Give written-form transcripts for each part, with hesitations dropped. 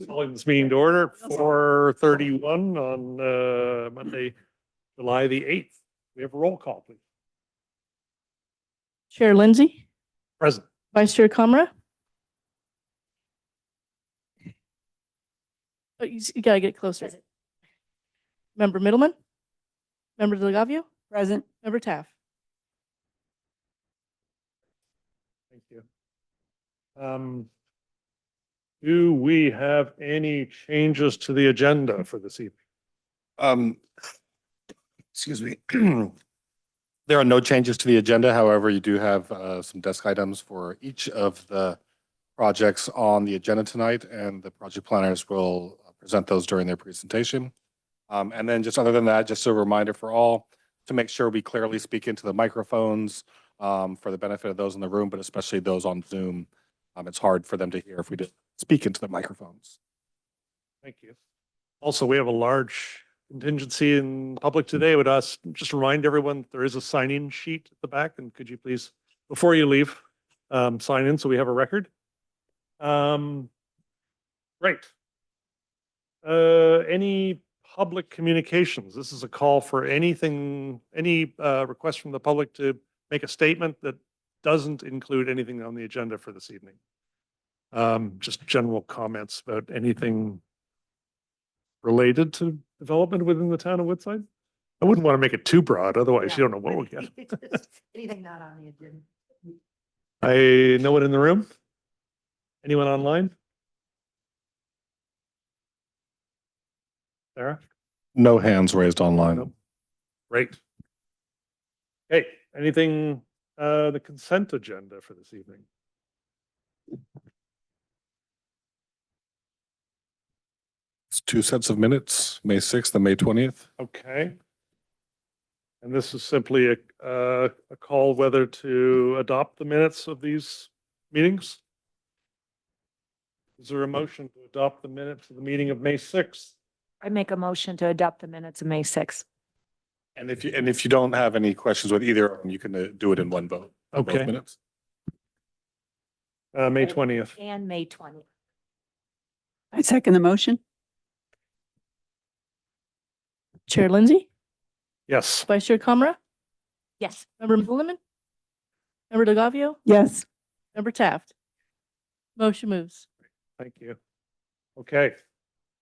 Calling this meeting to order, 4:31 on Monday, July the 8th. We have a roll call, please. Chair Lindsay, Present. Vice Chair Kamra. Oh, you gotta get closer. Member Middleman, Member Delgado, Present. Member Taft. Thank you. Do we have any changes to the agenda for this evening? Excuse me. There are no changes to the agenda. However, you do have some desk items for each of the projects on the agenda tonight, and the project planners will present those during their presentation. And then just other than that, just a reminder for all to make sure we clearly speak into the microphones for the benefit of those in the room, but especially those on Zoom. It's hard for them to hear if we just speak into the microphones. Thank you. Also, we have a large contingency in public today. Would us just remind everyone there is a sign-in sheet at the back, and could you please, before you leave, sign in so we have a record. Right. Any public communications? This is a call for anything, any request from the public to make a statement that doesn't include anything on the agenda for this evening. Just general comments about anything related to development within the town of Woodside. I wouldn't want to make it too broad, otherwise you don't know what we'll get. Anything not on the agenda. No one in the room? Anyone online? Sarah? No hands raised online. Nope. Great. Okay, anything, the consent agenda for this evening? It's 2 sets of minutes, May 6th and May 20th. Okay. And this is simply a call whether to adopt the minutes of these meetings? Is there a motion to adopt the minutes of the meeting of May 6th? I make a motion to adopt the minutes of May 6th. And if you don't have any questions with either of them, you can do it in one vote. on both Okay. minutes. May 20th. And May 20th. I second the motion. Chair Lindsay, Yes. Vice Chair Kamra, Yes. Member Middleman, Member Delgado, Yes. Member Taft. Motion moves. Thank you. Okay.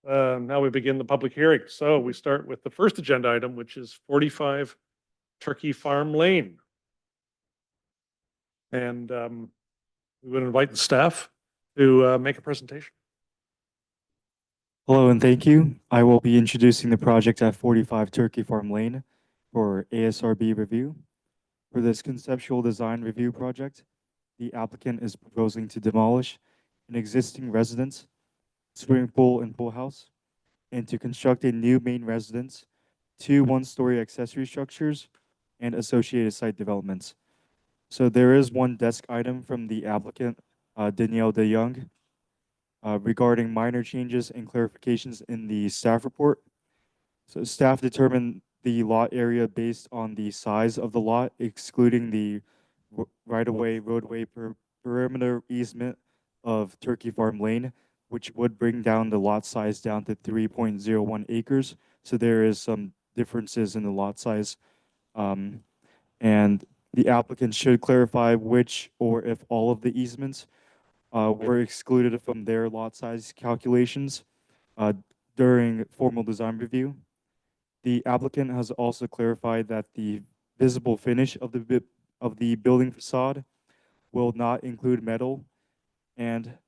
Now we begin the public hearing. So we start with the first agenda item, which is 45 Turkey Farm Lane. And we would invite the staff to make a presentation. Hello and thank you. I will be introducing the project at 45 Turkey Farm Lane for ASRB review. For this conceptual design review project, the applicant is proposing to demolish an existing residence, swimming pool and pool house, and to construct a new main residence, 2 one-story accessory structures, and associated site developments. So there is one desk item from the applicant, Danielle De Jong, regarding minor changes and clarifications in the staff report. So staff determined the lot area based on the size of the lot, excluding the right-of-way roadway perimeter easement of Turkey Farm Lane, which would bring down the lot size down to 3.01 acres. So there is some differences in the lot size. And the applicant should clarify which or if all of the easements were excluded from their lot size calculations during formal design review. The applicant has also clarified that the visible finish of the building facade will not include metal and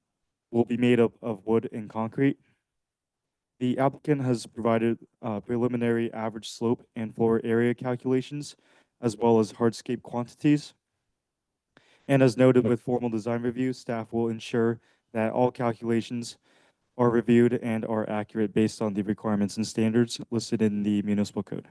will be made up of wood and concrete. The applicant has provided preliminary average slope and floor area calculations, as well as hardscape quantities. And as noted with formal design review, staff will ensure that all calculations are reviewed and are accurate based on the requirements and standards listed in the municipal code.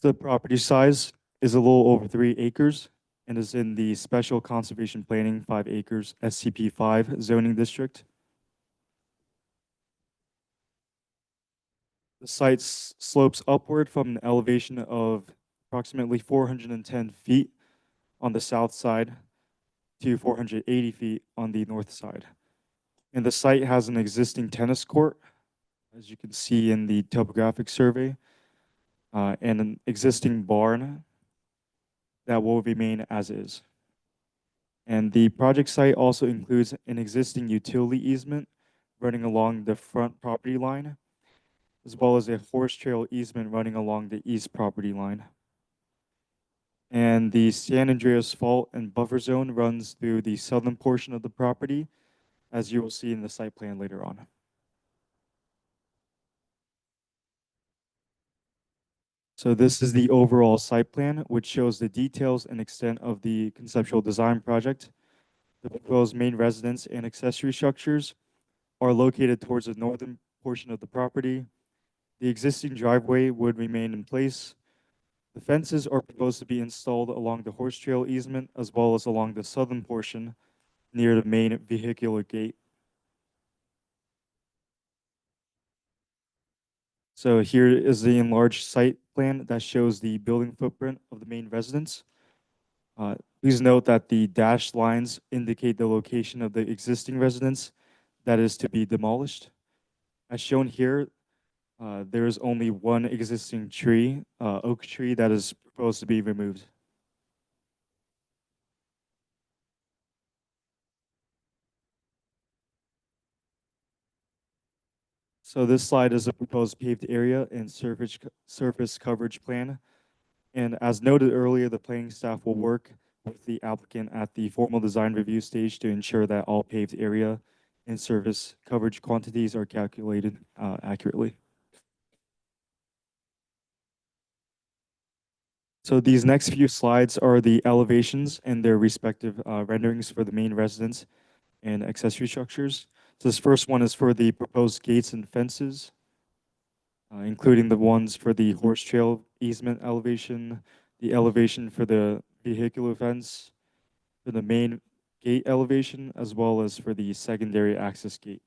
The property size is a little over 3 acres and is in the Special Conservation Planning 5 acres SCP 5 zoning district. The site slopes upward from an elevation of approximately 410 feet on the south side to 480 feet on the north side. And the site has an existing tennis court, as you can see in the topographic survey, and an existing barn that will remain as is. And the project site also includes an existing utility easement running along the front property line, as well as a horse trail easement running along the east property line. And the San Andreas Fault and Buffer Zone runs through the southern portion of the property, as you will see in the site plan later on. So this is the overall site plan, which shows the details and extent of the conceptual design project. The proposed main residence and accessory structures are located towards the northern portion of the property. The existing driveway would remain in place. The fences are proposed to be installed along the horse trail easement as well as along the southern portion near the main vehicular gate. So here is the enlarged site plan that shows the building footprint of the main residence. Please note that the dashed lines indicate the location of the existing residence that is to be demolished. As shown here, there is only one existing tree, oak tree, that is proposed to be removed. So this slide is a proposed paved area and surface coverage plan. And as noted earlier, the planning staff will work with the applicant at the formal design review stage to ensure that all paved area and surface coverage quantities are calculated accurately. So these next few slides are the elevations and their respective renderings for the main residence and accessory structures. So this first one is for the proposed gates and fences, including the ones for the horse trail easement elevation, the elevation for the vehicular fence, for the main gate elevation, as well as for the secondary access gate.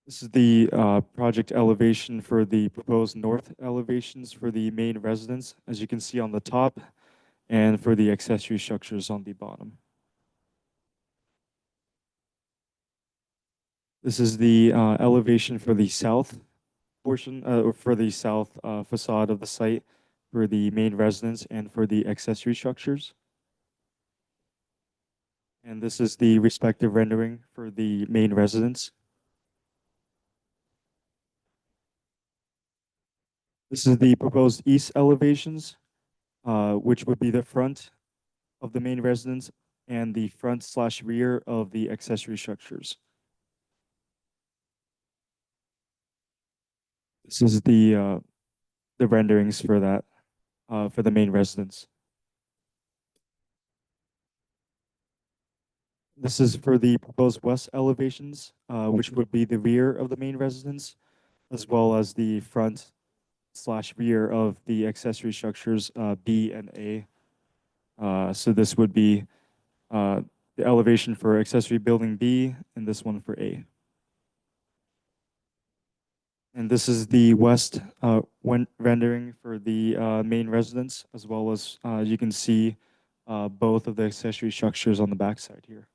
This is the project elevation for the proposed north elevations for the main residence, as you can see on the top, and for the accessory structures on the bottom. This is the elevation for the south portion, or for the south facade of the site for the main residence and for the accessory structures. And this is the respective rendering for the main residence. This is the proposed east elevations, which would be the front of the main residence and the front/rear of the accessory structures. This is the renderings for that, for the main residence. This is for the proposed west elevations, which would be the rear of the main residence, as well as the front/rear of the accessory structures B and A. So this would be the elevation for accessory building B and this one for A. And this is the west rendering for the main residence, as well as you can see both of the accessory structures on the backside here.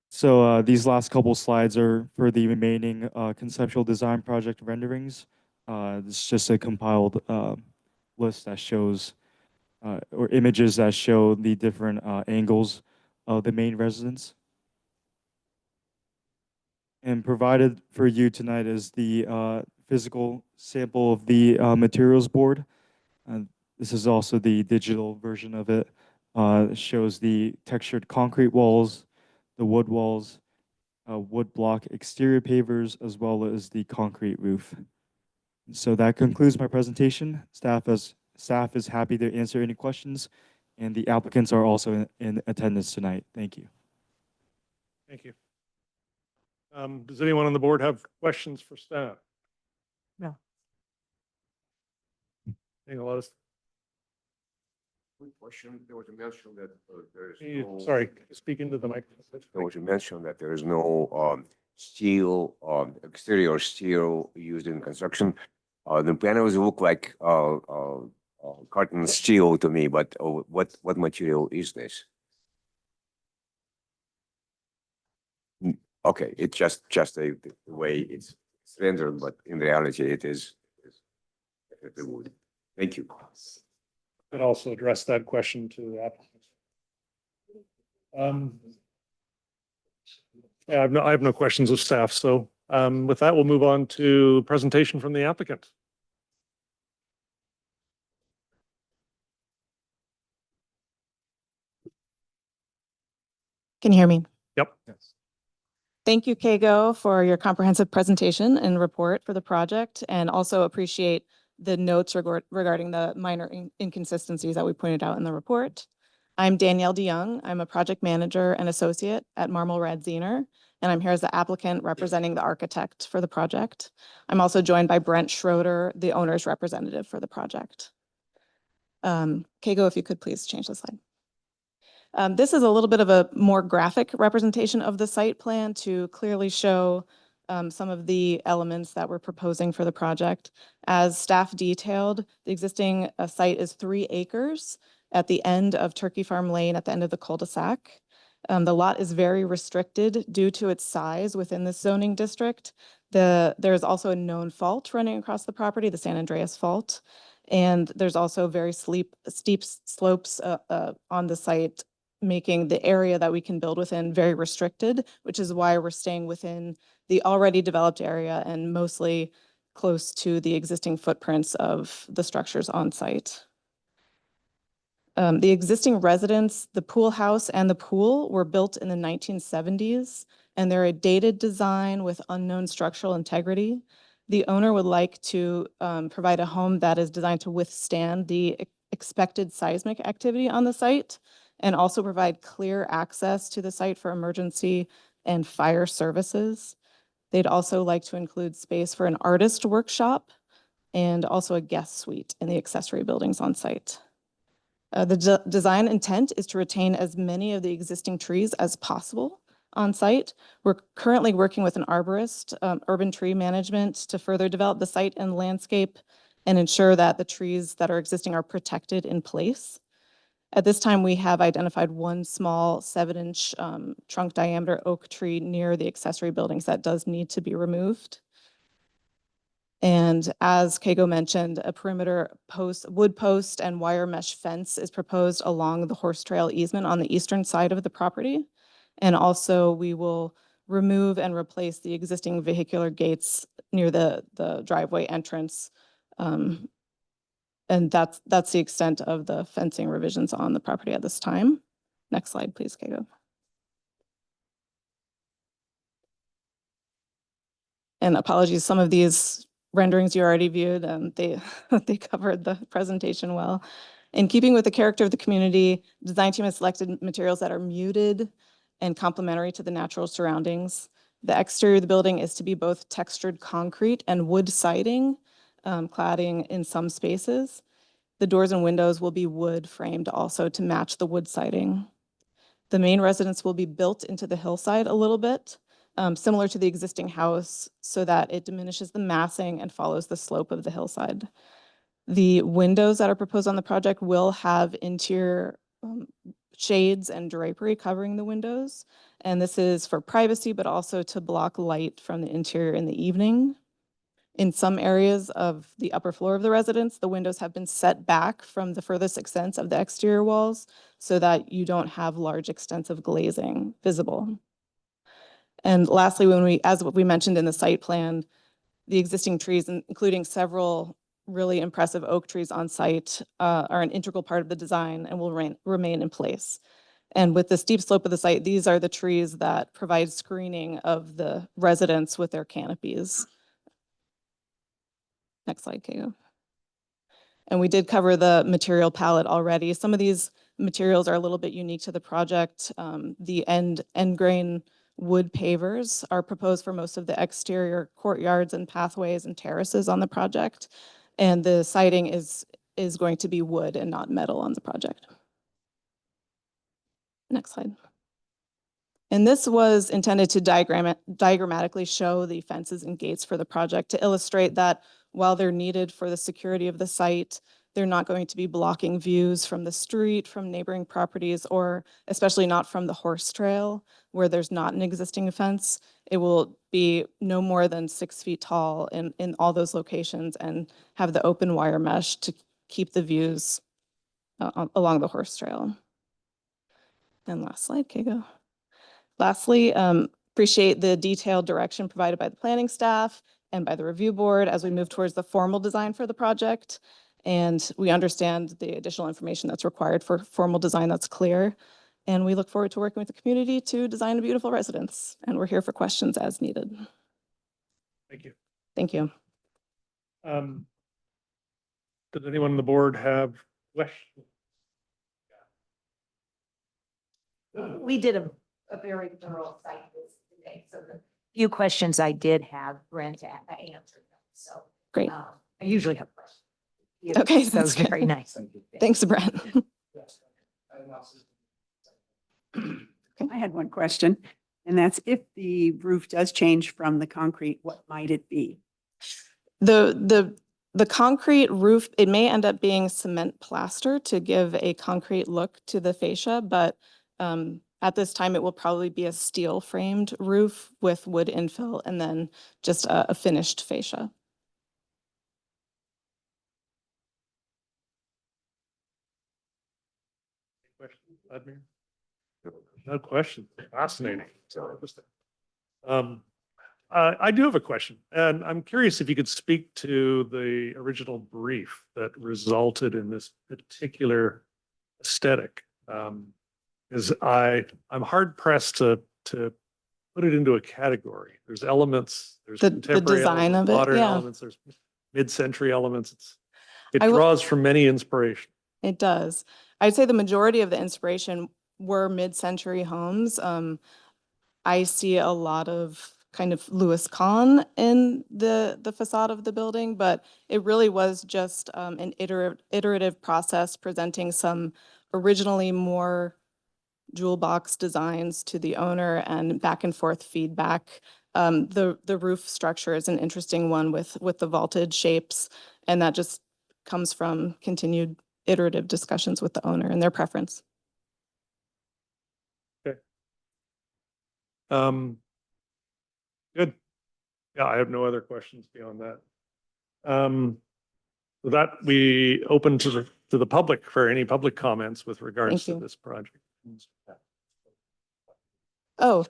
So these last couple slides are for the remaining conceptual design project renderings. It's just a compiled list that shows, or images that show the different angles of the main residence. And provided for you tonight is the physical sample of the materials board. This is also the digital version of it. It shows the textured concrete walls, the wood walls, wood block exterior pavers, as well as the concrete roof. So that concludes my presentation. Staff is happy to answer any questions, and the applicants are also in attendance tonight. Thank you. Thank you. Does anyone on the board have questions for staff? No. Any of us? Quick question, there was a mention that there is no. Sorry, speak into the mic. There was a mention that there is no steel, exterior steel used in construction. The panels look like cotton steel to me, but what material is this? Okay, it's just the way it's rendered, but in reality, it is the wood. Thank you. Could also address that question to the applicant. Yeah, I have no questions of staff, so with that, we'll move on to presentation from the applicant. Can you hear me? Yep. Thank you, Kago, for your comprehensive presentation and report for the project, and also appreciate the notes regarding the minor inconsistencies that we pointed out in the report. I'm Danielle DeYoung. I'm a project manager and associate at Marmol Radziner, and I'm here as the applicant representing the architect for the project. I'm also joined by Brent Schroeder, the owner's representative for the project. Kago, if you could please change the slide. This is a little bit of a more graphic representation of the site plan to clearly show some of the elements that we're proposing for the project. As staff detailed, the existing site is 3 acres at the end of Turkey Farm Lane at the end of the cul-de-sac. The lot is very restricted due to its size within this zoning district. There is also a known fault running across the property, the San Andreas Fault. And there's also very steep slopes on the site, making the area that we can build within very restricted, which is why we're staying within the already developed area and mostly close to the existing footprints of the structures on site. The existing residence, the pool house and the pool were built in the 1970s, and they're a dated design with unknown structural integrity. The owner would like to provide a home that is designed to withstand the expected seismic activity on the site, and also provide clear access to the site for emergency and fire services. They'd also like to include space for an artist workshop and also a guest suite in the accessory buildings on site. The design intent is to retain as many of the existing trees as possible on site. We're currently working with an arborist, urban tree management, to further develop the site and landscape and ensure that the trees that are existing are protected in place. At this time, we have identified one small 7-inch trunk diameter oak tree near the accessory buildings that does need to be removed. And as Kago mentioned, a perimeter wood post and wire mesh fence is proposed along the horse trail easement on the eastern side of the property. And also we will remove and replace the existing vehicular gates near the driveway entrance. And that's the extent of the fencing revisions on the property at this time. Next slide, please, Kago. And apologies, some of these renderings you already viewed, they covered the presentation well. In keeping with the character of the community, the design team has selected materials that are muted and complementary to the natural surroundings. The exterior of the building is to be both textured concrete and wood siding, cladding in some spaces. The doors and windows will be wood framed also to match the wood siding. The main residence will be built into the hillside a little bit, similar to the existing house, so that it diminishes the massing and follows the slope of the hillside. The windows that are proposed on the project will have interior shades and drapery covering the windows. And this is for privacy, but also to block light from the interior in the evening. In some areas of the upper floor of the residence, the windows have been set back from the furthest extents of the exterior walls so that you don't have large extensive glazing visible. And lastly, as we mentioned in the site plan, the existing trees, including several really impressive oak trees on site, are an integral part of the design and will remain in place. And with the steep slope of the site, these are the trees that provide screening of the residents with their canopies. Next slide, Kago. And we did cover the material palette already. Some of these materials are a little bit unique to the project. The end grain wood pavers are proposed for most of the exterior courtyards and pathways and terraces on the project. And the siding is going to be wood and not metal on the project. Next slide. And this was intended to diagrammatically show the fences and gates for the project to illustrate that while they're needed for the security of the site, they're not going to be blocking views from the street, from neighboring properties, or especially not from the horse trail where there's not an existing fence. It will be no more than 6 feet tall in all those locations and have the open wire mesh to keep the views along the horse trail. And last slide, Keiko. Lastly, appreciate the detailed direction provided by the planning staff and by the review board as we move towards the formal design for the project. And we understand the additional information that's required for formal design that's clear. And we look forward to working with the community to design a beautiful residence. And we're here for questions as needed. Thank you. Thank you. Does anyone on the board have questions? We did a very thorough site visit today, so the few questions I did have, Brent answered them, so. Great. I usually have questions. Okay, So that's good. very nice. Thanks, Brent. I had one question, and that's if the roof does change from the concrete, what might it be? The concrete roof, it may end up being cement plaster to give a concrete look to the fascia, but at this time, it will probably be a steel framed roof with wood infill and then just a finished fascia. Questions, Vladimir? No questions. Fascinating. I do have a question, and I'm curious if you could speak to the original brief that resulted in this particular aesthetic. Because I'm hard pressed to put it into a category. There's elements, there's The contemporary design elements, of it, modern yeah. elements, there's mid-century elements. It I will- draws from many inspiration. It does. I'd say the majority of the inspiration were mid-century homes. I see a lot of kind of Louis Kahn in the facade of the building, but it really was just an iterative process presenting some originally more jewel box designs to the owner and back and forth feedback. The roof structure is an interesting one with the vaulted shapes, and that just comes from continued iterative discussions with the owner and their preference. Good. Yeah, I have no other questions beyond that. With that, we open to the public for any public comments with regards Thank to you. this project. Oh,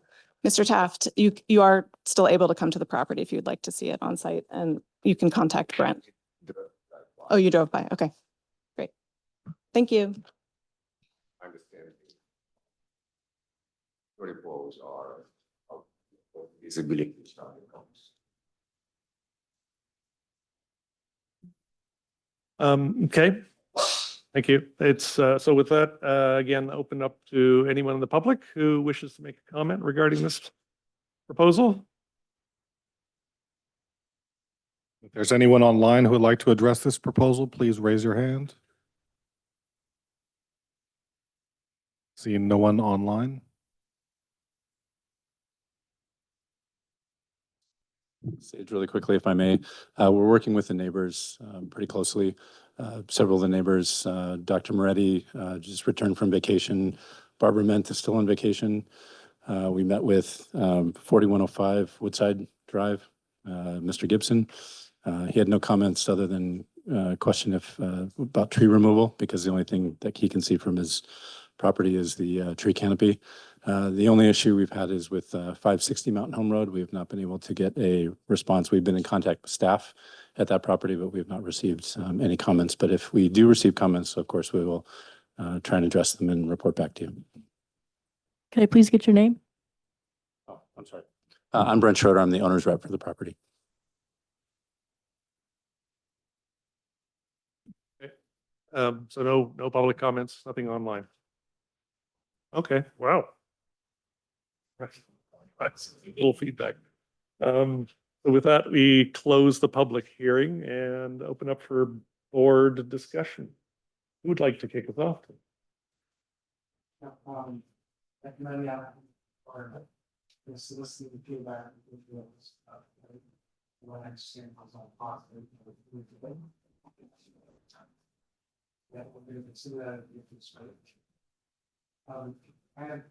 Mr. Taft, you are still able to come to the property if you'd like to see it on site, and you can contact Brent. Oh, you drove by. Okay, great. Thank you. I understand. Reports are of visibility. Okay, thank you. It's, so with that, again, open up to anyone in the public who wishes to make a comment regarding this proposal. If there's anyone online who would like to address this proposal, please raise your hand. Seeing no one online. Say it really quickly, if I may. We're working with the neighbors pretty closely. Several of the neighbors, Dr. Moretti just returned from vacation. Barbara Ment is still on vacation. We met with 4105 Woodside Drive, Mr. Gibson. He had no comments other than question if about tree removal, because the only thing that he can see from his property is the tree canopy. The only issue we've had is with 560 Mountain Home Road. We have not been able to get a response. We've been in contact with staff at that property, but we have not received any comments. But if we do receive comments, of course, we will try and address them and report back to you. Can I please get your name? Oh, I'm sorry. I'm Brent Schroeder. I'm the owner's rep for the property. So no public comments, nothing online. Okay, wow. That's a little feedback. So with that, we close the public hearing and open up for board discussion. Who would like to kick us off? I have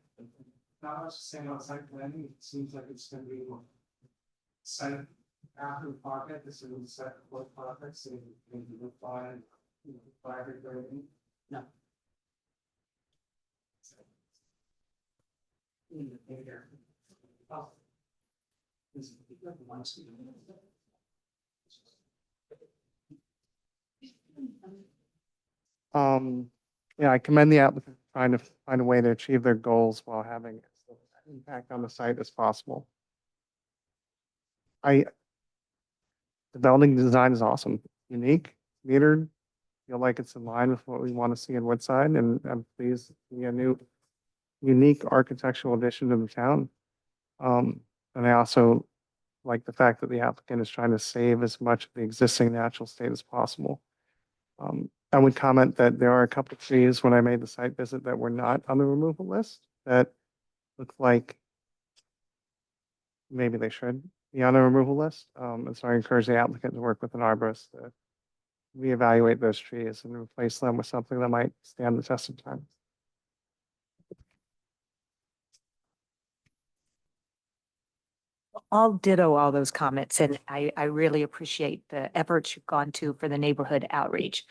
not much to say about site planning. It seems like it's gonna be site after the project. This is a set for project, so maybe look by private building. No. In the bigger. Oh. This is the one. Yeah, I commend the applicant for trying to find a way to achieve their goals while having as little impact on the site as possible. The building design is awesome, unique, metered, feel like it's in line with what we want to see in Woodside, and I'm pleased to see a new unique architectural addition to the town. And I also like the fact that the applicant is trying to save as much of the existing natural state as possible. I would comment that there are a couple of trees when I made the site visit that were not on the removal list that look like maybe they should be on a removal list. And so I encourage the applicant to work with an arborist to reevaluate those trees and replace them with something that might stand the test of time. I'll ditto all those comments, and I really appreciate the efforts you've gone to for the neighborhood outreach.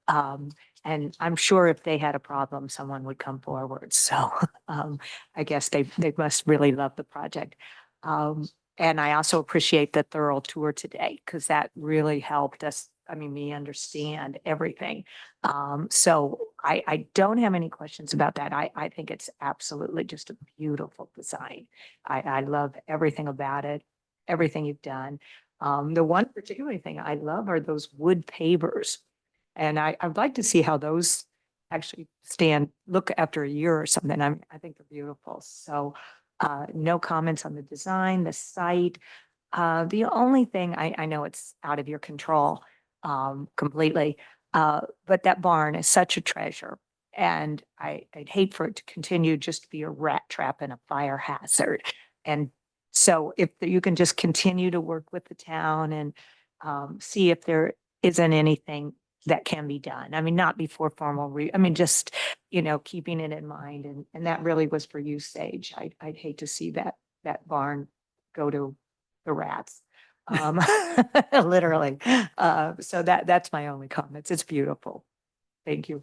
And I'm sure if they had a problem, someone would come forward. So I guess they must really love the project. And I also appreciate the thorough tour today, because that really helped us, me understand everything. So I don't have any questions about that. I think it's absolutely just a beautiful design. I love everything about it, everything you've done. The one particular thing I love are those wood pavers. And I'd like to see how those actually look after a year or something. I think they're beautiful. So no comments on the design, the site. The only thing, I know it's out of your control completely, but that barn is such a treasure. And I'd hate for it to continue just to be a rat trap and a fire hazard. And so if you can just continue to work with the town and see if there isn't anything that can be done. Not before formal just, keeping it in mind. And that really was for you, Sage. I'd hate to see that barn go to the rats. Literally. So that's my only comments. It's beautiful. Thank you.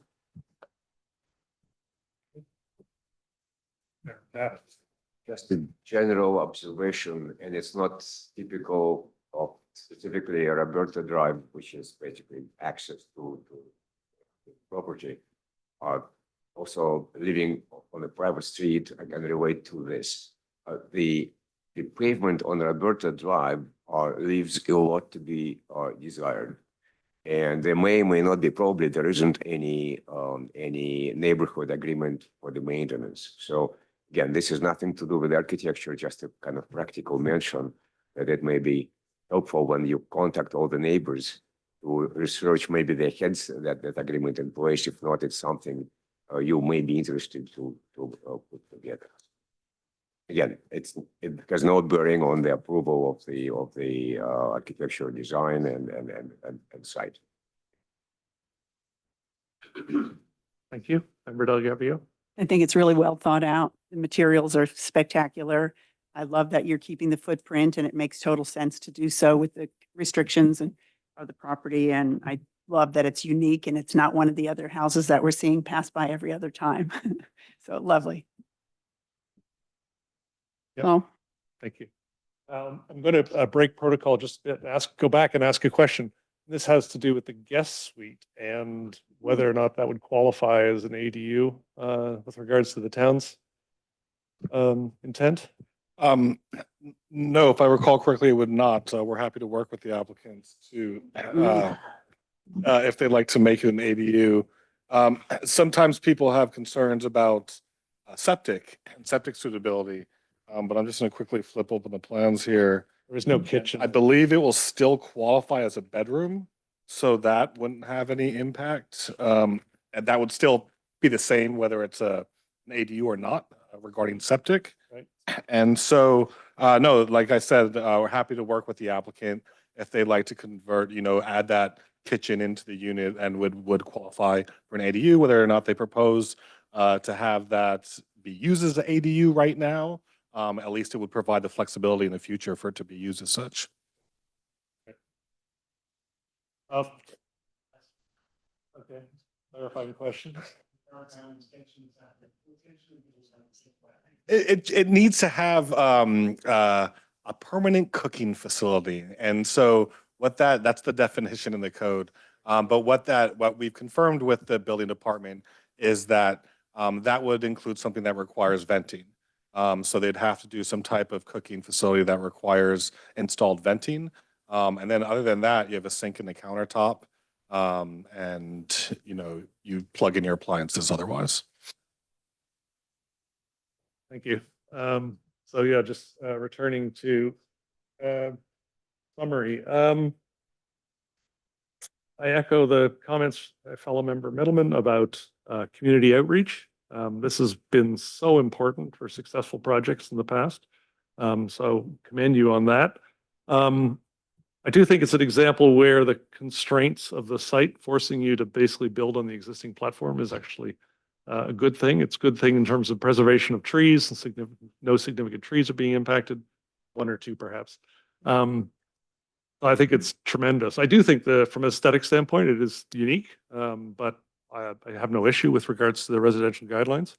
Just a general observation, and it's not typical of specifically Roberta Drive, which is basically access to the property. Also living on a private street, I can relate to this. The pavement on Roberta Drive leaves a lot to be desired. And there may not be, probably there isn't any neighborhood agreement for the maintenance. So again, this has nothing to do with architecture, just a kind of practical mention that it may be helpful when you contact all the neighbors to research maybe they had that agreement in place. If not, it's something you may be interested to put together. Again, it has no bearing on the approval of the architectural design and site. Thank you. Member Delgado. I think it's really well thought out. The materials are spectacular. I love that you're keeping the footprint, and it makes total sense to do so with the restrictions of the property. And I love that it's unique and it's not one of the other houses that we're seeing pass by every other time. So lovely. Yep. Well, Thank you. I'm going to break protocol, just go back and ask a question. This has to do with the guest suite and whether or not that would qualify as an ADU with regards to the town's intent. No, if I recall correctly, it would not. We're happy to work with the applicants to, if they'd like to make it an ADU. Sometimes people have concerns about septic and septic suitability, but I'm just going to quickly flip open the plans here. There is no kitchen. I believe it will still qualify as a bedroom, so that wouldn't have any impact. And that would still be the same whether it's an ADU or not regarding septic. Right. And so, no, like I said, we're happy to work with the applicant. if they'd like to convert, add that kitchen into the unit and would qualify for an ADU, whether or not they propose to have that be used as an ADU right now. At least it would provide the flexibility in the future for it to be used as such. Okay, clarifying question. It needs to have a permanent cooking facility. And so that's the definition in the code. But what we've confirmed with the building department is that that would include something that requires venting. So they'd have to do some type of cooking facility that requires installed venting. And then other than that, you have a sink in the countertop. And you plug in your appliances otherwise. Thank you. So yeah, just returning to summary. I echo the comments by fellow member Middleman about community outreach. This has been so important for successful projects in the past. So commend you on that. I do think it's an example where the constraints of the site forcing you to basically build on the existing platform is actually a good thing. It's a good thing in terms of preservation of trees and no significant trees are being impacted, one or two perhaps. I think it's tremendous. I do think from an aesthetic standpoint, it is unique, but I have no issue with regards to the residential guidelines.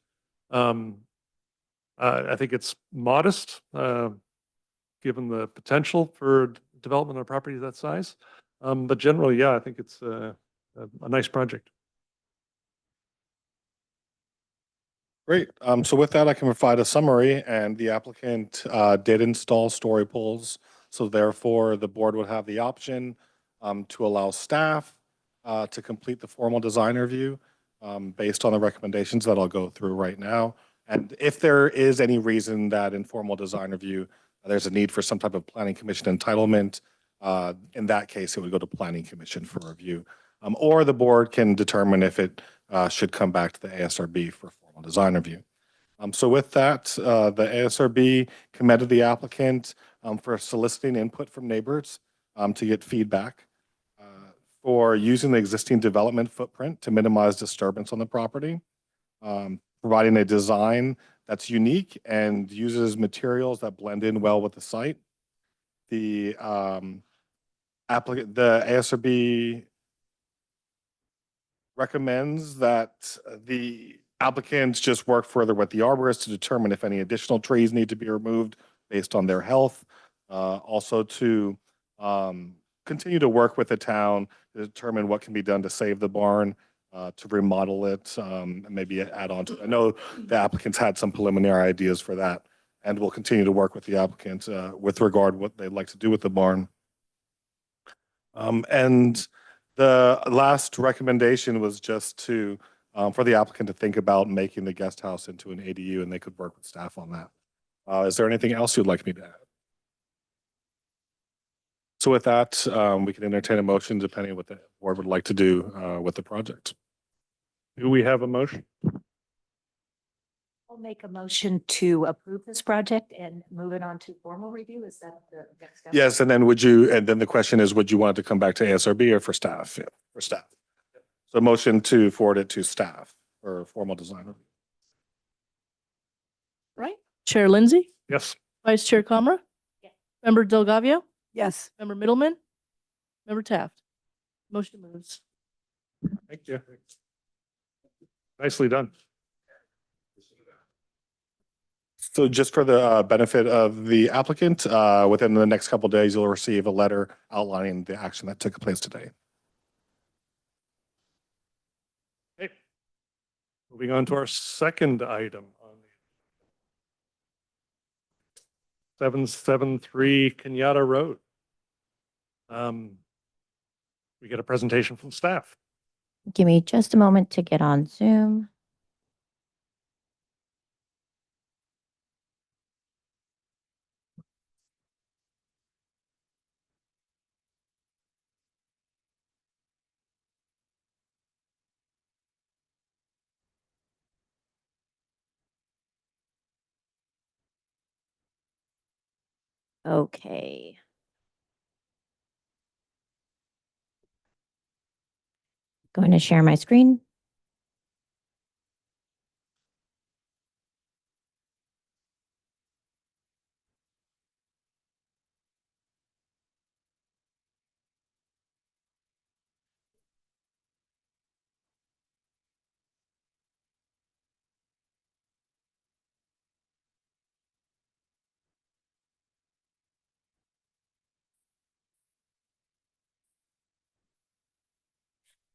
I think it's modest, given the potential for development of property that size. But generally, yeah, I think it's a nice project. Great. So with that, I can provide a summary, and the applicant did install story poles. So therefore, the board would have the option to allow staff to complete the formal design review based on the recommendations that I'll go through right now. And if there is any reason that in formal design review, there's a need for some type of planning commission entitlement, in that case, it would go to planning commission for review. Or the board can determine if it should come back to the ASRB for formal design review. So with that, the ASRB commended the applicant for soliciting input from neighbors to get feedback, for using the existing development footprint to minimize disturbance on the property, providing a design that's unique and uses materials that blend in well with the site. The ASRB recommends that the applicants just work further with the arborist to determine if any additional trees need to be removed based on their health. Also to continue to work with the town to determine what can be done to save the barn, to remodel it, and maybe add on to it. I know the applicants had some preliminary ideas for that, and we'll continue to work with the applicant with regard what they'd like to do with the barn. And the last recommendation was just to for the applicant to think about making the guest house into an ADU, and they could work with staff on that. Is there anything else you'd like me to add? So with that, we can entertain a motion depending on what the board would like to do with the project. Do we have a motion? I'll make a motion to approve this project and move it on to formal review. Is that the next step? Yes, and then the question is, would you want it to come back to ASRB or for staff? Yeah, for staff. So motion to forward it to staff for formal design review. Right. Chair Lindsay, Yes. Vice Chair Comra. Yes. Member Delgavio, Yes. Member Middleman, Member Taft. Motion moves. Thank you. Nicely done. So just for the benefit of the applicant, within the next couple of days, you'll receive a letter outlining the action that took place today. Okay. Moving on to our second item on the 773 Kenyatta Road. We get a presentation from staff. Give me just a moment to get on Zoom. Okay. Going to share my screen.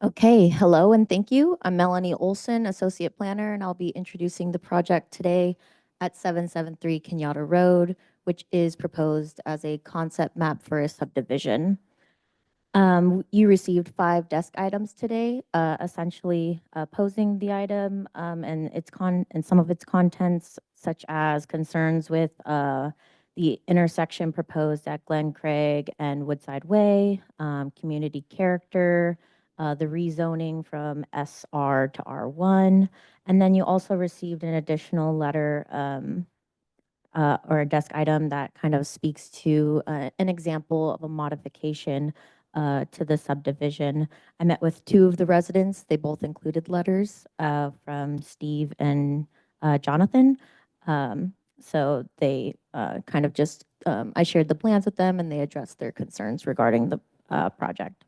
Okay, hello and thank you. I'm Melanie Olson, Associate Planner, and I'll be introducing the project today at 773 Kenyatta Road, which is proposed as a concept map for a subdivision. You received 5 desk items today, essentially posing the item and some of its contents, such as concerns with the intersection proposed at Glen Craig and Woodside Way, community character, the rezoning from SR to R1, and then you also received an additional letter or a desk item that kind of speaks to an example of a modification to the subdivision. I met with 2 of the residents. They both included letters from Steve and Jonathan. So they kind of just, I shared the plans with them and they addressed their concerns regarding the project.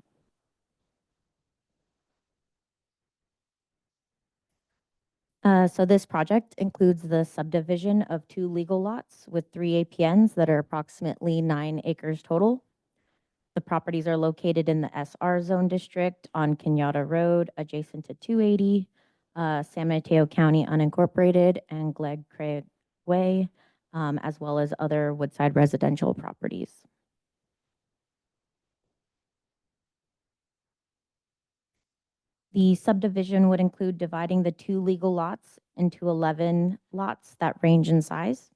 So this project includes the subdivision of 2 legal lots with 3 APNs that are approximately 9 acres total. The properties are located in the SR Zone District on Kenyatta Road, adjacent to 280, San Mateo County unincorporated, and Glen Craig Way, as well as other Woodside residential properties. The subdivision would include dividing the 2 legal lots into 11 lots that range in size.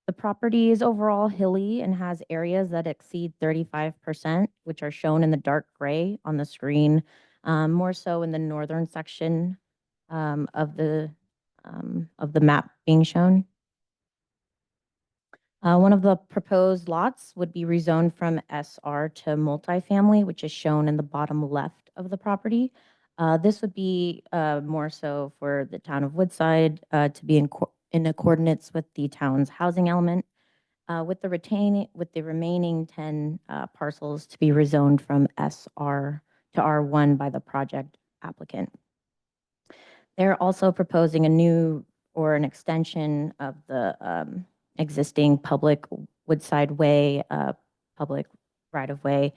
The property is overall hilly and has areas that exceed 35%, which are shown in the dark gray on the screen, more so in the northern section of the map being shown. One of the proposed lots would be rezoned from SR to multifamily, which is shown in the bottom left of the property. This would be more so for the town of Woodside to be in accordance with the town's housing element, with the remaining 10 parcels to be rezoned from SR to R1 by the project applicant. They're also proposing a new or an extension of the existing public Woodside Way, public right-of-way.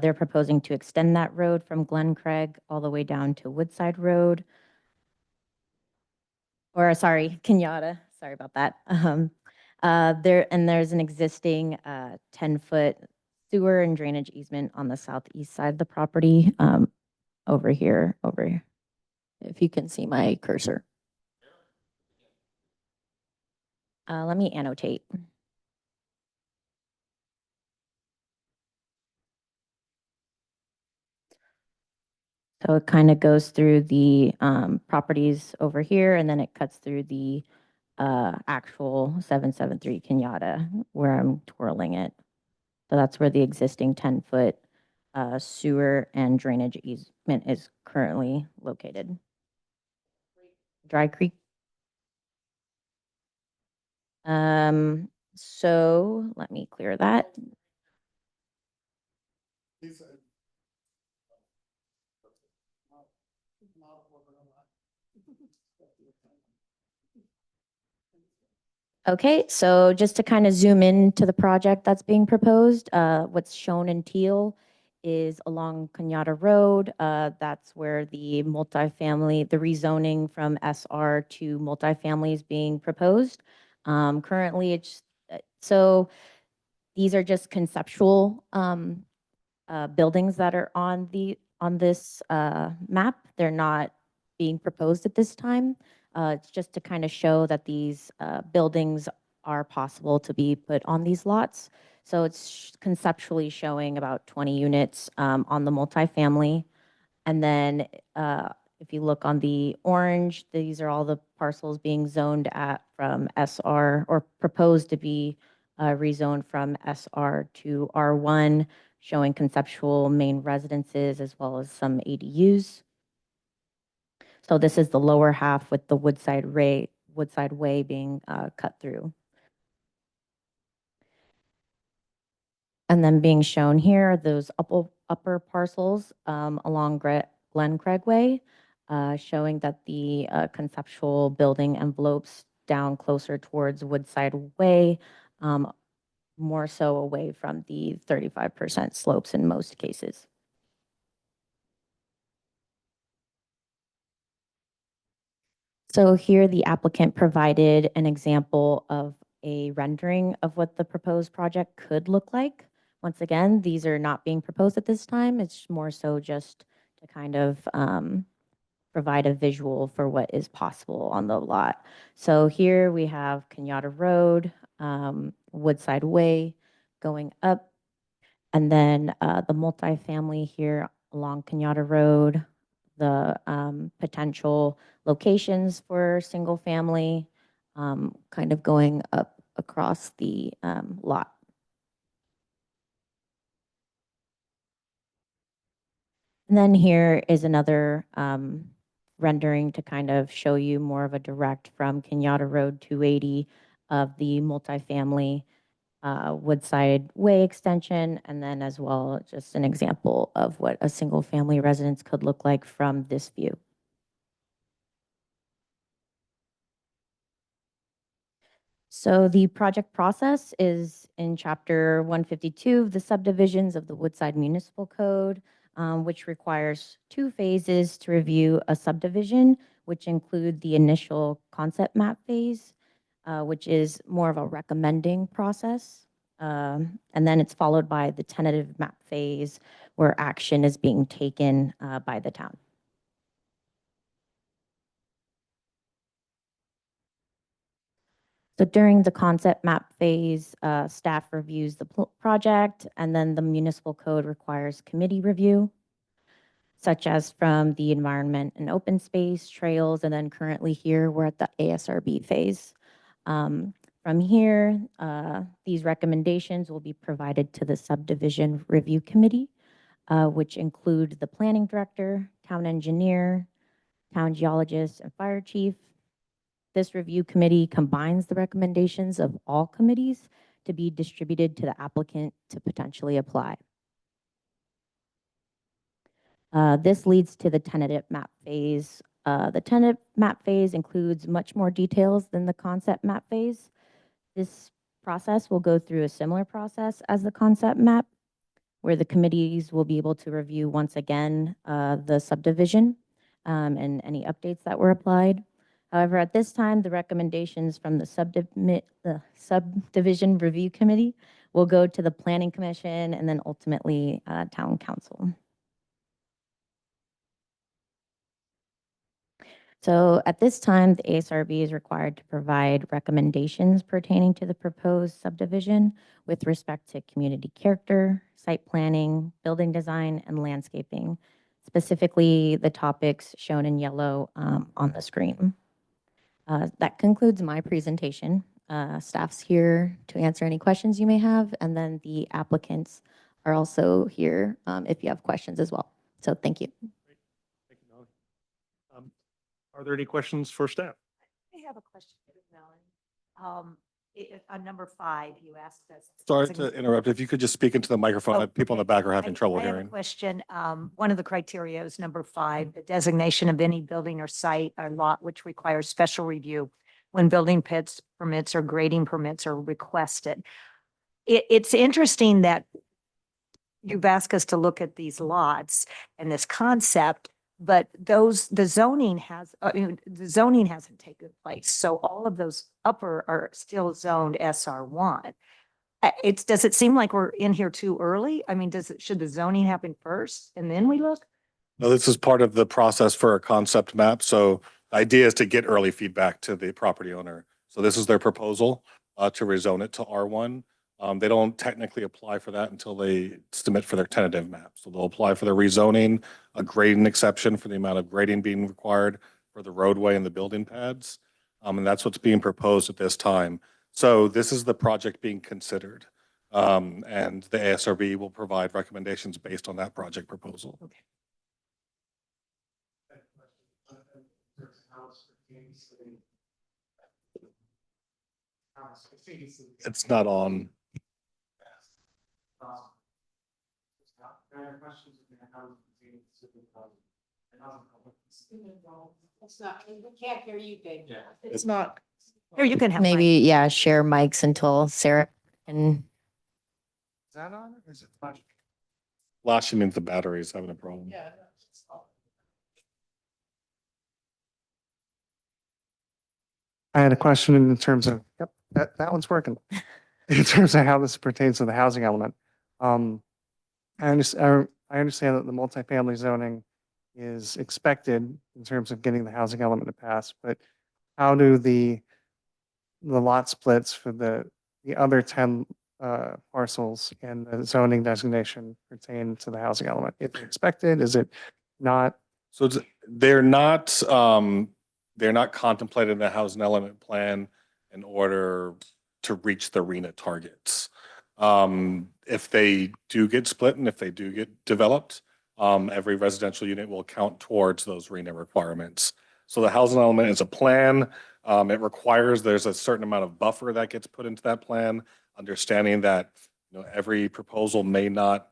They're proposing to extend that road from Glen Craig all the way down to Woodside Road. Or sorry, Kenyatta, sorry about that. There's an existing 10-foot sewer and drainage easement on the southeast side of the property, over here, if you can see my cursor. Let me annotate. So it kind of goes through the properties over here, and then it cuts through the actual 773 Kenyatta where I'm twirling it. So that's where the existing 10-foot sewer and drainage easement is currently located. Dry Creek. So let me clear that. Okay, so just to kind of zoom in to the project that's being proposed, what's shown in teal is along Kenyatta Road. That's where the multifamily, the rezoning from SR to multifamily is being proposed. Currently, it's so these are just conceptual buildings that are on this map. They're not being proposed at this time. It's just to kind of show that these buildings are possible to be put on these lots. So it's conceptually showing about 20 units on the multifamily. And then if you look on the orange, these are all the parcels being zoned from SR or proposed to be rezoned from SR to R1, showing conceptual main residences as well as some ADUs. So this is the lower half with the Woodside Way being cut through. And then being shown here, are those upper parcels along Glen Craig Way, showing that the conceptual building envelopes down closer towards Woodside Way, more so away from the 35% slopes in most cases. So here the applicant provided an example of a rendering of what the proposed project could look like. Once again, these are not being proposed at this time. It's more so just to kind of provide a visual for what is possible on the lot. So here we have Kenyatta Road, Woodside Way going up, and then the multifamily here along Kenyatta Road, the potential locations for single family, kind of going up across the lot. And then here is another rendering to kind of show you more of a direct from Kenyatta Road 280 of the multifamily Woodside Way extension, and then as well just an example of what a single family residence could look like from this view. So the project process is in Chapter 152 of the subdivisions of the Woodside Municipal Code, which requires 2 phases to review a subdivision, which include the initial concept map phase, which is more of a recommending process. And then it's followed by the tentative map phase, where action is being taken by the town. So during the concept map phase, staff reviews the project, and then the municipal code requires committee review, such as from the environment and open space, trails, and then currently here, we're at the ASRB phase. From here, these recommendations will be provided to the subdivision review committee, which include the planning director, town engineer, town geologist, and fire chief. This review committee combines the recommendations of all committees to be distributed to the applicant to potentially apply. This leads to the tentative map phase. The tentative map phase includes much more details than the concept map phase. This process will go through a similar process as the concept map, where the committees will be able to review once again the subdivision and any updates that were applied. However, at this time, the recommendations from the subdivision review committee will go to the planning commission and then ultimately town council. So at this time, the ASRB is required to provide recommendations pertaining to the proposed subdivision with respect to community character, site planning, building design, and landscaping, specifically the topics shown in yellow on the screen. That concludes my presentation. Staff's here to answer any questions you may have, and then the applicants are also here if you have questions as well. So thank you. Thank you, Melanie. Are there any questions for staff? I have a question for Melanie. On number 5, you asked us. Sorry to interrupt. If you could just speak into the microphone, Oh, people in the okay. back are having trouble I have a hearing. question. One of the criteria is number 5, the designation of any building or site or lot which requires special review when building permits or grading permits are requested. It's interesting that you've asked us to look at these lots and this concept, but the zoning hasn't taken place. So all of those upper are still zoned SR1. Does it seem like we're in here too early? I mean, should the zoning happen first and then we look? No, this is part of the process for a concept map. So the idea is to get early feedback to the property owner. So this is their proposal to rezone it to R1. They don't technically apply for that until they submit for their tentative map. So they'll apply for the rezoning, a grading exception for the amount of grading being required for the roadway and the building pads. And that's what's being proposed at this time. So this is the project being considered. And the ASRB will provide recommendations based on that project proposal. Okay. It's not on. It's not, we can't hear you, Dave. Yeah. It's not. Here, you can have mine. Maybe, yeah, share mics until Sarah can. Is that on or is it flashing? Flashing means the battery is having a problem. Yeah. I had a question in terms of, yep, that one's working. In terms of how this pertains to the housing element. I understand that the multifamily zoning is expected in terms of getting the housing element to pass, but how do the lot splits for the other 10 parcels and the zoning designation pertain to the housing element? Is it expected? Is it not? So they're not contemplated in the housing element plan in order to reach the RENA targets. If they do get split and if they do get developed, every residential unit will count towards those RENA requirements. So the housing element is a plan. It requires there's a certain amount of buffer that gets put into that plan, understanding that every proposal may not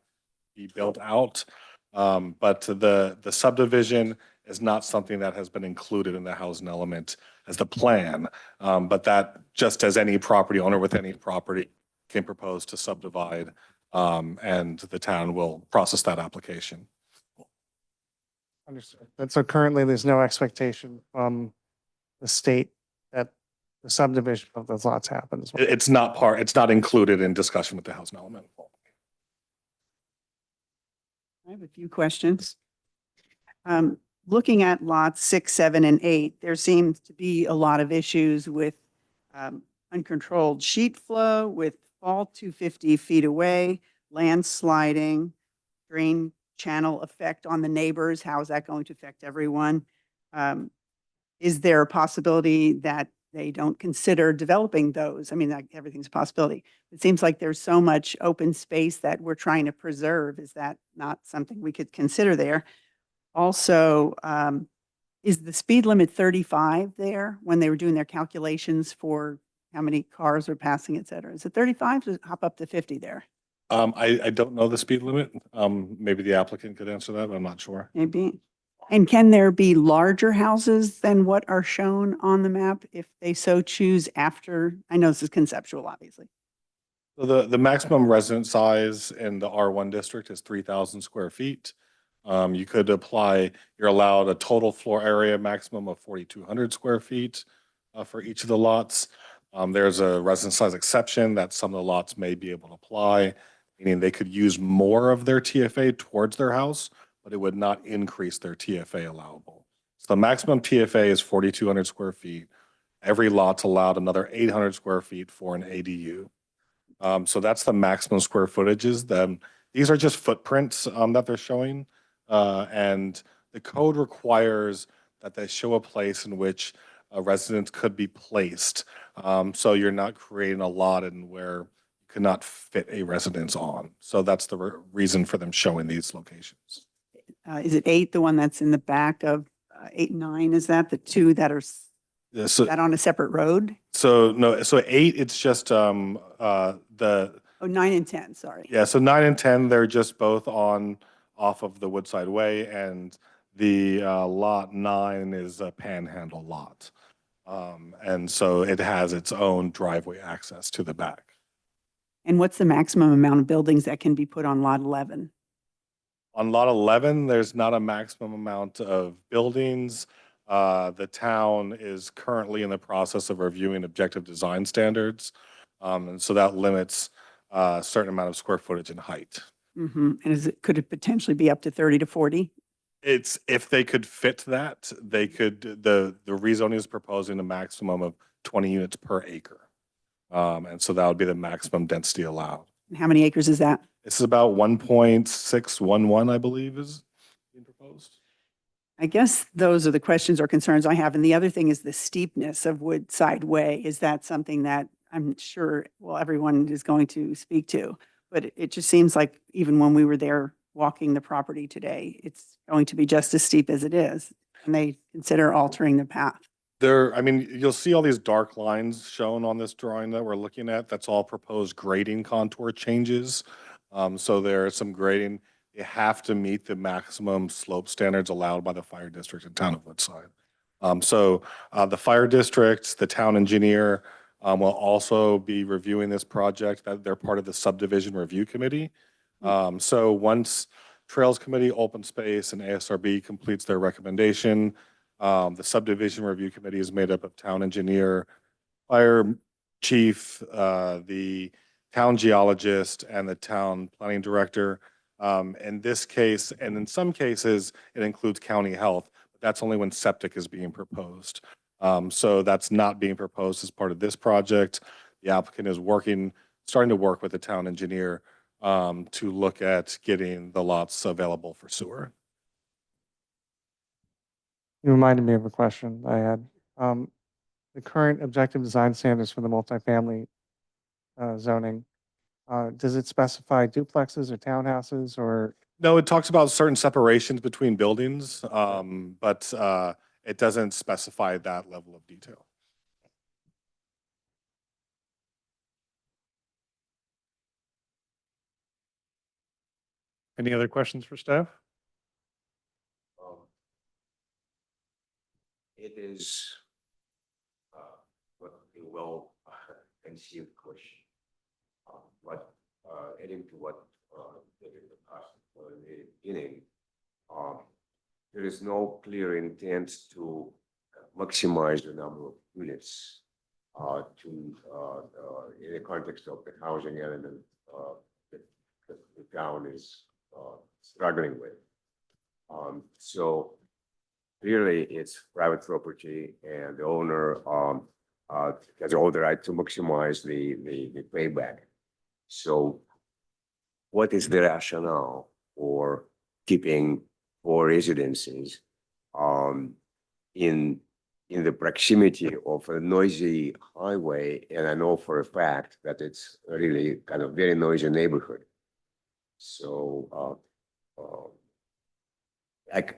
be built out. But the subdivision is not something that has been included in the housing element as the plan. But that, just as any property owner with any property can propose to subdivide, and the town will process that application. Understood. And so currently, there's no expectation from the state that the subdivision of those lots happens. It's not included in discussion with the housing element. I have a few questions. Looking at lots 6, 7, and 8, there seems to be a lot of issues with uncontrolled sheet flow, with fall 250 feet away, landsliding, drain channel effect on the neighbors. How is that going to affect everyone? Is there a possibility that they don't consider developing those? I mean, like, everything's a possibility. It seems like there's so much open space that we're trying to preserve. Is that not something we could consider there? Also, is the speed limit 35 there when they were doing their calculations for how many cars are passing, et cetera? Is it 35? Does it hop up to 50 there? I don't know the speed limit. Maybe the applicant could answer that, but I'm not sure. Maybe. And can there be larger houses than what are shown on the map if they so choose after? I know this is conceptual, obviously. So the maximum resident size in the R1 district is 3,000 square feet. You could apply, you're allowed a total floor area maximum of 4,200 square feet for each of the lots. There's a resident size exception that some of the lots may be able to apply, meaning they could use more of their TFA towards their house, but it would not increase their TFA allowable. So the maximum TFA is 4,200 square feet. Every lot's allowed another 800 square feet for an ADU. So that's the maximum square footages. These are just footprints that they're showing. And the code requires that they show a place in which a residence could be placed. So you're not creating a lot in where you could not fit a residence on. So that's the reason for them showing these locations. Is it 8, the one that's in the back of 8 and 9? Is that the two that are Yeah, so, that on a separate road? no, so 8, it's just the, Oh, 9 and 10, sorry. yeah, so 9 and 10, they're just both off of the Woodside Way, and the lot 9 is a panhandle lot. And so it has its own driveway access to the back. And what's the maximum amount of buildings that can be put on lot 11? On lot 11, there's not a maximum amount of buildings. The town is currently in the process of reviewing objective design standards. And so that limits a certain amount of square footage and height. And could it potentially be up to 30 to 40? It's, if they could fit that, they could, the rezoning is proposing a maximum of 20 units per acre. And so that would be the maximum density allowed. And how many acres is that? This is about 1.611, I believe, is being proposed. I guess those are the questions or concerns I have. And the other thing is the steepness of Woodside Way. Is that something that I'm sure, well, everyone is going to speak to? But it just seems like even when we were there walking the property today, it's going to be just as steep as it is. And they consider altering the path. There, I mean, you'll see all these dark lines shown on this drawing that we're looking at. That's all proposed grading contour changes. So there are some grading. You have to meet the maximum slope standards allowed by the fire district in town of Woodside. The fire district, the town engineer, will also be reviewing this project. That they're part of the subdivision review committee. So once Trails Committee, Open Space, and ASRB completes their recommendation, the subdivision review committee is made up of town engineer, fire chief, the town geologist, and the town planning director. In this case, and in some cases, it includes county health, but that's only when septic is being proposed. So that's not being proposed as part of this project. The applicant is starting to work with the town engineer to look at getting the lots available for sewer. You reminded me of a question I had. The current objective design standards for the multifamily zoning, does it specify duplexes or townhouses or? No, it talks about certain separations between buildings, but it doesn't specify that level of detail. Any other questions for staff? It is what a well conceived question. But adding to what David asked in the beginning, there is no clear intent to maximize the number of units in the context of the housing element that the town is struggling with. So clearly it's private property and the owner has all the right to maximize the payback. So what is the rationale for keeping 4 residences in the proximity of a noisy highway? And I know for a fact that it's really kind of very noisy neighborhood. So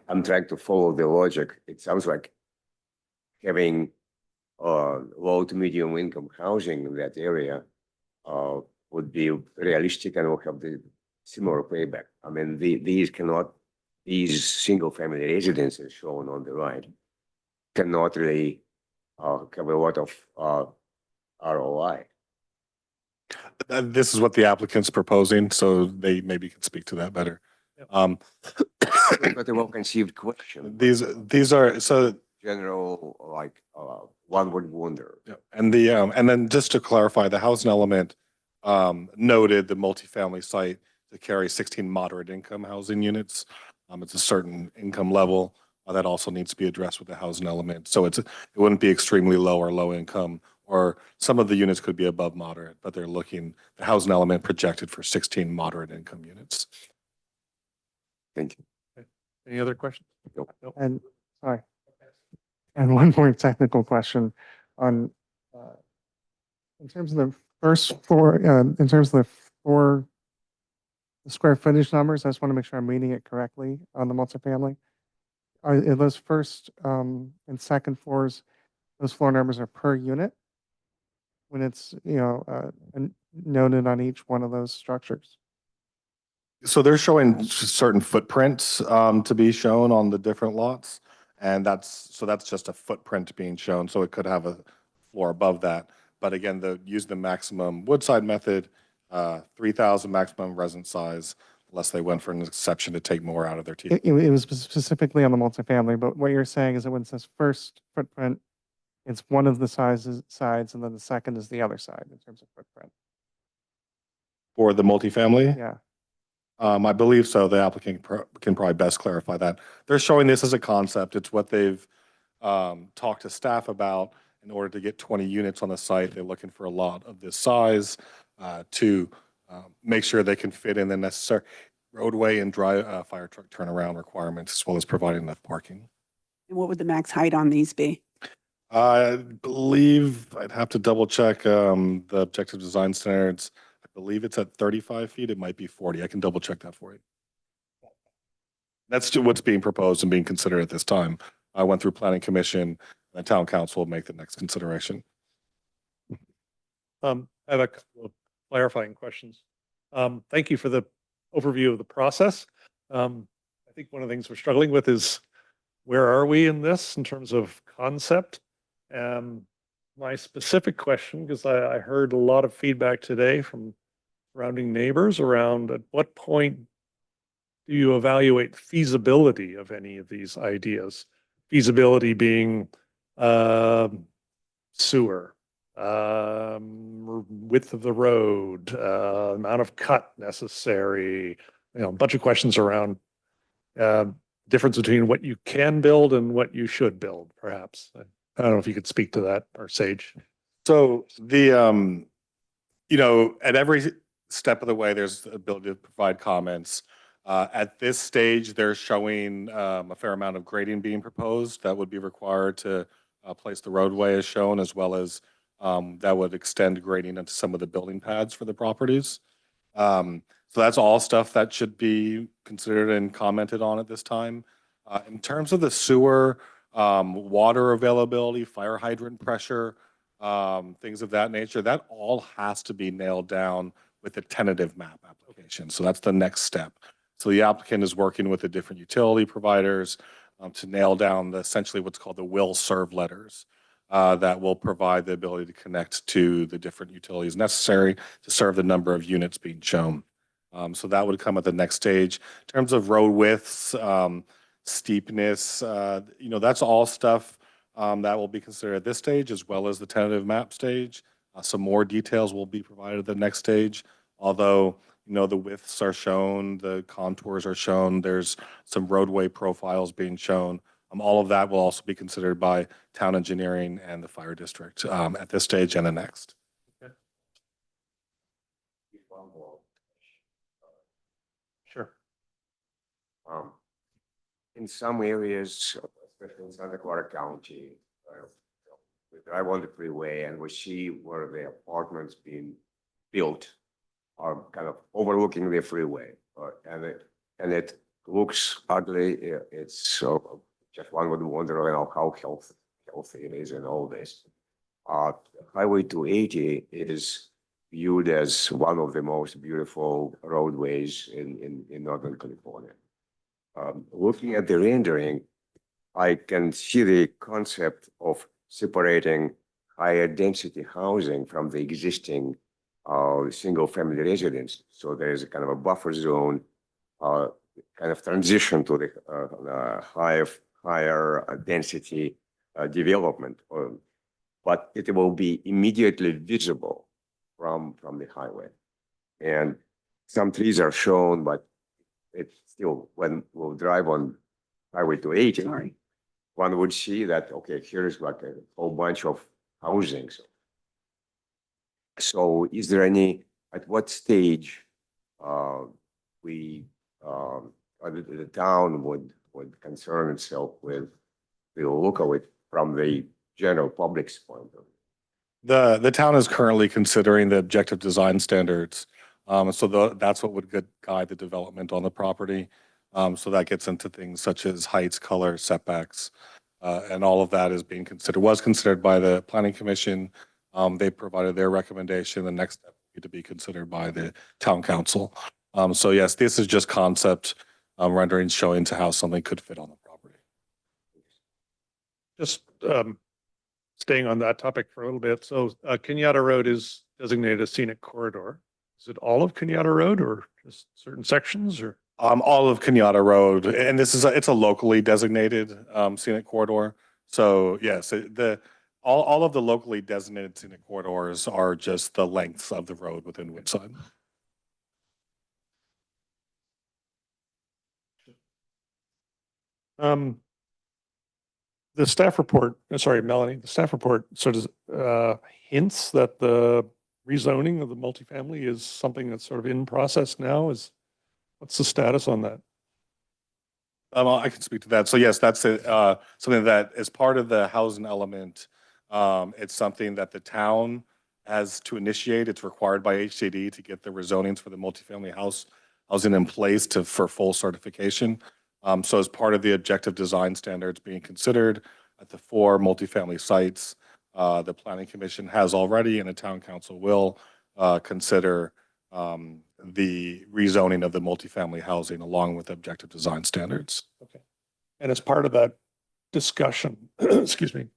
I'm trying to follow the logic. It sounds like having low to medium income housing in that area would be realistic and will have the similar payback. I mean, these single family residences shown on the right cannot really have a lot of ROI. This is what the applicant's proposing, so they maybe can speak to that better. But a well-conceived question. These are so general, like one would wonder. yeah, and then just to clarify, the housing element noted the multifamily site to carry 16 moderate income housing units. It's a certain income level that also needs to be addressed with the housing element. So it wouldn't be extremely low or low income, or some of the units could be above moderate, but they're looking the housing element projected for 16 moderate income units. Thank you. Any other questions? Nope. And, sorry. And one more technical question on, in terms of the first floor, in terms of the square footage numbers, I just want to make sure I'm reading it correctly on the multifamily. Are those first and second floors, those floor numbers are per unit? When it's, noted on each one of those structures? So they're showing certain footprints to be shown on the different lots. And that's just a footprint being shown. So it could have a floor above that. But again, use the maximum Woodside method, 3,000 maximum resident size, unless they went for an exception to take more out of their teeth. It was specifically on the multifamily, but what you're saying is that when it says first footprint, it's one of the sides, and then the second is the other side in terms of footprint. For the multifamily? Yeah. I believe so. The applicant can probably best clarify that. They're showing this as a concept. It's what they've talked to staff about. In order to get 20 units on the site, they're looking for a lot of this size to make sure they can fit in the necessary roadway and fire truck turnaround requirements, as well as providing enough parking. And what would the max height on these be? I believe I'd have to double check the objective design standards. I believe it's at 35 feet. It might be 40. I can double check that for you. That's what's being proposed and being considered at this time. I went through planning commission. The town council will make the next consideration. I have a couple of clarifying questions. Thank you for the overview of the process. I think one of the things we're struggling with is where are we in this in terms of concept? My specific question, because I heard a lot of feedback today from surrounding neighbors around at what point do you evaluate feasibility of any of these ideas? Feasibility being sewer, width of the road, amount of cut necessary, a bunch of questions around difference between what you can build and what you should build, perhaps. I don't know if you could speak to that, or Sage. So the, at every step of the way, there's the ability to provide comments. At this stage, they're showing a fair amount of grading being proposed that would be required to place the roadway as shown, as well as that would extend grading into some of the building pads for the properties. So that's all stuff that should be considered and commented on at this time. In terms of the sewer, water availability, fire hydrant pressure, things of that nature, that all has to be nailed down with a tentative map application. So that's the next step. So the applicant is working with the different utility providers to nail down essentially what's called the will serve letters that will provide the ability to connect to the different utilities necessary to serve the number of units being shown. So that would come at the next stage. In terms of road widths, steepness, that's all stuff that will be considered at this stage, as well as the tentative map stage. Some more details will be provided at the next stage, although the widths are shown, the contours are shown, there's some roadway profiles being shown. All of that will also be considered by town engineering and the fire district at this stage and the next. Okay. Sure. In some areas, especially in Santa Clara County, we drive on the freeway and we see where the apartments being built are kind of overlooking the freeway, and it looks ugly. It's just one would wonder, how healthy it is and all this. Highway 280 is viewed as one of the most beautiful roadways in Northern California. Looking at the rendering, I can see the concept of separating higher density housing from the existing single family residence. So there's a kind of a buffer zone, kind of transition to the higher density development, but it will be immediately visible from the highway. And some trees are shown, but it's still, when we'll drive on Highway 280, one would see that, okay, here's like a whole bunch of housing. So is there any, at what stage the town would concern itself with the look of it from the general public's point of view? The town is currently considering the objective design standards. So that's what would guide the development on the property. So that gets into things such as heights, color, setbacks, and all of that is being considered, was considered by the Planning Commission. They provided their recommendation. The next step would be considered by the town council. So yes, this is just concept renderings showing to how something could fit on the property. Just staying on that topic for a little bit. So Kenyatta Road is designated a scenic corridor. Is it all of Kenyatta Road or just certain sections, or? All of Kenyatta Road, and it's a locally designated scenic corridor. So yes, all of the locally designated scenic corridors are just the lengths of the road within Woodside. The staff report, sorry, Melanie, the staff report sort of hints that the rezoning of the multifamily is something that's sort of in process now. What's the status on that? I can speak to that. So yes, that's something that as part of the housing element, it's something that the town has to initiate. It's required by HCD to get the rezonings for the multifamily housing in place for full certification. So as part of the objective design standards being considered, at the 4 multifamily sites. The Planning Commission has already, and the Town Council will consider the rezoning of the multifamily housing along with objective design standards. Okay. And as part of that discussion, excuse me,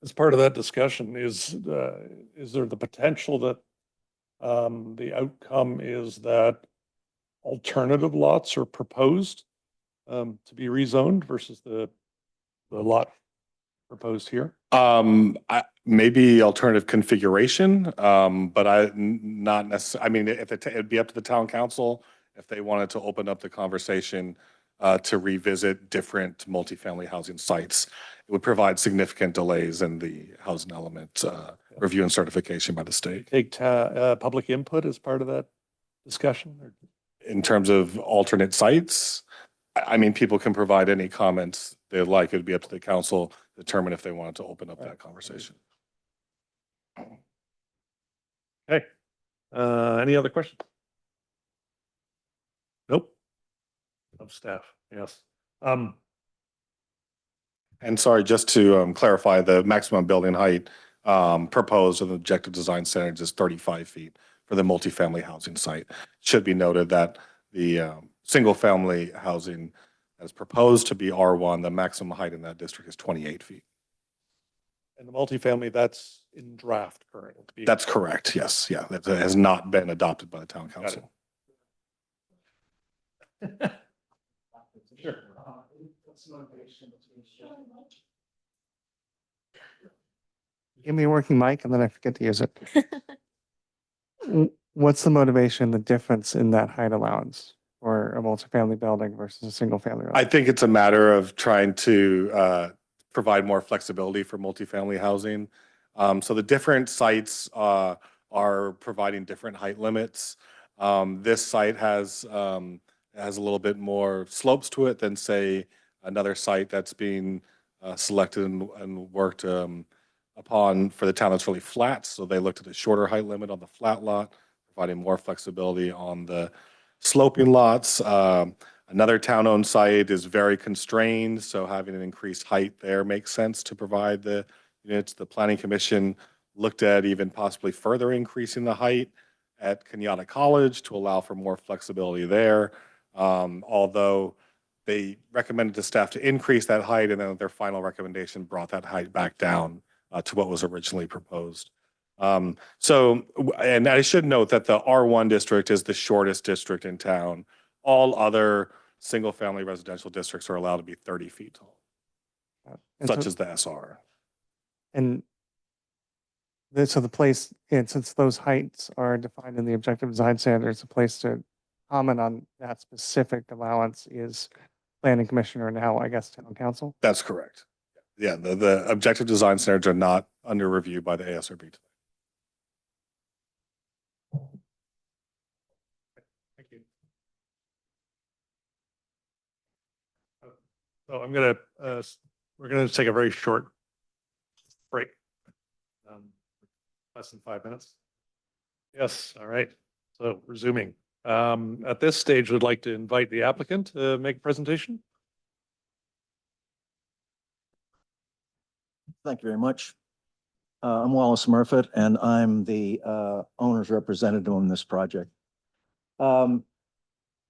as part of that discussion, is there the potential that the outcome is that alternative lots are proposed to be rezoned versus the lot proposed here? Maybe alternative configuration, but not necessarily. I mean, if it'd be up to the Town Council if they wanted to open up the conversation to revisit different multifamily housing sites. It would provide significant delays in the housing element review and certification by the state. Take public input as part of that discussion? Or? In terms of alternate sites, I mean, people can provide any comments they'd like. It'd be up to the council to determine if they wanted to open up that conversation. Okay. Any other questions? Nope. Of staff, yes. And sorry, just to clarify, the maximum building height proposed in the objective design standards is 35 feet for the multifamily housing site. Should be noted that the single family housing as proposed to be R1, the maximum height in that district is 28 feet. And the multifamily, that's in draft currently. That's correct, yes, yeah. That has not been adopted by the Town Council. Sure. Give me a working mic and then I forget to use it. What's the motivation, the difference in that height allowance for a multifamily building versus a single family? I think it's a matter of trying to provide more flexibility for multifamily housing. So the different sites are providing different height limits. This site has a little bit more slopes to it than, say, another site that's being selected and worked upon for the town that's really flat. So they looked at a shorter height limit on the flat lot, providing more flexibility on the sloping lots. Another town-owned site is very constrained, so having an increased height there makes sense to provide the units. The Planning Commission looked at even possibly further increasing the height at Kenyatta College to allow for more flexibility there. Although they recommended to staff to increase that height, and then their final recommendation brought that height back down to what was originally proposed. And I should note that the R1 district is the shortest district in town. All other single-family residential districts are allowed to be 30 feet tall, such as the SR. And so the place, and since those heights are defined in the objective design standards, the place to comment on that specific allowance is Planning Commissioner, now I guess Town Council? That's correct. Yeah, the objective design standards are not under review by the ASRB today. Thank you. So we're gonna take a very short break. Less than 5 minutes. Yes, all right. So resuming. At this stage, we'd like to invite the applicant to make a presentation. Thank you very much. I'm Wallace Murfitt, and I'm the owner's representative on this project. My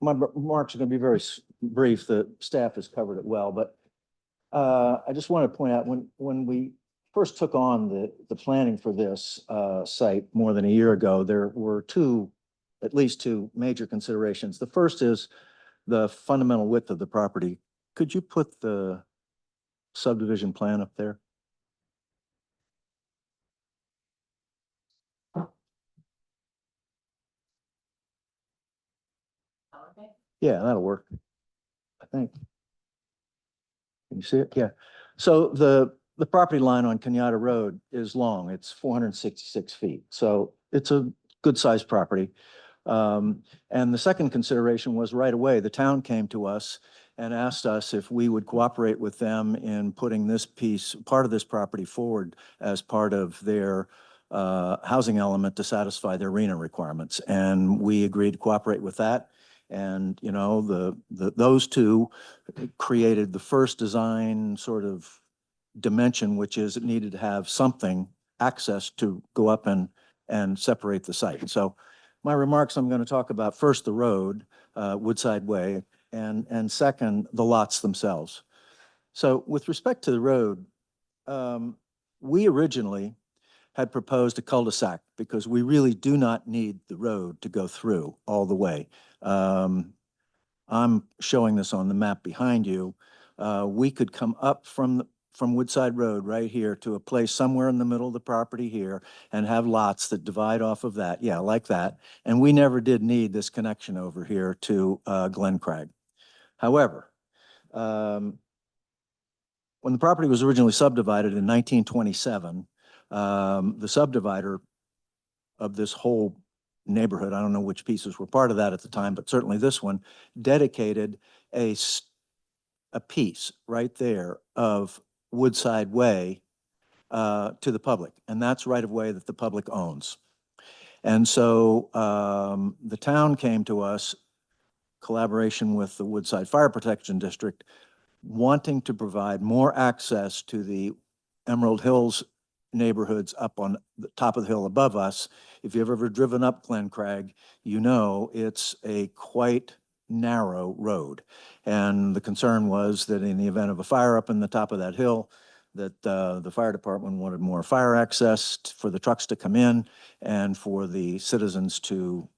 remarks are going to be very brief. The staff has covered it well, but I just want to point out when we first took on the planning for this site more than a year ago, there were at least two major considerations. The first is the fundamental width of the property. Could you put the subdivision plan up there? Yeah, that'll work, I think. Can you see it? Yeah. So the property line on Kenyatta Road is long. It's 466 feet. So it's a good sized property. And the second consideration was right away, the town came to us and asked us if we would cooperate with them in putting this part of this property forward as part of their housing element to satisfy their RHNA requirements. And we agreed to cooperate with that. And, you know, those two created the first design sort of dimension, which is it needed to have something, access to go up and separate the site. So my remarks, I'm going to talk about first the road, Woodside Way, and second, the lots themselves. So with respect to the road, we originally had proposed a cul-de-sac because we really do not need the road to go through all the way. I'm showing this on the map behind you. We could come up from Woodside Road right here to a place somewhere in the middle of the property here and have lots that divide off of that. Yeah, like that. And we never did need this connection over here to Glen Craig. However, when the property was originally subdivided in 1927, the subdivider of this whole neighborhood, I don't know which pieces were part of that at the time, but certainly this one, dedicated a piece right there of Woodside Way to the public. And that's right of way that the public owns. And so the town came to us, collaboration with the Woodside Fire Protection District, wanting to provide more access to the Emerald Hills neighborhoods up on the top of the hill above us. If you've ever driven up Glen Craig, you know it's a quite narrow road. And the concern was that in the event of a fire up in the top of that hill, that the fire department wanted more fire access for the trucks to come in and for the citizens to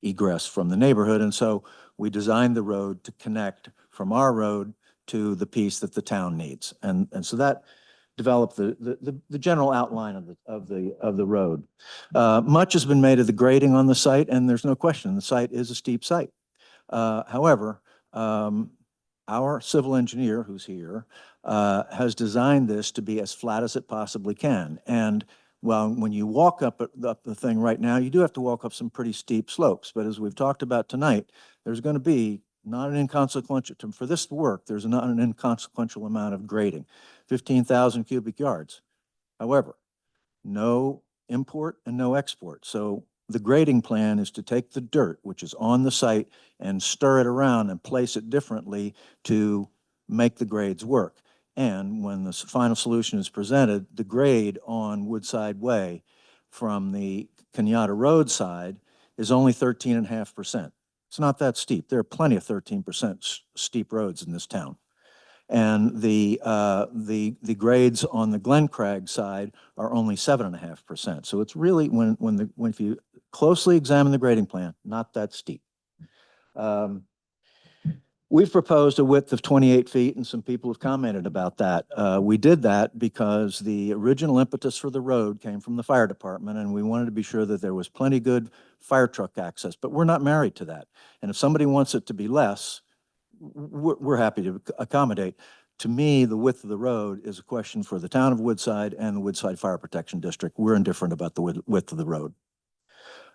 egress from the neighborhood. And so we designed the road to connect from our road to the piece that the town needs. And so that developed the general outline of the road. Much has been made of the grading on the site, and there's no question the site is a steep site. However, our civil engineer, who's here, has designed this to be as flat as it possibly can. And well, when you walk up the thing right now, you do have to walk up some pretty steep slopes. But as we've talked about tonight, there's going to be not an inconsequential, for this to work, there's not an inconsequential amount of grading, 15,000 cubic yards. However, no import and no export. So the grading plan is to take the dirt, which is on the site, and stir it around and place it differently to make the grades work. And when the final solution is presented, the grade on Woodside Way from the Kenyatta Road side is only 13.5%. It's not that steep. There are plenty of 13% steep roads in this town. And the grades on the Glen Craig side are only 7.5%. So it's really, if you closely examine the grading plan, not that steep. We've proposed a width of 28 feet, and some people have commented about that. We did that because the original impetus for the road came from the fire department, and we wanted to be sure that there was plenty good fire truck access, but we're not married to that. And if somebody wants it to be less, we're happy to accommodate. To me, the width of the road is a question for the town of Woodside and the Woodside Fire Protection District. We're indifferent about the width of the road.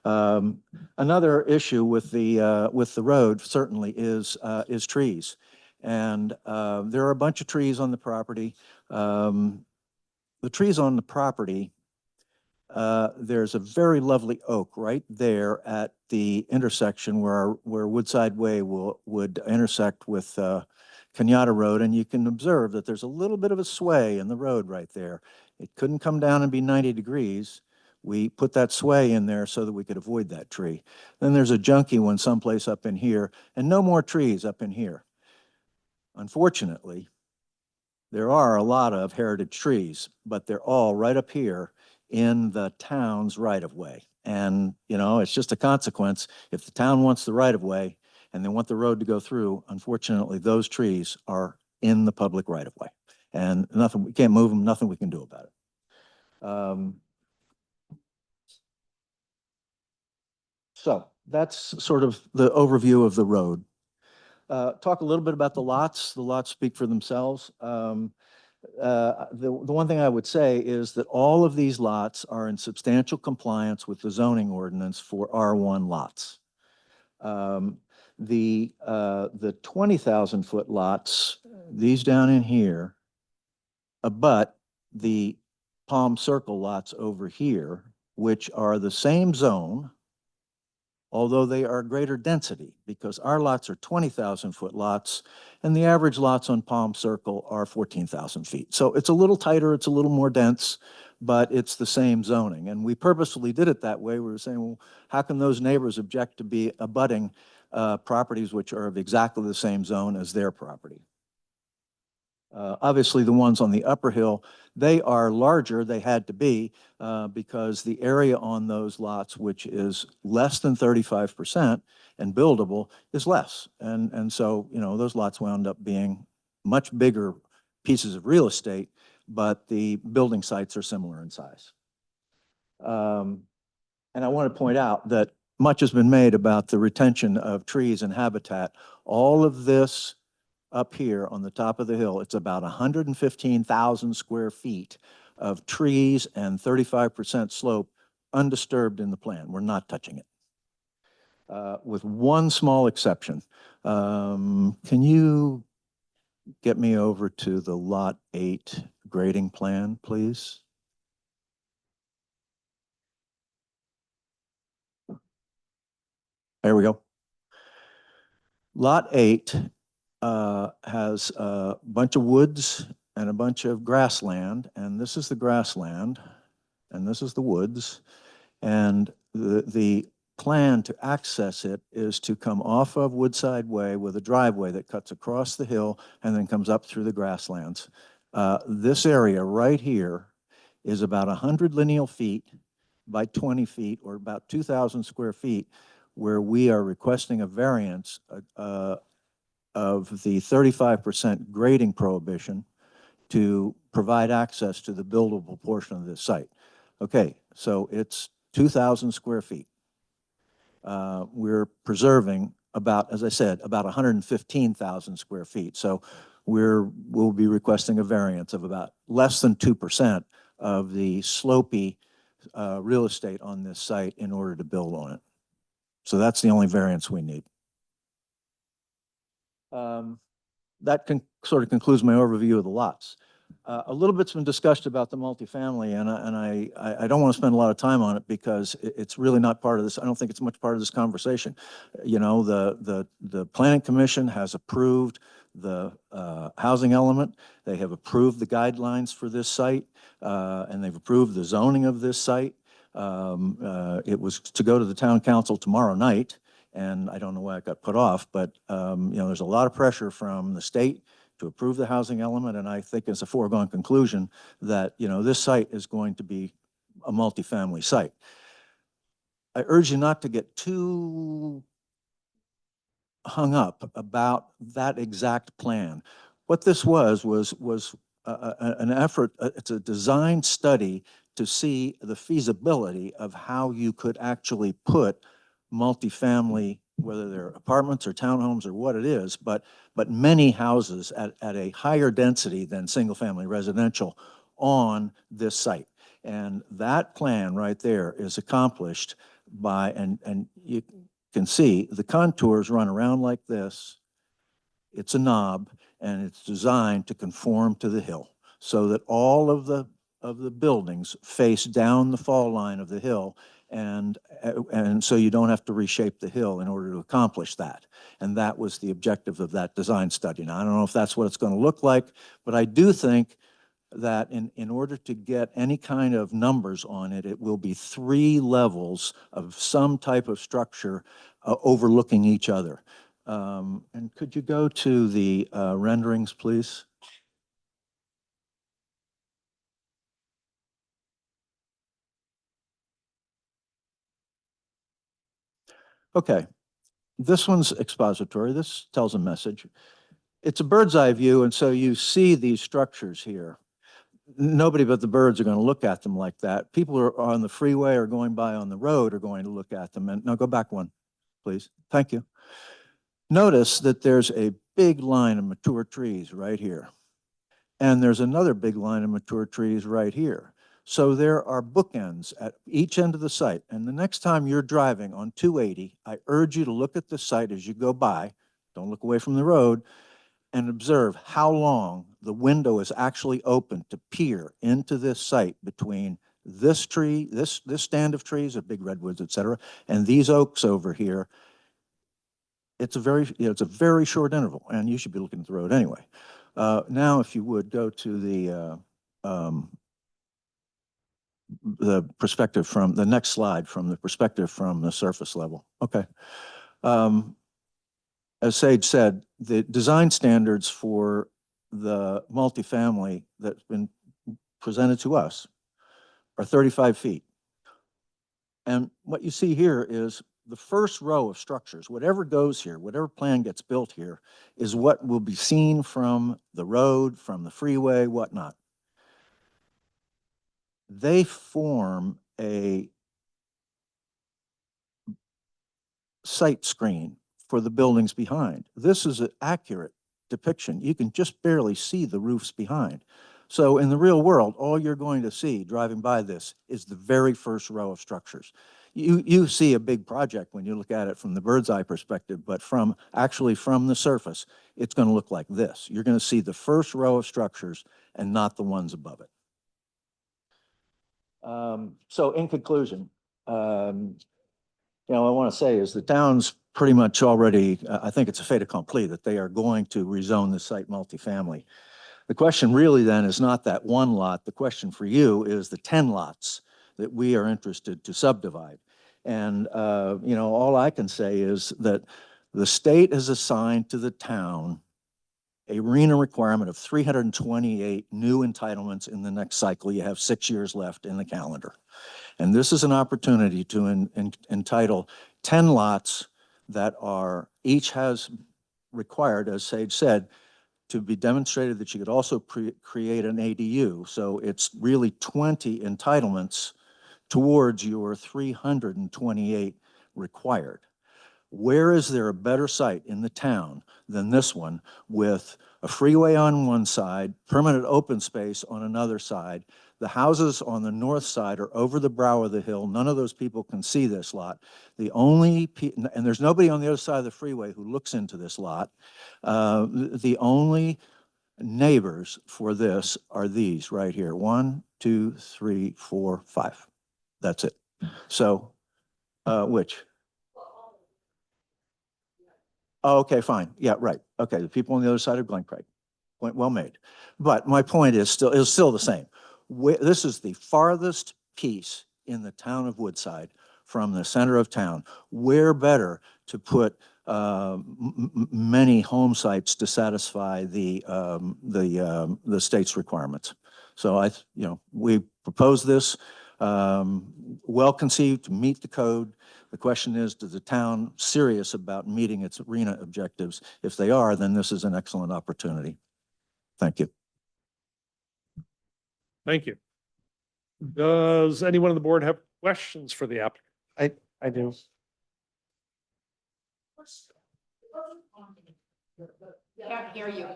Another issue with the road certainly is trees. And there are a bunch of trees on the property. The trees on the property, there's a very lovely oak right there at the intersection where Woodside Way would intersect with Kenyatta Road, and you can observe that there's a little bit of a sway in the road right there. It couldn't come down and be 90 degrees. We put that sway in there so that we could avoid that tree. Then there's a junky one someplace up in here, and no more trees up in here. Unfortunately, there are a lot of heritage trees, but they're all right up here in the town's right-of-way. And, you know, it's just a consequence. If the town wants the right-of-way and they want the road to go through, unfortunately, those trees are in the public right-of-way. And nothing, we can't move them, nothing we can do about it. So that's sort of the overview of the road. Talk a little bit about the lots. The lots speak for themselves. The one thing I would say is that all of these lots are in substantial compliance with the zoning ordinance for R1 lots. The 20,000 foot lots, these down in here, abut the Palm Circle lots over here, which are the same zone, although they are greater density because our lots are 20,000-foot lots and the average lots on Palm Circle are 14,000 feet. So it's a little tighter, it's a little more dense, but it's the same zoning. And we purposefully did it that way. We were saying, well, how can those neighbors object to be abutting properties which are of exactly the same zone as their property? Obviously, the ones on the upper hill, they are larger, they had to be, because the area on those lots, which is less than 35% and buildable, is less. And so, you know, those lots wound up being much bigger pieces of real estate, but the building sites are similar in size. And I want to point out that much has been made about the retention of trees and habitat. All of this up here on the top of the hill, it's about 115,000 square feet of trees and 35% slope undisturbed in the plan. We're not touching it. With one small exception. Can you get me over to the Lot 8 grading plan, please? There we go. Lot 8 has a bunch of woods and a bunch of grassland, and this is the grassland, and this is the woods. And the plan to access it is to come off of Woodside Way with a driveway that cuts across the hill and then comes up through the grasslands. This area right here is about 100 lineal feet by 20 feet, or about 2,000 square feet, where we are requesting a variance of the 35% grading prohibition to provide access to the buildable portion of this site. Okay, so it's 2,000 square feet. We're preserving about, as I said, about 115,000 square feet. So we'll be requesting a variance of about less than 2% of the slopey real estate on this site in order to build on it. So that's the only variance we need. That sort of concludes my overview of the lots. A little bit's been discussed about the multifamily, and I don't want to spend a lot of time on it because it's really not part of this. I don't think it's much part of this conversation. You know, the Planning Commission has approved the housing element. They have approved the guidelines for this site, and they've approved the zoning of this site. It was to go to the town council tomorrow night, and I don't know why it got put off, but you know, there's a lot of pressure from the state to approve the housing element, and I think it's a foregone conclusion that, you know, this site is going to be a multifamily site. I urge you not to get too hung up about that exact plan. What this was an effort, it's a design study to see the feasibility of how you could actually put multifamily, whether they're apartments or townhomes or what it is, but many houses at a higher density than single-family residential on this site. And that plan right there is accomplished by, and you can see the contours run around like this. It's a knob, and it's designed to conform to the hill so that all of the buildings face down the fall line of the hill, and so you don't have to reshape the hill in order to accomplish that. And that was the objective of that design study. Now, I don't know if that's what it's going to look like, but I do think that in order to get any kind of numbers on it, it will be 3 levels of some type of structure overlooking each other. And could you go to the renderings, please? Okay, this one's expository. This tells a message. It's a bird's eye view, and so you see these structures here. Nobody but the birds are going to look at them like that. People who are on the freeway or going by on the road are going to look at them. And now go back one, please. Thank you. Notice that there's a big line of mature trees right here. And there's another big line of mature trees right here. So there are bookends at each end of the site. And the next time you're driving on 280, I urge you to look at the site as you go by. Don't look away from the road, and observe how long the window is actually open to peer into this site between this tree, this stand of trees, are big redwoods, et cetera, and these oaks over here, it's a very, it's a very short interval, and you should be looking at the road anyway. Now, if you would go to the perspective from the next slide, from the perspective from the surface level. Okay. As Sage said, the design standards for the multifamily that's been presented to us are 35 feet. And what you see here is the first row of structures, whatever goes here, whatever plan gets built here, is what will be seen from the road, from the freeway, whatnot. They form a sight screen for the buildings behind. This is an accurate depiction. You can just barely see the roofs behind. So in the real world, all you're going to see driving by this is the very first row of structures. You see a big project when you look at it from the bird's eye perspective, but actually from the surface, it's going to look like this. You're going to see the first row of structures and not the ones above it. So in conclusion, I want to say is the town's pretty much already, I think it's a fait accompli that they are going to rezone the site multifamily. The question really then is not that one lot. The question for you is the 10 lots that we are interested to subdivide. And, all I can say is that the state has assigned to the town a RENA requirement of 328 new entitlements in the next cycle. You have 6 years left in the calendar. And this is an opportunity to entitle 10 lots that are, each has required, as Sage said, to be demonstrated that you could also create an ADU. So it's really 20 entitlements towards your 328 required. Where is there a better site in the town than this one with a freeway on one side, permanent open space on another side? The houses on the north side are over the brow of the hill. None of those people can see this lot. And there's nobody on the other side of the freeway who looks into this lot. The only neighbors for this are these right here. 1, 2, 3, 4, 5. That's it. So, which? Oh, okay, fine. Yeah, right. Okay, the people on the other side of Glen Craig. Point well made. But my point is still the same. This is the farthest piece in the town of Woodside from the center of town. Where better to put many home sites to satisfy the state's requirements? So we propose this, well conceived to meet the code. The question is the town serious about meeting its RENA objectives? If they are, then this is an excellent opportunity. Thank you. Thank you. Does anyone on the board have questions for the applicant? I do. Can't hear you.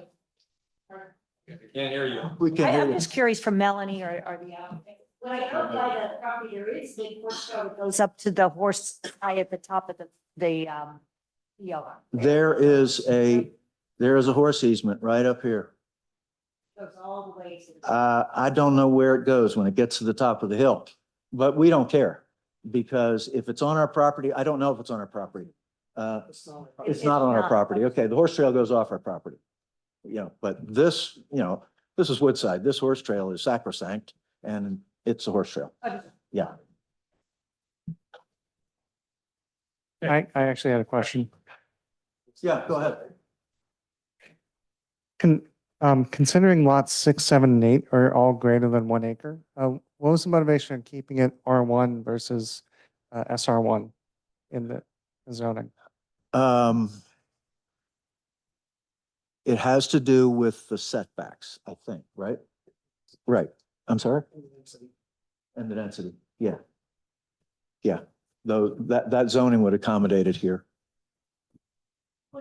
Can't hear you. We can hear I'm you. just curious from Melanie or the applicant. When I go by the property, there is a horse show that goes up to the horse eye at the top of the field. There is a horse easement right up here. Goes all the way to the. I don't know where it goes when it gets to the top of the hill, but we don't care because if it's on our property, I don't know if it's on our property. It's not on our property. Okay, the horse trail goes off our property. But this, this is Woodside. This horse trail is sacrosanct and it's a horse trail. Yeah. I actually had a question. Yeah, go ahead. Considering lots 6, 7, and 8 are all greater than 1 acre, what was the motivation of keeping it R1 versus SR1 in the zoning? It has to do with the setbacks, I think, right? Right. I'm sorry? And the density. Yeah. Yeah. Though that zoning would accommodate it here.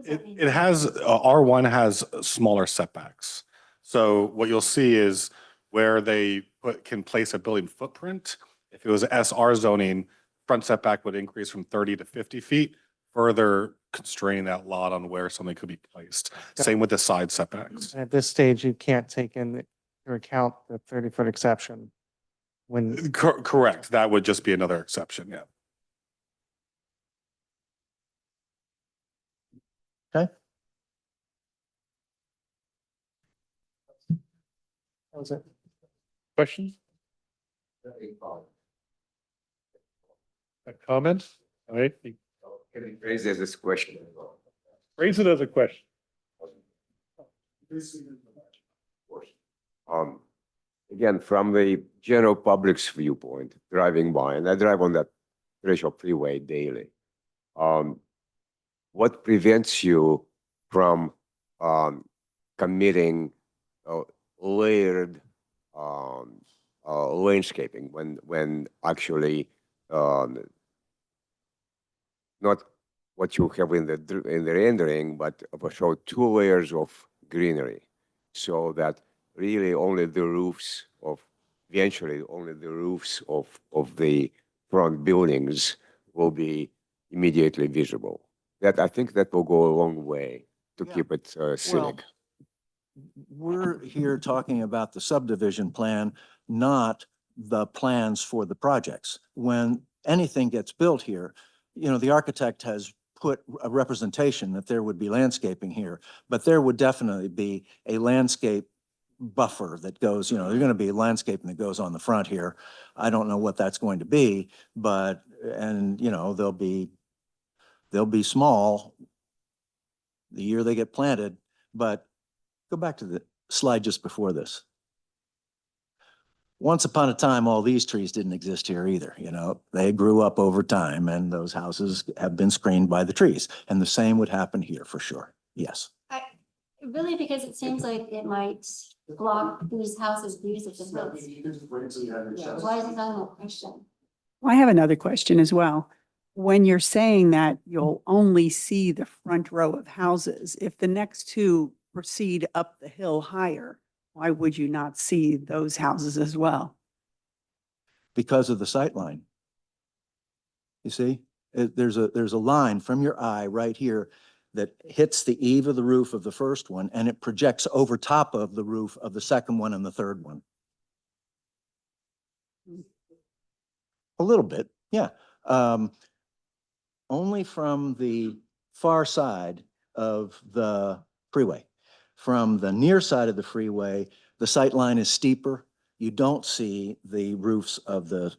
It has, R1 has smaller setbacks. So what you'll see is where they can place a building footprint. If it was SR zoning, front setback would increase from 30 to 50 feet, further constraining that lot on where something could be placed. Same with the side setbacks. At this stage, you can't take into account the 30-foot exception. when, Correct. That would just be another exception, yeah. Okay. that was it. Questions? A comment? All right, Can we raise this question? raise it as a question. Um, again, from the general public's viewpoint, driving by, and I drive on that Threshold Freeway daily. What prevents you from committing layered landscaping when actually not what you have in the rendering, but show 2 layers of greenery, so that really only the roofs of eventually only the roofs of the front buildings will be immediately visible. That I think that will go a long way to Yeah. keep it scenic. We're here talking about the subdivision plan, not the plans for the projects. When anything gets built here, you know, the architect has put a representation that there would be landscaping here, but there would definitely be a landscape buffer that goes, you know, there's going to be landscaping that goes on the front here. I don't know what that's going to be, but, and, you know, they'll be small the year they get planted, but go back to the slide just before this. Once upon a time, all these trees didn't exist here either, you know, they grew up over time and those houses have been screened by the trees. And the same would happen here for sure. Yes. Really, because it seems like it might block these houses' views of the hills. Yeah, why is it not a question? Well, I have another question as well. When you're saying that you'll only see the front row of houses, if the next two proceed up the hill higher, why would you not see those houses as well? Because of the sight line. You see, there's a line from your eye right here that hits the eave of the roof of the first one and it projects over top of the roof of the second one and the third one. A little bit, yeah. Only from the far side of the freeway. From the near side of the freeway, the sight line is steeper. You don't see the roofs of the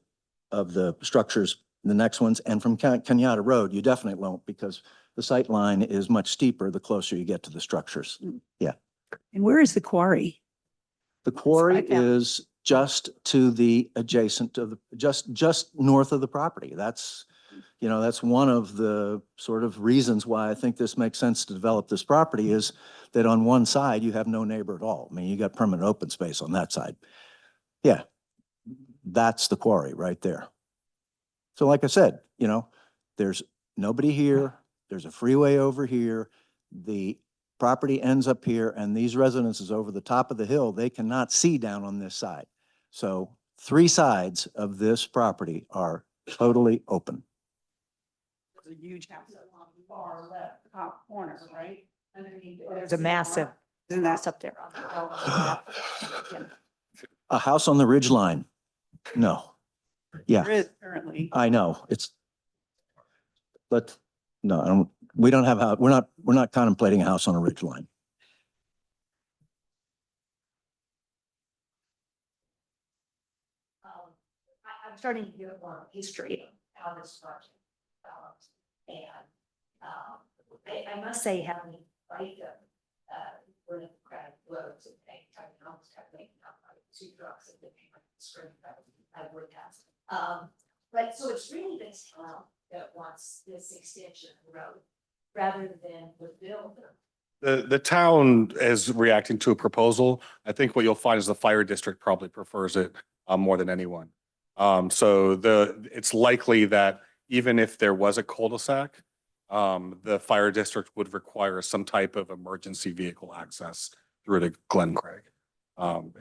structures, the next ones. And from Kenyatta Road, you definitely won't because the sight line is much steeper the closer you get to the structures. Yeah. And where is the quarry? The quarry I found- is just to the adjacent of the, just north of the property. That's, you know, that's one of the sort of reasons why I think this makes sense to develop this property is that on one side, you have no neighbor at all. I mean, you got permanent open space on that side. Yeah, that's the quarry right there. So like I said, you know, there's nobody here. There's a freeway over here. The property ends up here and these residences over the top of the hill, they cannot see down on this side. So 3 sides of this property are totally open. There's a huge house on the far left, top corner, right? Underneath. There's a massive, Isn't that up there. A house on the ridge line? No. Yeah. There is currently. I know, but no, we don't have, we're not contemplating a house on a ridge line. I'm starting to hear more history of how this project developed. And I must say, having like one of the credit roads and they tried to almost have making up like 2 trucks and the spring I would have. But so it's really the town that wants this extension of the road rather than the builder. The town is reacting to a proposal. I think what you'll find is the fire district probably prefers it more than anyone. So it's likely that even if there was a cul-de-sac, the fire district would require some type of emergency vehicle access through to Glen Craig.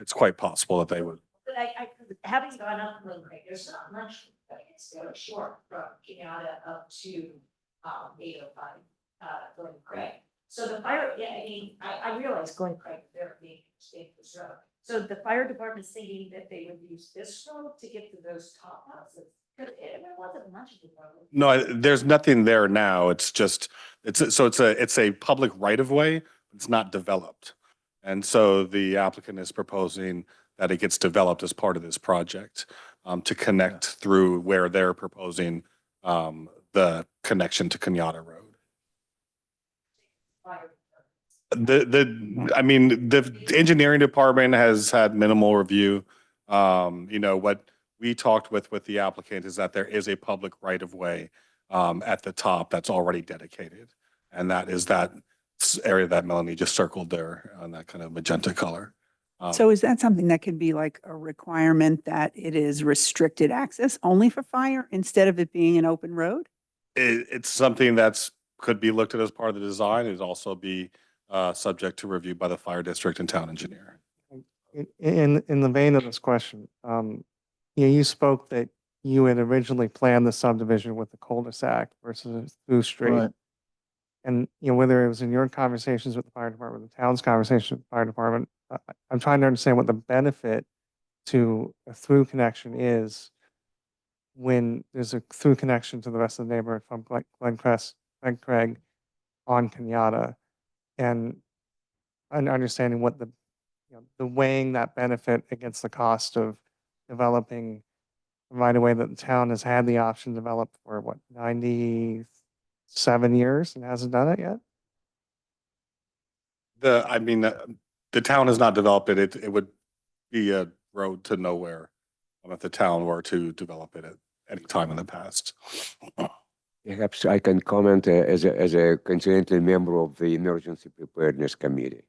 It's quite possible that they would. But I having gone up Glen Craig, there's not much, but it's very short from Kenyatta up to 805 Glen Craig. So the fire, yeah, I mean, I realize Glen Craig, they're being dangerous road. So the fire department's thinking that they would use this road to get to those top houses? There wasn't much of a road. No, there's nothing there now. It's just, it's a public right of way. It's not developed. And so the applicant is proposing that it gets developed as part of this project to connect through where they're proposing the connection to Kenyatta Road. I mean, the engineering department has had minimal review. You know, what we talked with the applicant is that there is a public right of way at the top that's already dedicated. And that is that area that Melanie just circled there on that kind of magenta color. So is that something that could be like a requirement that it is restricted access only for fire instead of it being an open road? It's something that's could be looked at as part of the design. It'd also be subject to review by the fire district and town engineer. In the vein of this question, you spoke that you had originally planned the subdivision with the cul-de-sac versus through street. Right. And, whether it was in your conversations with the fire department, the town's conversation with the fire department, I'm trying to understand what the benefit to a through connection is when there's a through connection to the rest of the neighborhood from Glen Craig on Kenyatta, and understanding what the weighing that benefit against the cost of developing right away that the town has had the option developed for 97 years and hasn't done it yet. The town has not developed it. It would be a road to nowhere if the town were to develop it at any time in the past. Perhaps I can comment as a continental member of the Emergency Preparedness Committee.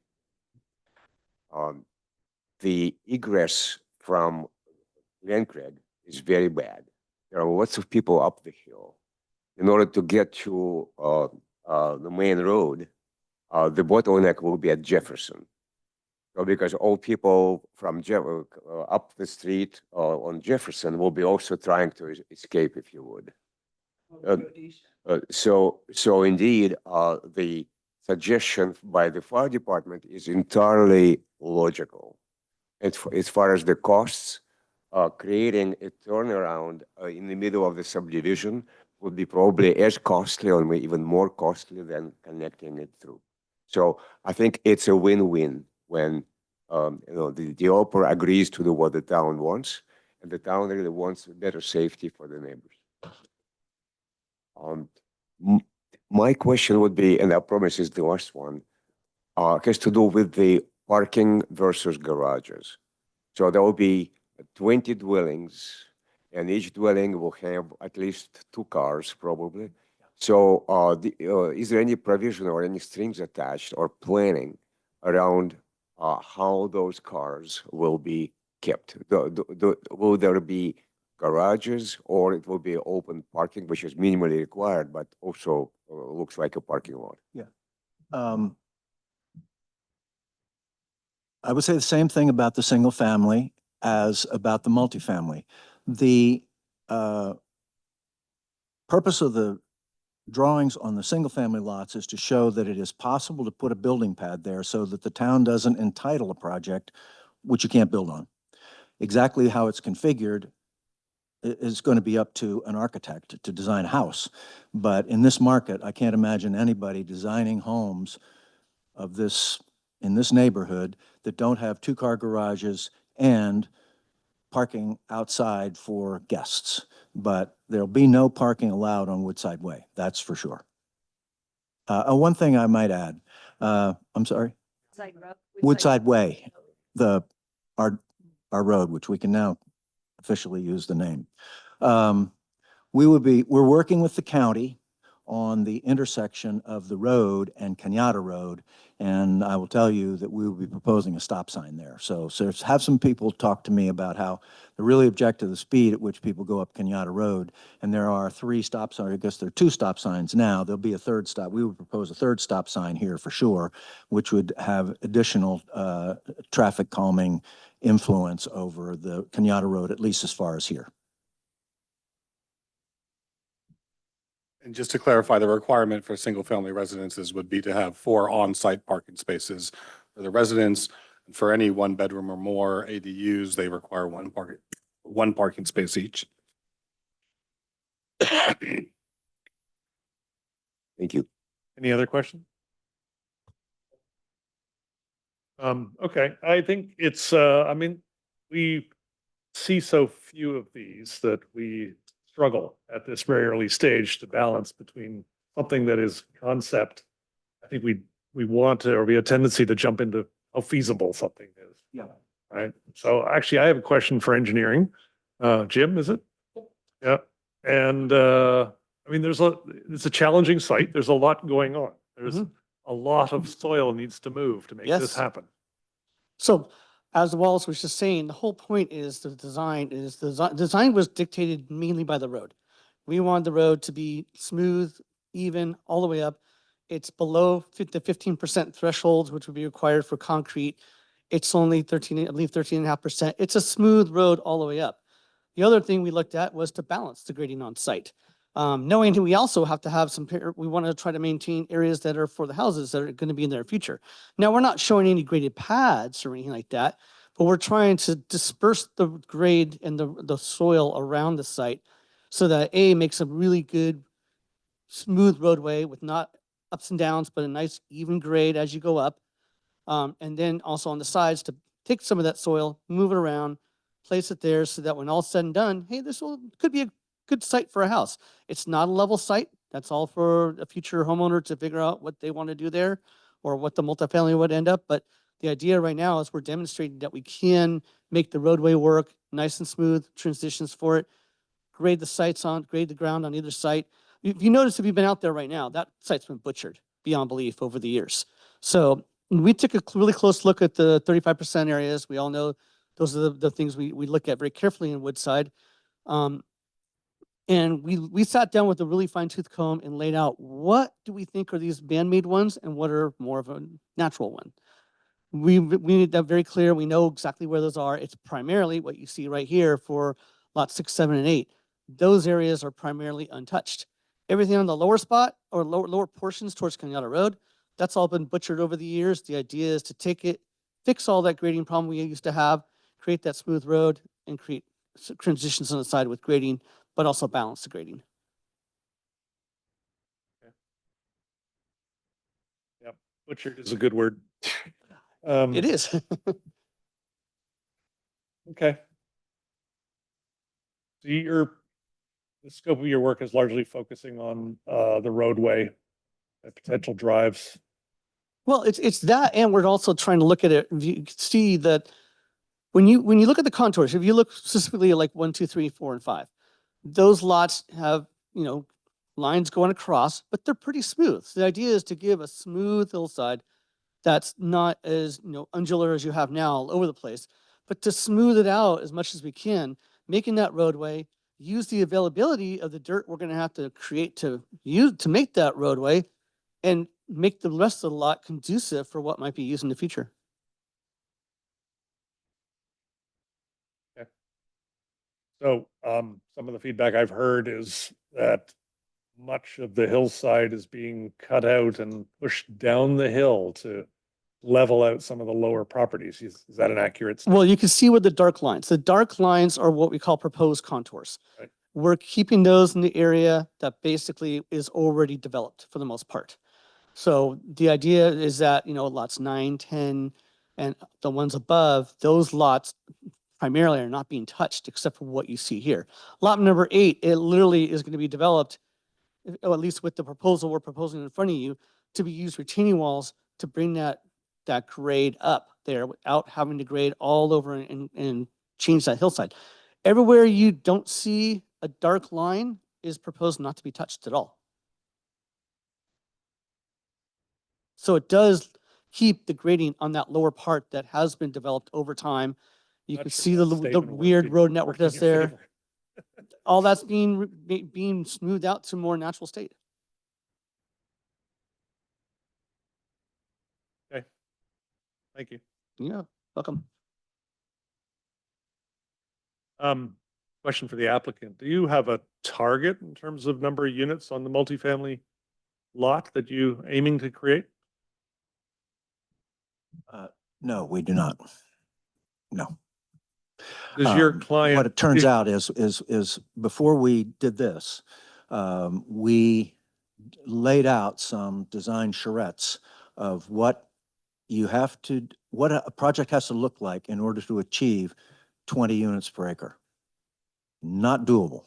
The egress from Glen Craig is very bad. There are lots of people up the hill. In order to get to the main road, the bottleneck will be at Jefferson. So because all people from up the street on Jefferson will be also trying to escape, if you would. So indeed, the suggestion by the fire department is entirely logical. As far as the costs, creating a turnaround in the middle of the subdivision would be probably as costly or even more costly than connecting it through. So I think it's a win-win when the developer agrees to do what the town wants, and the town really wants better safety for the neighbors. My question would be, and I promise is the last one, has to do with the parking versus garages. So there will be 20 dwellings, and each dwelling will have at least 2 cars, probably. So is there any provision or any strings attached or planning around how those cars will be kept? Will there be garages, or it will be open parking, which is minimally required, but also looks like a parking lot? Yeah. I would say the same thing about the single family as about the multifamily. The purpose of the drawings on the single family lots is to show that it is possible to put a building pad there so that the town doesn't entitle a project which you can't build on. Exactly how it's configured is going to be up to an architect to design a house. But in this market, I can't imagine anybody designing homes of this, in this neighborhood, that don't have 2-car garages and parking outside for guests. But there'll be no parking allowed on Woodside Way, that's for sure. One thing I might add, I'm sorry? Woodside Way, our road, which we can now officially use the name. We're working with the county on the intersection of the road and Kenyatta Road, and I will tell you that we will be proposing a stop sign there. So have some people talk to me about how they really object to the speed at which people go up Kenyatta Road, and there are 3 stop signs. I guess there are 2 stop signs now. There'll be a 3rd stop. We would propose a 3rd stop sign here for sure, which would have additional traffic calming influence over the Kenyatta Road, at least as far as here. And just to clarify, the requirement for single-family residences would be to have 4 on-site parking spaces for the residents. And for any one bedroom or more ADUs, they require one parking space each. Thank you. Any other questions? Okay, I think it's, I mean, we see so few of these that we struggle at this very early stage to balance between something that is concept. I think we want to, or we have a tendency to jump into how feasible something is. Yeah. Right? So actually, I have a question for engineering. Jim, is it? Yeah. And, I mean, it's a challenging site. There's a lot going on. There's a lot of soil needs to move to make this Yes. happen. So as Wallace was just saying, the whole point is the design was dictated mainly by the road. We wanted the road to be smooth, even, all the way up. It's below the 15% thresholds, which would be required for concrete. It's only 13.5%. It's a smooth road all the way up. The other thing we looked at was to balance the grading on site. Knowing that we also have to have we want to try to maintain areas that are for the houses that are going to be in their future. Now, we're not showing any graded pads or anything like that, but we're trying to disperse the grade and the soil around the site so that makes a really good smooth roadway with not ups and downs, but a nice even grade as you go up. And then also on the sides to take some of that soil, move it around, place it there so that when all's said and done, hey, could be a good site for a house. It's not a level site. That's all for a future homeowner to figure out what they want to do there or what the multifamily would end up. But the idea right now is we're demonstrating that we can make the roadway work nice and smooth, transitions for it, grade the ground on either site. If you notice, if you've been out there right now, that site's been butchered beyond belief over the years. So we took a really close look at the 35% areas. We all know those are the things we look at very carefully in Woodside. And we sat down with a really fine tooth comb and laid out what do we think are these man-made ones and what are more of a natural one. We made that very clear. We know exactly where those are. It's primarily what you see right here for lots 6, 7, and 8. Those areas are primarily untouched. Everything on the lower spot or lower portions towards Kenyatta Road, that's all been butchered over the years. The idea is to take it, fix all that grading problem we used to have, create that smooth road, and create transitions on the side with grading, but also balance the grading. Yep, butchered is a good word. It is. Okay. So the scope of your work is largely focusing on the roadway, potential drives. Well, it's that, and we're also trying to look at it. You can see that when you look at the contours, if you look specifically at like 1, 2, 3, 4, and 5, those lots have lines going across, but they're pretty smooth. So the idea is to give a smooth hillside that's not as undulating as you have now all over the place, but to smooth it out as much as we can, making that roadway, use the availability of the dirt we're going to have to create to make that roadway, and make the rest of the lot conducive for what might be used in the future. Okay. So some of the feedback I've heard is that much of the hillside is being cut out and pushed down the hill to level out some of the lower properties. Is that an accurate statement? Well, you can see with the dark lines. The dark lines are what we call proposed contours. Right. We're keeping those in the area that basically is already developed for the most part. So the idea is that, lots 9, 10, and the ones above, those lots primarily are not being touched except for what you see here. Lot number 8, it literally is going to be developed, or at least with the proposal we're proposing in front of you, to be used retaining walls to bring that grade up there without having to grade all over and change that hillside. Everywhere you don't see a dark line is proposed not to be touched at all. So it does keep the grading on that lower part that has been developed over time. You Not can sure see that the statement weird worked road network in that's your there. favor. All that's being smoothed out to more natural state. Okay. Thank you. Yeah, welcome. Question for the applicant. Do you have a target in terms of number of units on the multifamily lot that you aiming to create? No, we do not. No. Does your What client? it turns out is before we did this, we laid out some design charrettes of what what a project has to look like in order to achieve 20 units per acre. Not doable.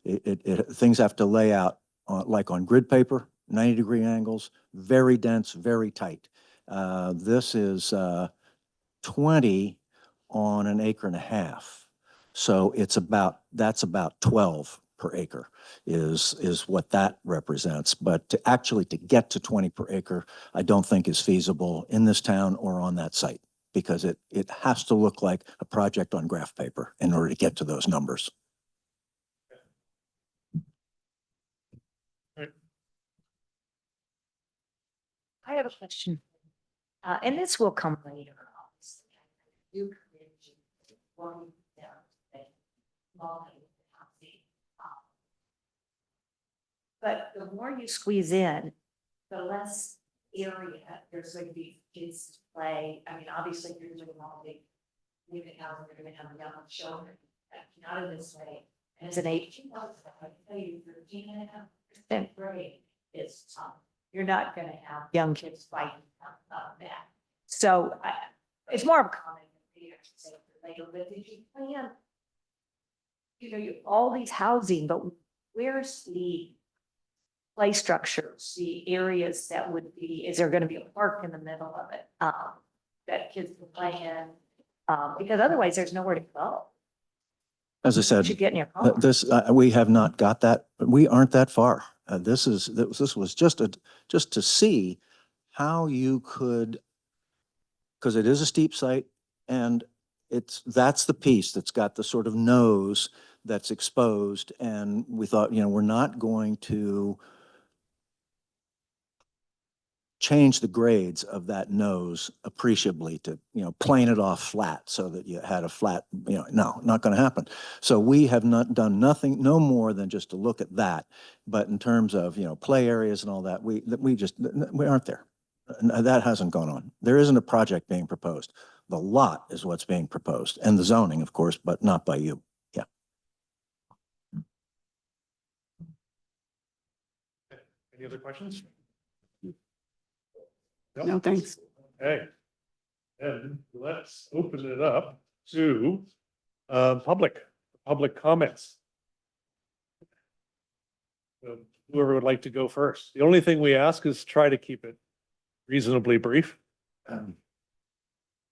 Things have to lay out like on grid paper, 90-degree angles, very dense, very tight. This is 20 on an acre and a half. So that's about 12 per acre is what that represents. But to get to 20 per acre, I don't think is feasible in this town or on that site, because it has to look like a project on graph paper in order to get to those numbers. I have a question. And this will come later. Obviously. You created one down there, but the more you squeeze in, the less area there's going to be kids to play. I mean, obviously, you're doing all the living house, you're going to have young children. Not in this way. As an 18, I can tell you, 13.5% grade is you're not going to have young kids fighting that. So it's more of a comment later, but did you plan, all these housing, but where's the play structures, the areas that would be, is there going to be a park in the middle of it that kids can play in? Because otherwise there's nowhere to go. As I said, You should get in your car. we have not got that. We aren't that far. This was just to see how you could, because it is a steep site, and that's the piece that's got the sort of nose that's exposed. And we thought, we're not going to change the grades of that nose appreciably to, plane it off flat so that you had a flat, no, not going to happen. So we have not done no more than just to look at that. But in terms of, play areas and all that, we aren't there. That hasn't gone on. There isn't a project being proposed. The lot is what's being proposed, and the zoning, of course, but not by you. Yeah. Any other questions? No, thanks. Okay. And let's open it up to public comments. Whoever would like to go first. The only thing we ask is try to keep it reasonably brief. I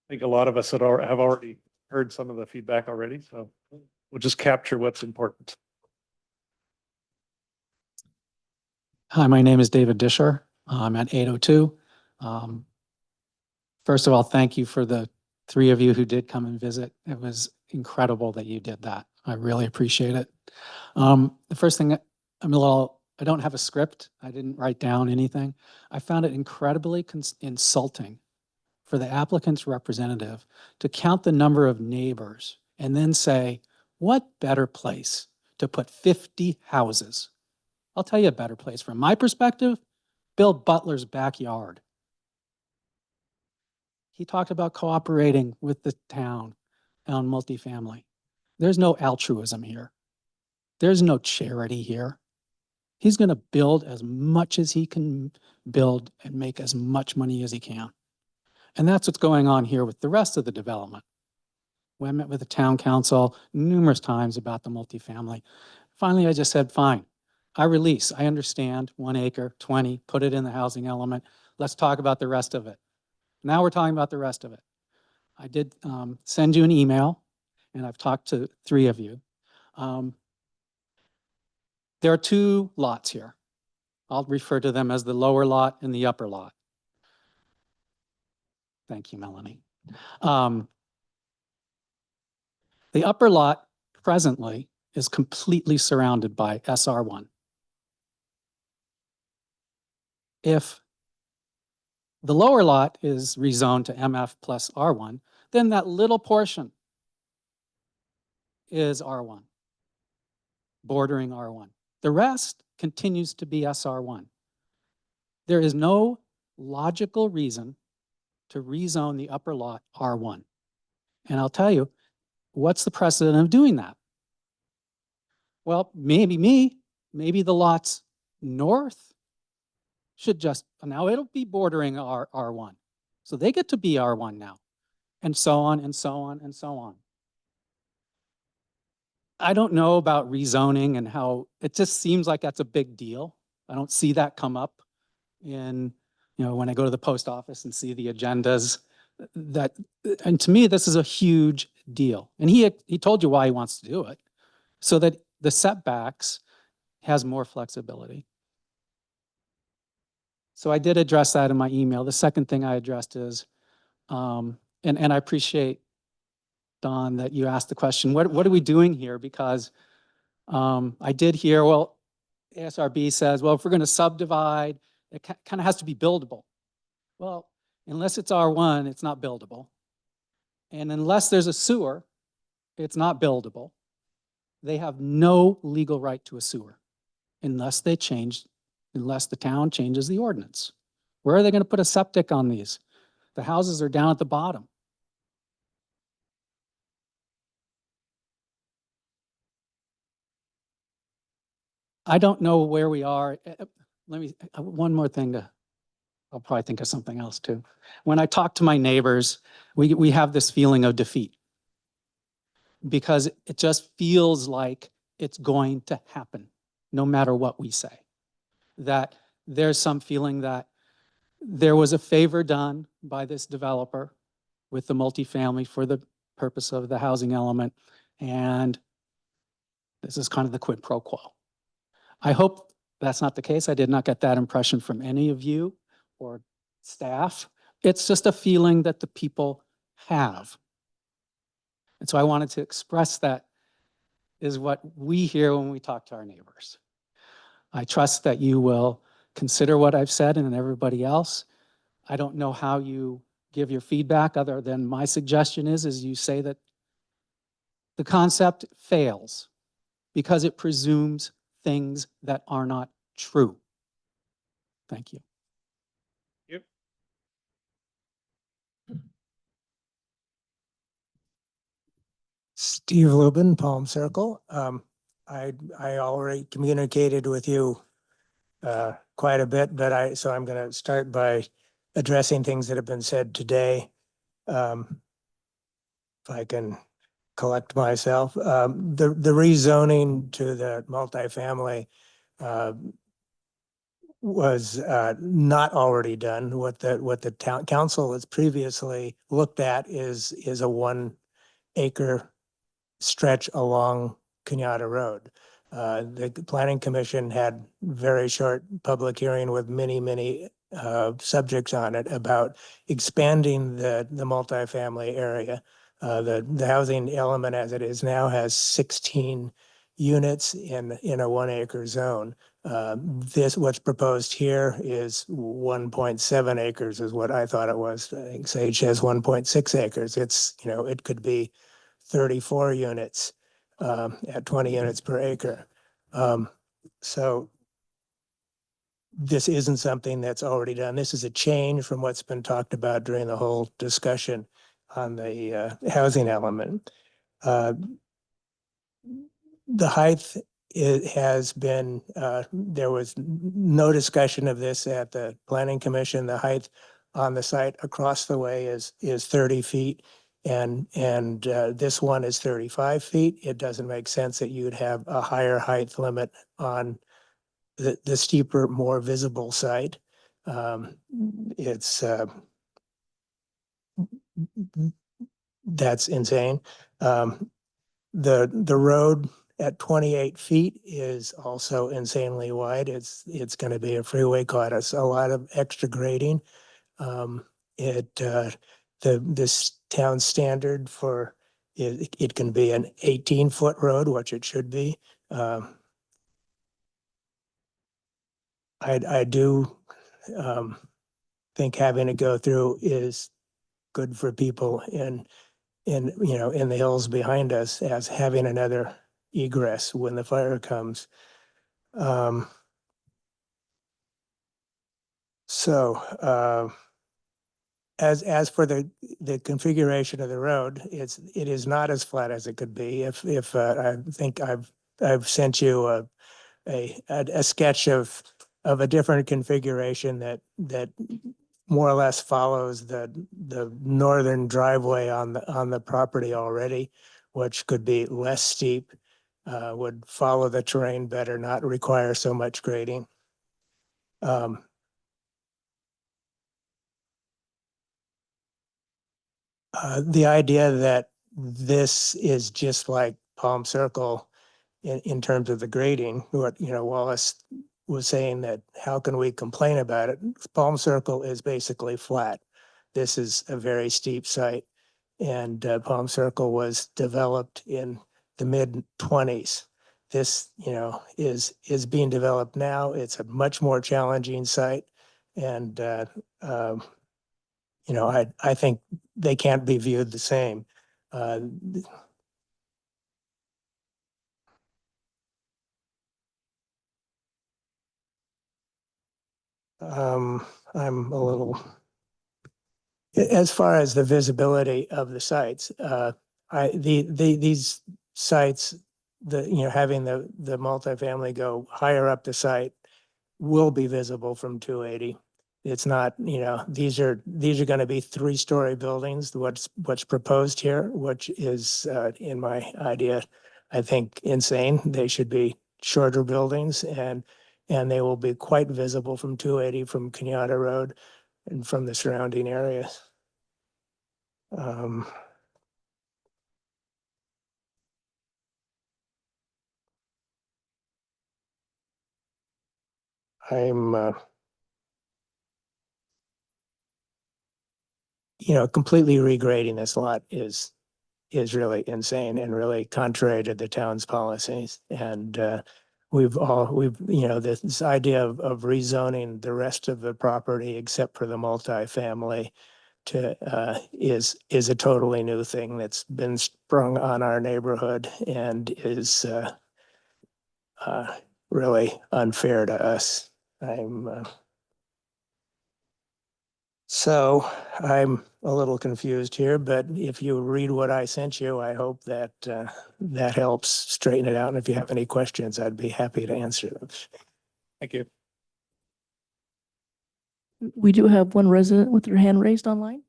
think a lot of us have already heard some of the feedback already, so we'll just capture what's important. Hi, my name is David Disher. I'm at 802. First of all, thank you for the 3 of you who did come and visit. It was incredible that you did that. I really appreciate it. The first thing, I don't have a script. I didn't write down anything. I found it incredibly insulting for the applicant's representative to count the number of neighbors and then say, what better place to put 50 houses? I'll tell you a better place. From my perspective, build Butler's backyard. He talked about cooperating with the town on multifamily. There's no altruism here. There's no charity here. He's going to build as much as he can build and make as much money as he can. And that's what's going on here with the rest of the development. We met with the town council numerous times about the multifamily. Finally, I just said, fine, I release. I understand 1 acre, 20, put it in the housing element. Let's talk about the rest of it. Now we're talking about the rest of it. I did send you an email, and I've talked to 3 of you. There are 2 lots here. I'll refer to them as the lower lot and the upper lot. Thank you, Melanie. The upper lot presently is completely surrounded by SR1. If the lower lot is rezoned to MF plus R1, then that little portion is R1, bordering R1. The rest continues to be SR1. There is no logical reason to rezone the upper lot R1. And I'll tell you, what's the precedent of doing that? Well, maybe the lots north should just, now it'll be bordering R1. So they get to be R1 now, and so on and so on and so on. I don't know about rezoning and how, it just seems like that's a big deal. I don't see that come up in, when I go to the post office and see the agendas. And to me, this is a huge deal. And he told you why he wants to do it, so that the setbacks has more flexibility. So I did address that in my email. The second thing I addressed is, and I appreciate, Don, that you asked the question, what are we doing here? Because I did hear, well, ASRB says, well, if we're going to subdivide, it kind of has to be buildable. Well, unless it's R1, it's not buildable. And unless there's a sewer, it's not buildable. They have no legal right to a sewer unless the town changes the ordinance. Where are they going to put a septic on these? The houses are down at the bottom. I don't know where we are. Let me, one more thing I'll probably think of something else too. When I talk to my neighbors, we have this feeling of defeat because it just feels like it's going to happen no matter what we say. That there's some feeling that there was a favor done by this developer with the multifamily for the purpose of the housing element, and this is kind of the quid pro quo. I hope that's not the case. I did not get that impression from any of you or staff. It's just a feeling that the people have. And so I wanted to express that is what we hear when we talk to our neighbors. I trust that you will consider what I've said and everybody else. I don't know how you give your feedback other than my suggestion is you say that the concept fails because it presumes things that are not true. Thank you. Yep. Steve Lubin, Palm Circle. I already communicated with you quite a bit, but so I'm going to start by addressing things that have been said today. If I can collect myself, the rezoning to the multifamily was not already done. What the town council has previously looked at is a 1 acre stretch along Kenyatta Road. The planning commission had very short public hearing with many subjects on it about expanding the multifamily area. The housing element as it is now has 16 units in a 1 acre zone. What's proposed here is 1.7 acres is what I thought it was. I think Sage has 1.6 acres. It could be 34 units at 20 units per acre. So this isn't something that's already done. This is a change from what's been talked about during the whole discussion on the housing element. The height, it has been, there was no discussion of this at the planning commission. The height on the site across the way is 30 feet. And this one is 35 feet. It doesn't make sense that you'd have a higher height limit on the steeper, more visible site. That's insane. The road at 28 feet is also insanely wide. It's going to be a freeway car. It's a lot of extra grading. This town standard for it can be an 18-foot road, which it should be. I do think having it go through is good for people in the hills behind us as having another egress when the fire comes. as for the configuration of the road, it is not as flat as it could be. If I think I've sent you a sketch of a different configuration that more or less follows the northern driveway on the property already, which could be less steep, would follow the terrain better, not require so much grading. The idea that this is just like Palm Circle in terms of the grading, what, Wallace was saying that how can we complain about it? Palm Circle is basically flat. This is a very steep site. And Palm Circle was developed in the mid-20s. This, is being developed now. It's a much more challenging site. And, I think they can't be viewed the same. I'm a little, as far as the visibility of the sites, these sites, having the multifamily go higher up the site will be visible from 280. It's not, these are going to be 3-story buildings. What's proposed here, which is, in my idea, I think insane. They should be shorter buildings, and they will be quite visible from 280, from Kenyatta Road, and from the surrounding areas. I'm completely regrading this lot is really insane and really contrary to the town's policies. And we've this idea of rezoning the rest of the property except for the multifamily to is a totally new thing that's been sprung on our neighborhood and is really unfair to us. So I'm a little confused here, but if you read what I sent you, I hope that that helps straighten it out. And if you have any questions, I'd be happy to answer them. Thank you. We do have one resident with their hand raised online.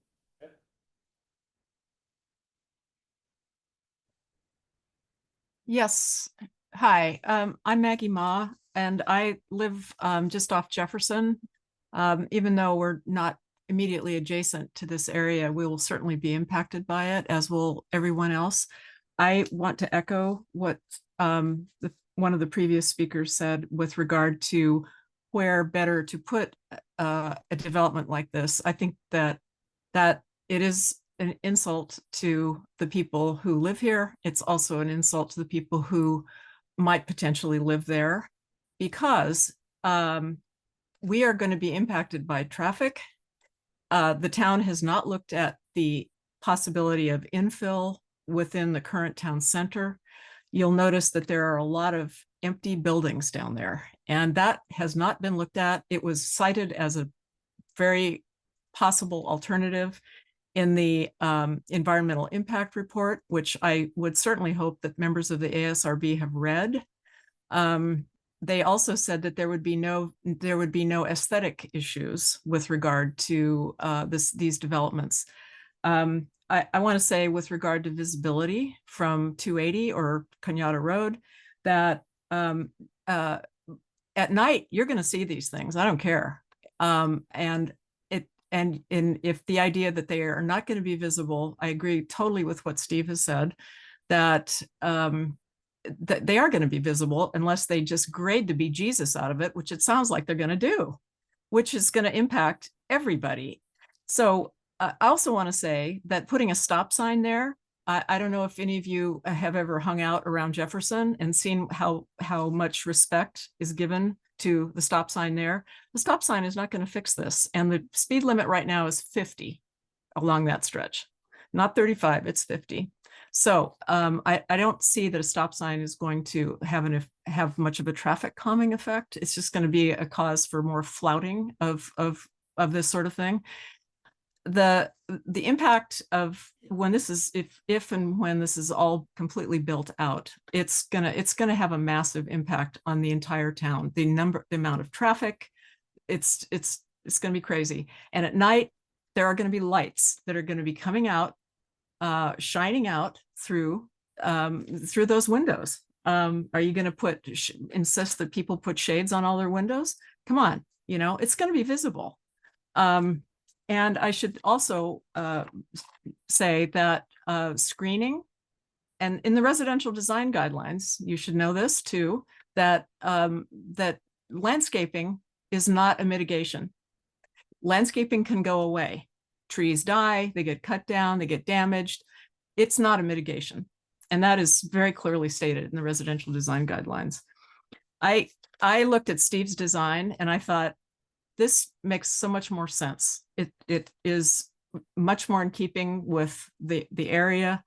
Yes. Hi, I'm Maggie Ma, and I live just off Jefferson. Even though we're not immediately adjacent to this area, we will certainly be impacted by it, as will everyone else. I want to echo what one of the previous speakers said with regard to where better to put a development like this. I think that it is an insult to the people who live here. It's also an insult to the people who might potentially live there, because we are going to be impacted by traffic. The town has not looked at the possibility of infill within the current town center. You'll notice that there are a lot of empty buildings down there, and that has not been looked at. It was cited as a very possible alternative in the environmental impact report, which I would certainly hope that members of the ASRB have read. They also said that there would be no aesthetic issues with regard to these developments. I want to say, with regard to visibility from 280 or Kenyatta Road, that at night you're going to see these things. I don't care. And if the idea that they are not going to be visible, I agree totally with what Steve has said, that that they are going to be visible unless they just grade the bejesus out of it, which it sounds like they're going to do, which is going to impact everybody. So I also want to say that putting a stop sign there, I don't know if any of you have ever hung out around Jefferson and seen how much respect is given to the stop sign there. The stop sign is not going to fix this. And the speed limit right now is 50 along that stretch, not 35, it's 50. So I don't see that a stop sign is going to have much of a traffic calming effect. It's just going to be a cause for more flouting of this sort of thing. the impact of when this is, if and when this is all completely built out, it's gonna have a massive impact on the entire town. The amount of traffic, it's gonna be crazy. And at night, there are gonna be lights that are gonna be coming out, shining out through those windows. Are you gonna insist that people put shades on all their windows? Come on, it's gonna be visible. And I should also say that screening, and in the residential design guidelines, you should know this too, that that landscaping is not a mitigation. Landscaping can go away. Trees die, they get cut down, they get damaged. It's not a mitigation. And that is very clearly stated in the residential design guidelines. I looked at Steve's design and I thought, this makes so much more sense. It is much more in keeping with the area.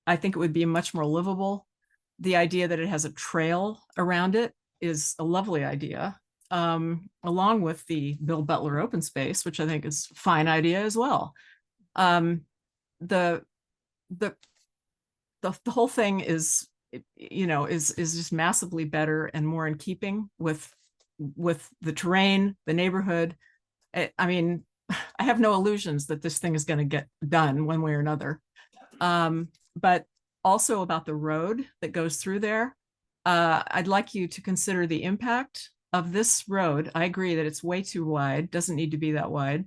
I think it would be much more livable. The idea that it has a trail around it is a lovely idea, along with the Bill Butler open space, which I think is a fine idea as well. The whole thing is, is just massively better and more in keeping with the terrain, the neighborhood. I mean, I have no illusions that this thing is going to get done one way or another. But also about the road that goes through there, I'd like you to consider the impact of this road. I agree that it's way too wide, doesn't need to be that wide.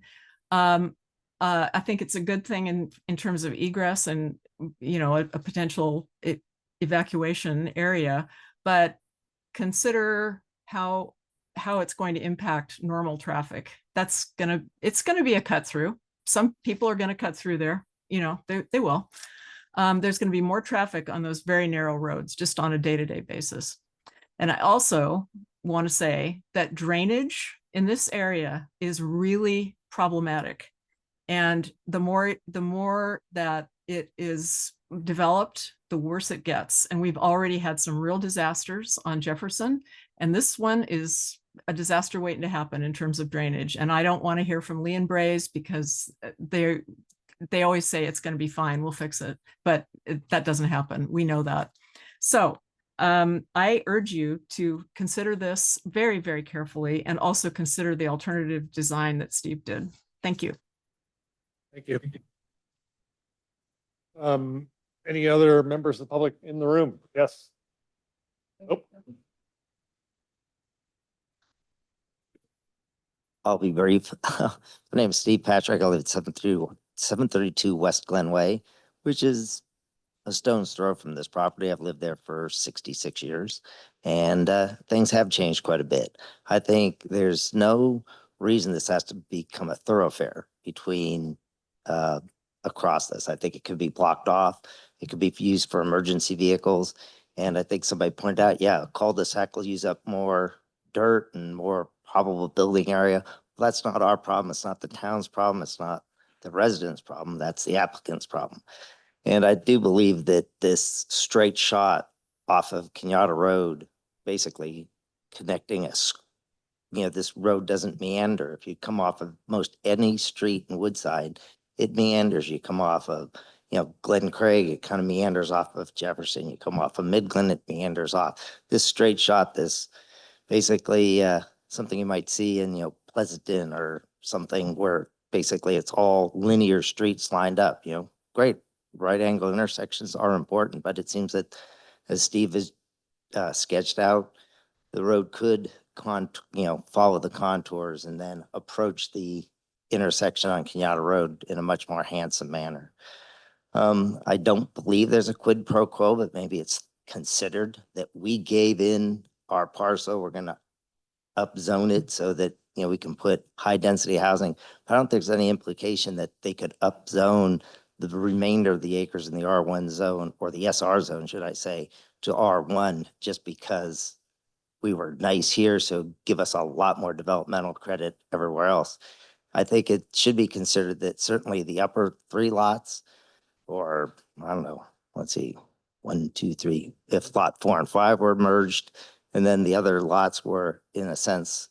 I think it's a good thing in terms of egress and, a potential evacuation area, but consider how it's going to impact normal traffic. It's gonna be a cut through. Some people are gonna cut through there, they will. There's gonna be more traffic on those very narrow roads, just on a day-to-day basis. And I also want to say that drainage in this area is really problematic. And the more that it is developed, the worse it gets. And we've already had some real disasters on Jefferson. And this one is a disaster waiting to happen in terms of drainage. And I don't want to hear from Lee and Braze because they always say it's going to be fine, we'll fix it. But that doesn't happen. We know that. So I urge you to consider this very, very carefully and also consider the alternative design that Steve did. Thank you. Thank you. Any other members of the public in the room? Yes. Nope. I'll be brief. My name is Steve Patrick. I live at 732 West Glen Way, which is a stone's throw from this property. I've lived there for 66 years and things have changed quite a bit. I think there's no reason this has to become a thoroughfare between across this. I think it could be blocked off. It could be used for emergency vehicles. And I think somebody pointed out, yeah, a cul-de-sac will use up more dirt and more probable building area. Well, that's not our problem. It's not the town's problem. It's not the residents' problem. That's the applicant's problem. And I do believe that this straight shot off of Kenyatta Road, basically connecting us, this road doesn't meander. If you come off of most any street in Woodside, it meanders. You come off of, Glen Craig, it kind of meanders off of Jefferson. You come off of Midglen, it meanders off. This straight shot, this basically something you might see in, Pleasanton or something where basically it's all linear streets lined up, great. Right angle intersections are important, but it seems that as Steve has sketched out, the road could follow the contours and then approach the intersection on Kenyatta Road in a much more handsome manner. I don't believe there's a quid pro quo, but maybe it's considered that we gave in our parcel. We're going to upzone it so that, we can put high density housing. I don't think there's any implication that they could upzone the remainder of the acres in the R1 zone, or the SR zone, should I say, to R1 just because we were nice here. So give us a lot more developmental credit everywhere else. I think it should be considered that certainly the upper 3 lots, or I don't know, let's see, 1, 2, 3, if lot 4 and 5 were merged, and then the other lots were in a sense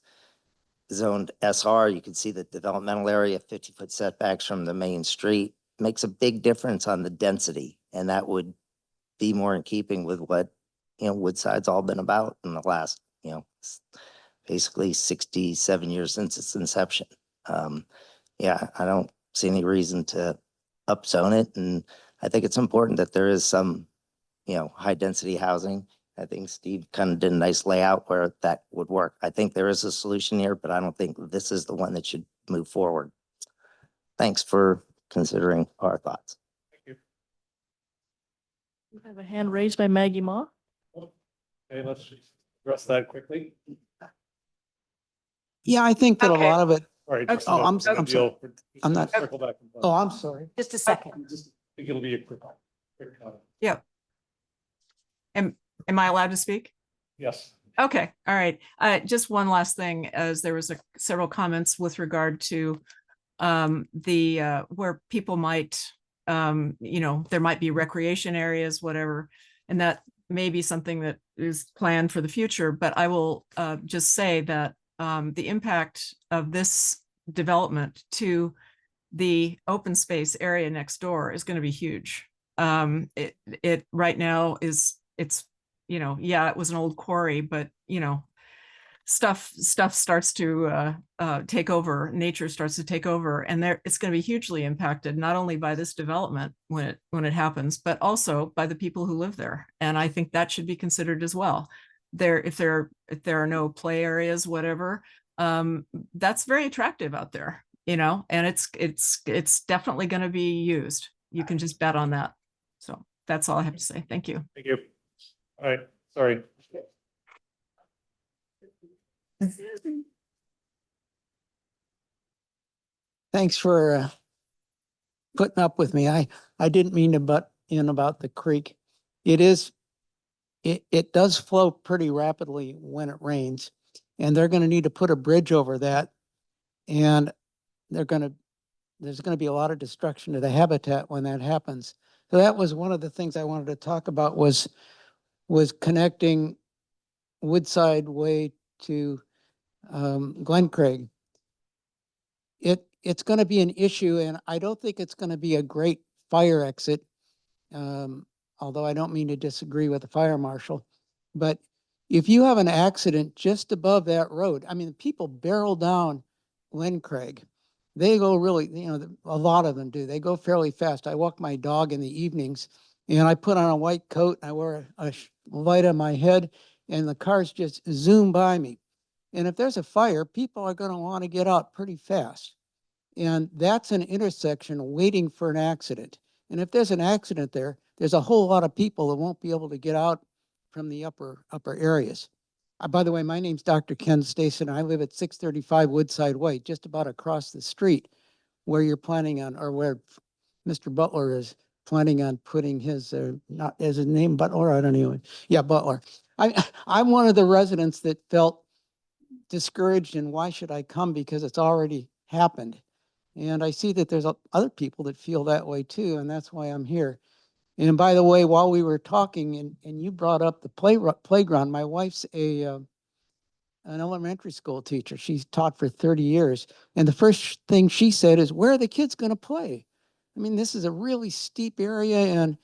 zoned SR, you can see the developmental area, 50-foot setbacks from the main street makes a big difference on the density. And that would be more in keeping with what, Woodside's all been about in the last, basically 67 years since its inception. Yeah, I don't see any reason to upzone it. And I think it's important that there is some, high density housing. I think Steve kind of did a nice layout where that would work. I think there is a solution here, but I don't think this is the one that should move forward. Thanks for considering our thoughts. We have a hand raised by Maggie Ma. Okay, let's address that quickly. Yeah, I think that a Okay. lot of it, All right. Oh, I'm sorry. I'm not- Circle back and oh, I'm sorry. Just a second. Just think it'll be a quick comment. Yeah. Am I allowed to speak? Yes. Okay, all right. Just one last thing, as there was several comments with regard to the where people might, there might be recreation areas, whatever, and that may be something that is planned for the future. But I will just say that the impact of this development to the open space area next door is going to be huge. It right now it's yeah, it was an old quarry, but stuff starts to take over, nature starts to take over, and it's going to be hugely impacted, not only by this development when it happens, but also by the people who live there. And I think that should be considered as well. If there are no play areas, whatever, that's very attractive out there, and it's definitely going to be used. You can just bet on that. So that's all I have to say. Thank you. Thank you. All right, sorry. Thanks for putting up with me. I didn't mean to butt in about the creek. It does flow pretty rapidly when it rains, and they're going to need to put a bridge over that. And there's going to be a lot of destruction to the habitat when that happens. So that was one of the things I wanted to talk about was connecting Woodside Way to Glen Craig. It's going to be an issue, and I don't think it's going to be a great fire exit, although I don't mean to disagree with the fire marshal. But if you have an accident just above that road, I mean, people barrel down Glen Craig. They go really, a lot of them do. They go fairly fast. I walk my dog in the evenings, and I put on a white coat, and I wear a light on my head, and the cars just zoom by me. And if there's a fire, people are going to want to get out pretty fast. And that's an intersection waiting for an accident. And if there's an accident there, there's a whole lot of people that won't be able to get out from the upper areas. By the way, my name's Dr. Ken Stason. I live at 635 Woodside Way, just about across the street where you're planning on, or where Mr. Butler is planning on putting his, not as his name, Butler, I don't know. Yeah, Butler. I'm one of the residents that felt discouraged, and why should I come, because it's already happened. And I see that there's other people that feel that way too, and that's why I'm here. And by the way, while we were talking and you brought up the playground, my wife's an elementary school teacher. She's taught for 30 years. And the first thing she said is, where are the kids going to play? I mean, this is a really steep area, and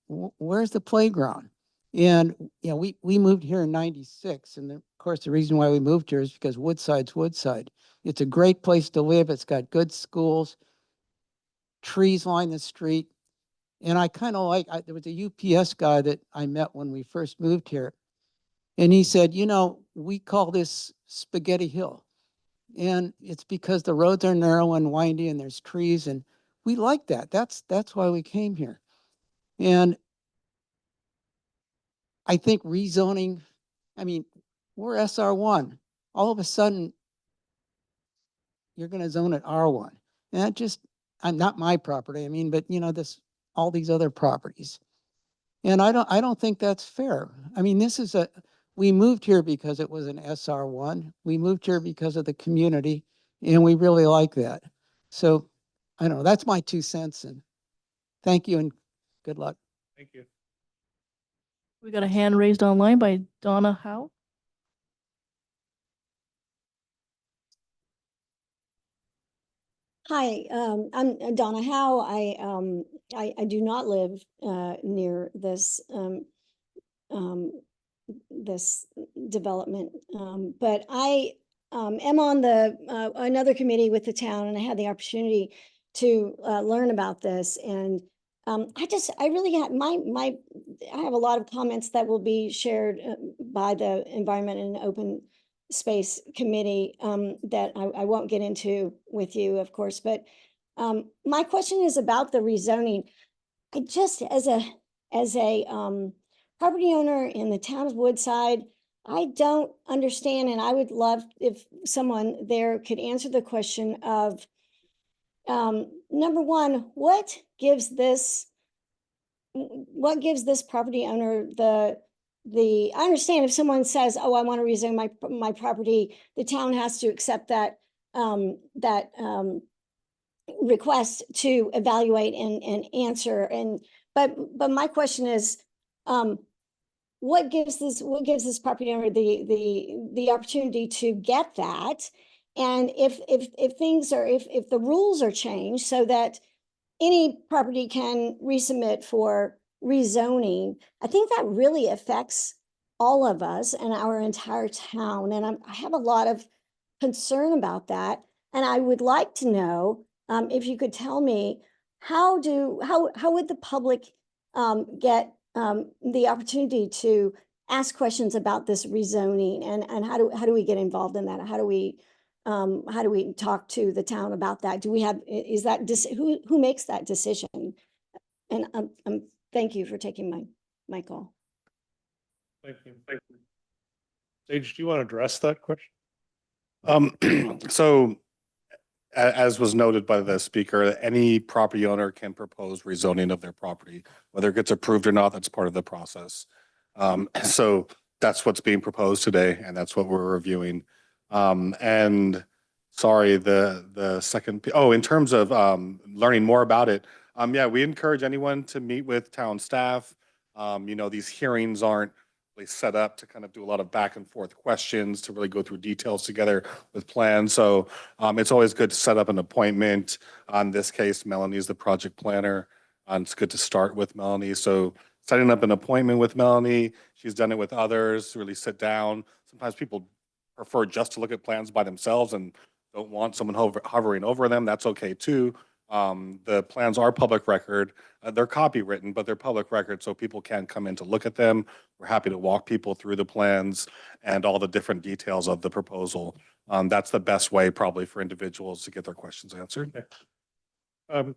where's the playground? And we moved here in 96. And of course, the reason why we moved here is because Woodside's Woodside. It's a great place to live. It's got good schools, trees line the street. And I kind of there was a UPS guy that I met when we first moved here. And he said, we call this Spaghetti Hill. And it's because the roads are narrow and windy and there's trees. And we like that. That's why we came here. And I think rezoning, I mean, we're SR1. All of a sudden, you're going to zone it R1. And that just, I'm not my property. I mean, but all these other properties. And I don't think that's fair. I mean, we moved here because it was an SR1. We moved here because of the community, and we really like that. So I don't know, that's my 2 cents, and thank you and good luck. Thank you. We got a hand raised online by Donna Howe. Hi, I'm Donna Howe. I do not live near this this development, but I am on the another committee with the town, and I had the opportunity to learn about this. And I really had I have a lot of comments that will be shared by the Environment and Open Space Committee that I won't get into with you, of course. But my question is about the rezoning. I just, as a property owner in the town of Woodside, I don't understand, and I would love if someone there could answer the question of, number one, what gives this property owner I understand if someone says, oh, I want to rezone my property, the town has to accept that request to evaluate and answer. But my question is, what gives this property owner the opportunity to get that? And if the rules are changed so that any property can resubmit for rezoning, I think that really affects all of us and our entire town. And I have a lot of concern about that. And I would like to know if you could tell me how would the public get the opportunity to ask questions about this rezoning, and how do we get involved in that? How do we talk to the town about that? Who makes that decision? And thank you for taking my call. Thank you. Sage, do you want to address that question? So as was noted by the speaker, any property owner can propose rezoning of their property, whether it gets approved or not, that's part of the process. So that's what's being proposed today, and that's what we're reviewing. And sorry, the second, in terms of learning more about it, yeah, we encourage anyone to meet with town staff. These hearings aren't really set up to kind of do a lot of back and forth questions, to really go through details together with plans. So it's always good to set up an appointment. On this case, Melanie is the project planner. And it's good to start with Melanie. So setting up an appointment with Melanie, she's done it with others, really sit down. Sometimes people prefer just to look at plans by themselves and don't want someone hovering over them. That's okay too. The plans are public record. They're copywritten, but they're public record, so people can come in to look at them. We're happy to walk people through the plans and all the different details of the proposal. That's the best way probably for individuals to get their questions answered.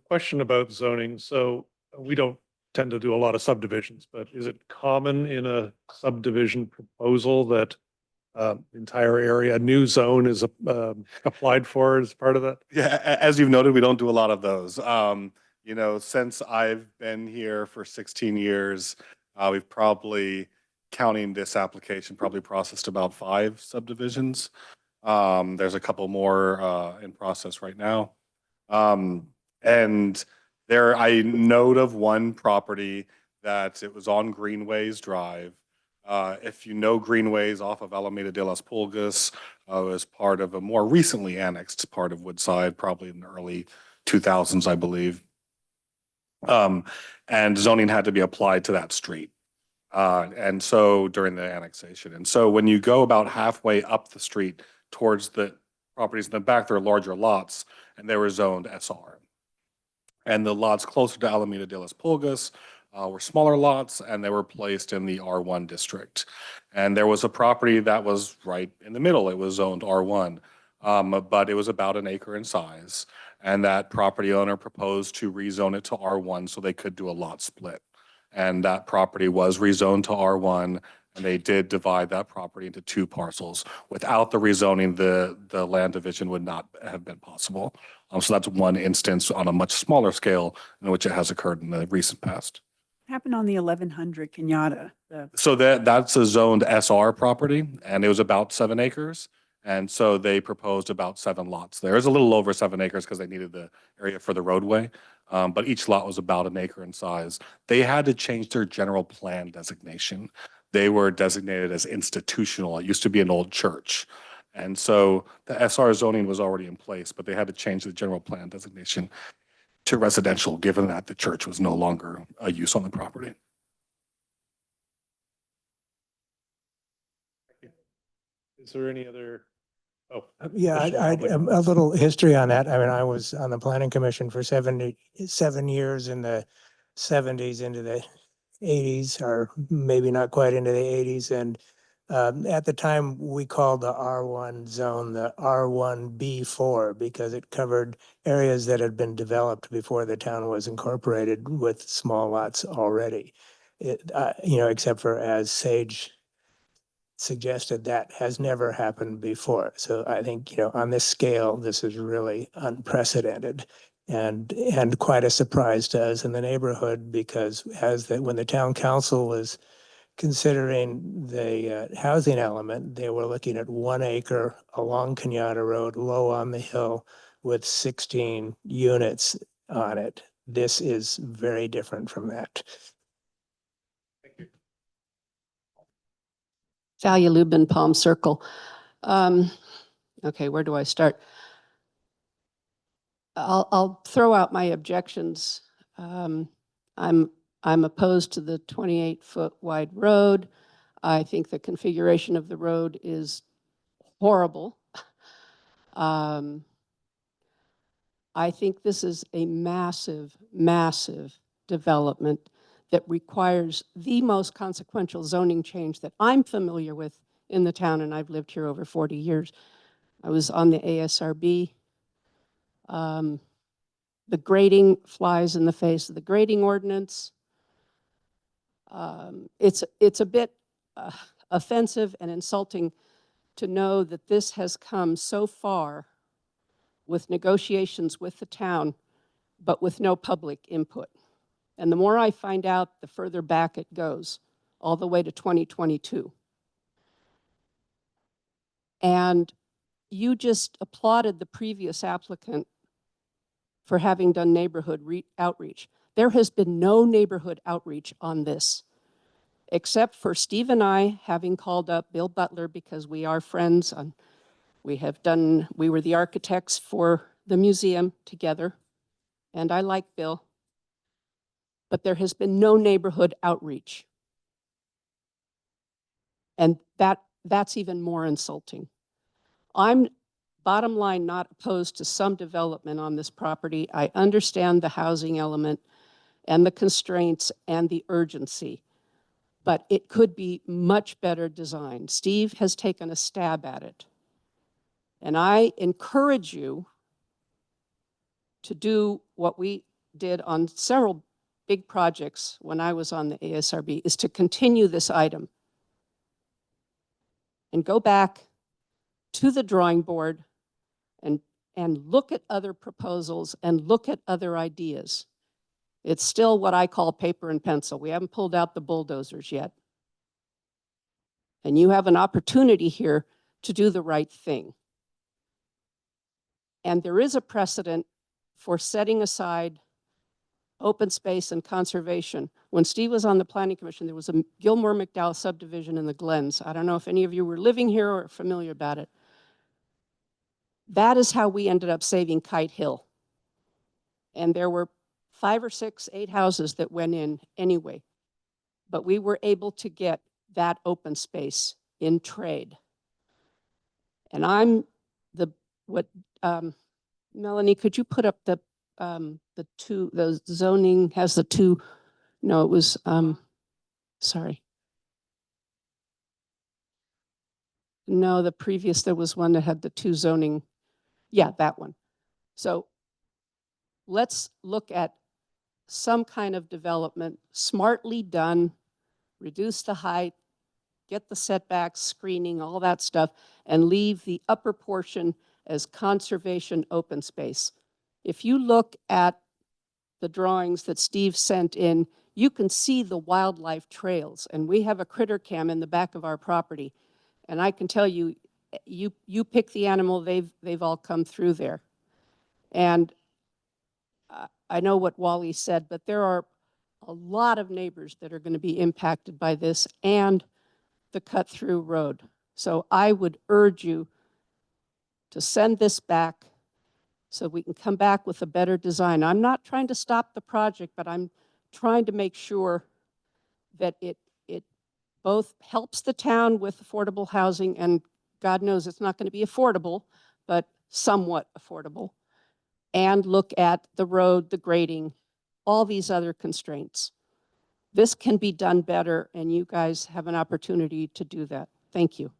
Question about zoning. So we don't tend to do a lot of subdivisions, but is it common in a subdivision proposal that entire area, a new zone is applied for as part of that? Yeah, as you've noted, we don't do a lot of those. Since I've been here for 16 years, we've probably, counting this application, probably processed about 5 subdivisions. There's a couple more in process right now. And I note of one property that it was on Greenways Drive. If you know Greenways off of Alameda de las Pulgas, was part of a more recently annexed part of Woodside, probably in the early 2000s, I believe. And zoning had to be applied to that street. And so during the annexation. And so when you go about halfway up the street towards the properties in the back, there are larger lots, and they were zoned SR. And the lots closer to Alameda de las Pulgas were smaller lots, and they were placed in the R1 district. And there was a property that was right in the middle. It was zoned R1, but it was about an acre in size. And that property owner proposed to rezone it to R1 so they could do a lot split. And that property was rezoned to R1, and they did divide that property into 2 parcels. Without the rezoning, the land division would not have been possible. So that's one instance on a much smaller scale in which it has occurred in the recent past. Happened on the 1100 Kenyatta. So that's a zoned SR property, and it was about 7 acres. And so they proposed about 7 lots. There is a little over 7 acres because they needed the area for the roadway. But each lot was about an acre in size. They had to change their general plan designation. They were designated as institutional. It used to be an old church. And so the SR zoning was already in place, but they had to change the general plan designation to residential, given that the church was no longer a use on the property. Is there any other? Oh, Yeah, additional public a comments? little history on that. I mean, I was on the planning commission for 77 years in the 70s into the 80s, or maybe not quite into the 80s. And at the time, we called the R1 zone the R1B4 because it covered areas that had been developed before the town was incorporated with small lots already. Except for, as Sage suggested, that has never happened before. So I think, on this scale, this is really unprecedented and quite a surprise to us in the neighborhood, because when the town council was considering the housing element, they were looking at 1 acre along Kenyatta Road, low on the hill, with 16 units on it. This is very different from that. Thalia Lubin, Palm Circle. Okay, where do I start? I'll throw out my objections. I'm opposed to the 28-foot wide road. I think the configuration of the road is horrible. I think this is a massive, massive development that requires the most consequential zoning change that I'm familiar with in the town, and I've lived here over 40 years. I was on the ASRB. The grading flies in the face of the grading ordinance. It's a bit offensive and insulting to know that this has come so far with negotiations with the town, but with no public input. And the more I find out, the further back it goes, all the way to 2022. And you just applauded the previous applicant for having done neighborhood outreach. There has been no neighborhood outreach on this, except for Steve and I having called up Bill Butler because we are friends. We were the architects for the museum together, and I like Bill. But there has been no neighborhood outreach. And that's even more insulting. I'm, bottom line, not opposed to some development on this property. I understand the housing element and the constraints and the urgency, but it could be much better designed. Steve has taken a stab at it. And I encourage you to do what we did on several big projects when I was on the ASRB, is to continue this item and go back to the drawing board and look at other proposals and look at other ideas. It's still what I call paper and pencil. We haven't pulled out the bulldozers yet. And you have an opportunity here to do the right thing. And there is a precedent for setting aside open space and conservation. When Steve was on the planning commission, there was a Gilmore McDowell subdivision in the Glens. I don't know if any of you were living here or familiar about it. That is how we ended up saving Kite Hill. And there were 5 or 6, 8 houses that went in anyway. But we were able to get that open space in trade. And Melanie, could you put up the zoning has the 2, no, it was, sorry. No, the previous, there was one that had the 2 zoning. Yeah, that one. So let's look at some kind of development, smartly done, reduce the height, get the setbacks, screening, all that stuff, and leave the upper portion as conservation open space. If you look at the drawings that Steve sent in, you can see the wildlife trails, and we have a critter cam in the back of our property. And I can tell you, you pick the animal, they've all come through there. And I know what Wally said, but there are a lot of neighbors that are going to be impacted by this and the cut-through road. So I would urge you to send this back so we can come back with a better design. I'm not trying to stop the project, but I'm trying to make sure that it both helps the town with affordable housing, and God knows it's not going to be affordable, but somewhat affordable, and look at the road, the grading, all these other constraints. This can be done better, and you guys have an opportunity to do that. Thank you.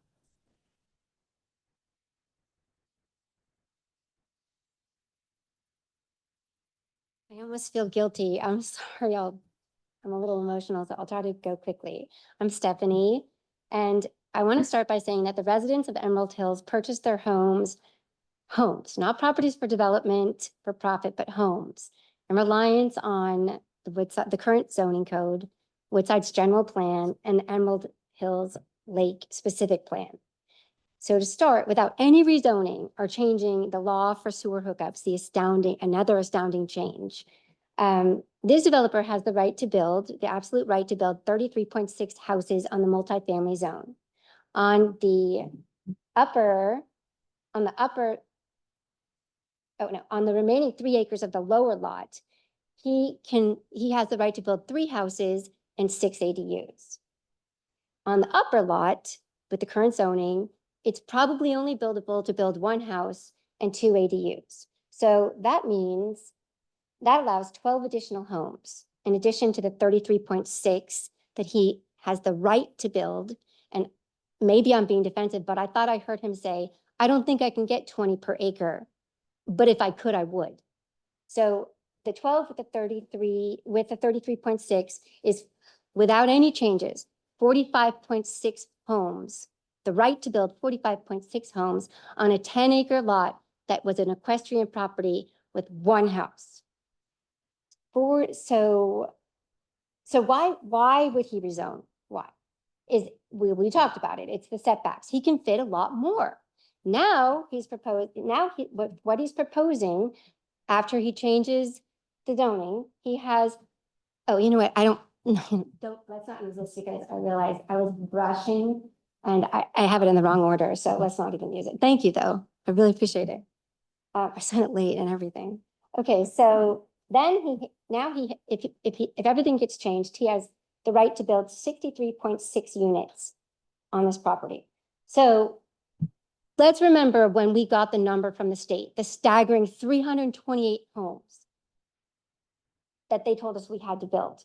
I almost feel guilty. I'm sorry, I'm a little emotional, so I'll try to go quickly. I'm Stephanie, and I want to start by saying that the residents of Emerald Hills purchased their homes, not properties for development for profit, but homes, in reliance on the current zoning code, Woodside's general plan, and the Emerald Hills Lake specific plan. So to start, without any rezoning or changing the law for sewer hookups, another astounding change. This developer has the right to build, the absolute right to build 33.6 houses on the multifamily zone. On the remaining 3 acres of the lower lot, he has the right to build 3 houses and 6 ADUs. On the upper lot, with the current zoning, it's probably only buildable to build 1 house and 2 ADUs. So that means that allows 12 additional homes in addition to the 33.6 that he has the right to build. And maybe I'm being defensive, but I thought I heard him say, I don't think I can get 20 per acre, but if I could, I would. So the 12 with the 33.6 is without any changes, 45.6 homes, the right to build 45.6 homes on a 10-acre lot that was an equestrian property with 1 house. So why would he rezone? Why? We talked about it. It's the setbacks. He can fit a lot more. Now what he's proposing after he changes the zoning, he has, oh, you know what? Let's not use this because I realized I was brushing and I have it in the wrong order. So let's not even use it. Thank you though. I really appreciate it. I sent it late and everything. Okay, so then if everything gets changed, he has the right to build 63.6 units on this property. So let's remember when we got the number from the state, the staggering 328 homes that they told us we had to build.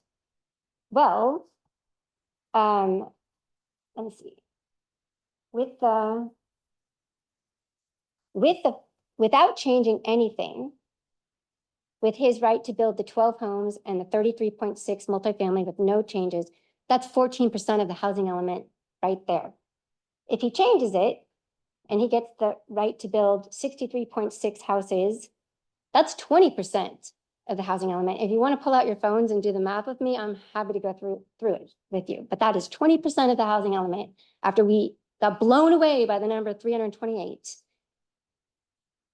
Well, let me see. Without changing anything, with his right to build the 12 homes and the 33.6 multifamily with no changes, that's 14% of the housing element right there. If he changes it and he gets the right to build 63.6 houses, that's 20% of the housing element. If you want to pull out your phones and do the math with me, I'm happy to go through it with you. But that is 20% of the housing element after we got blown away by the number 328.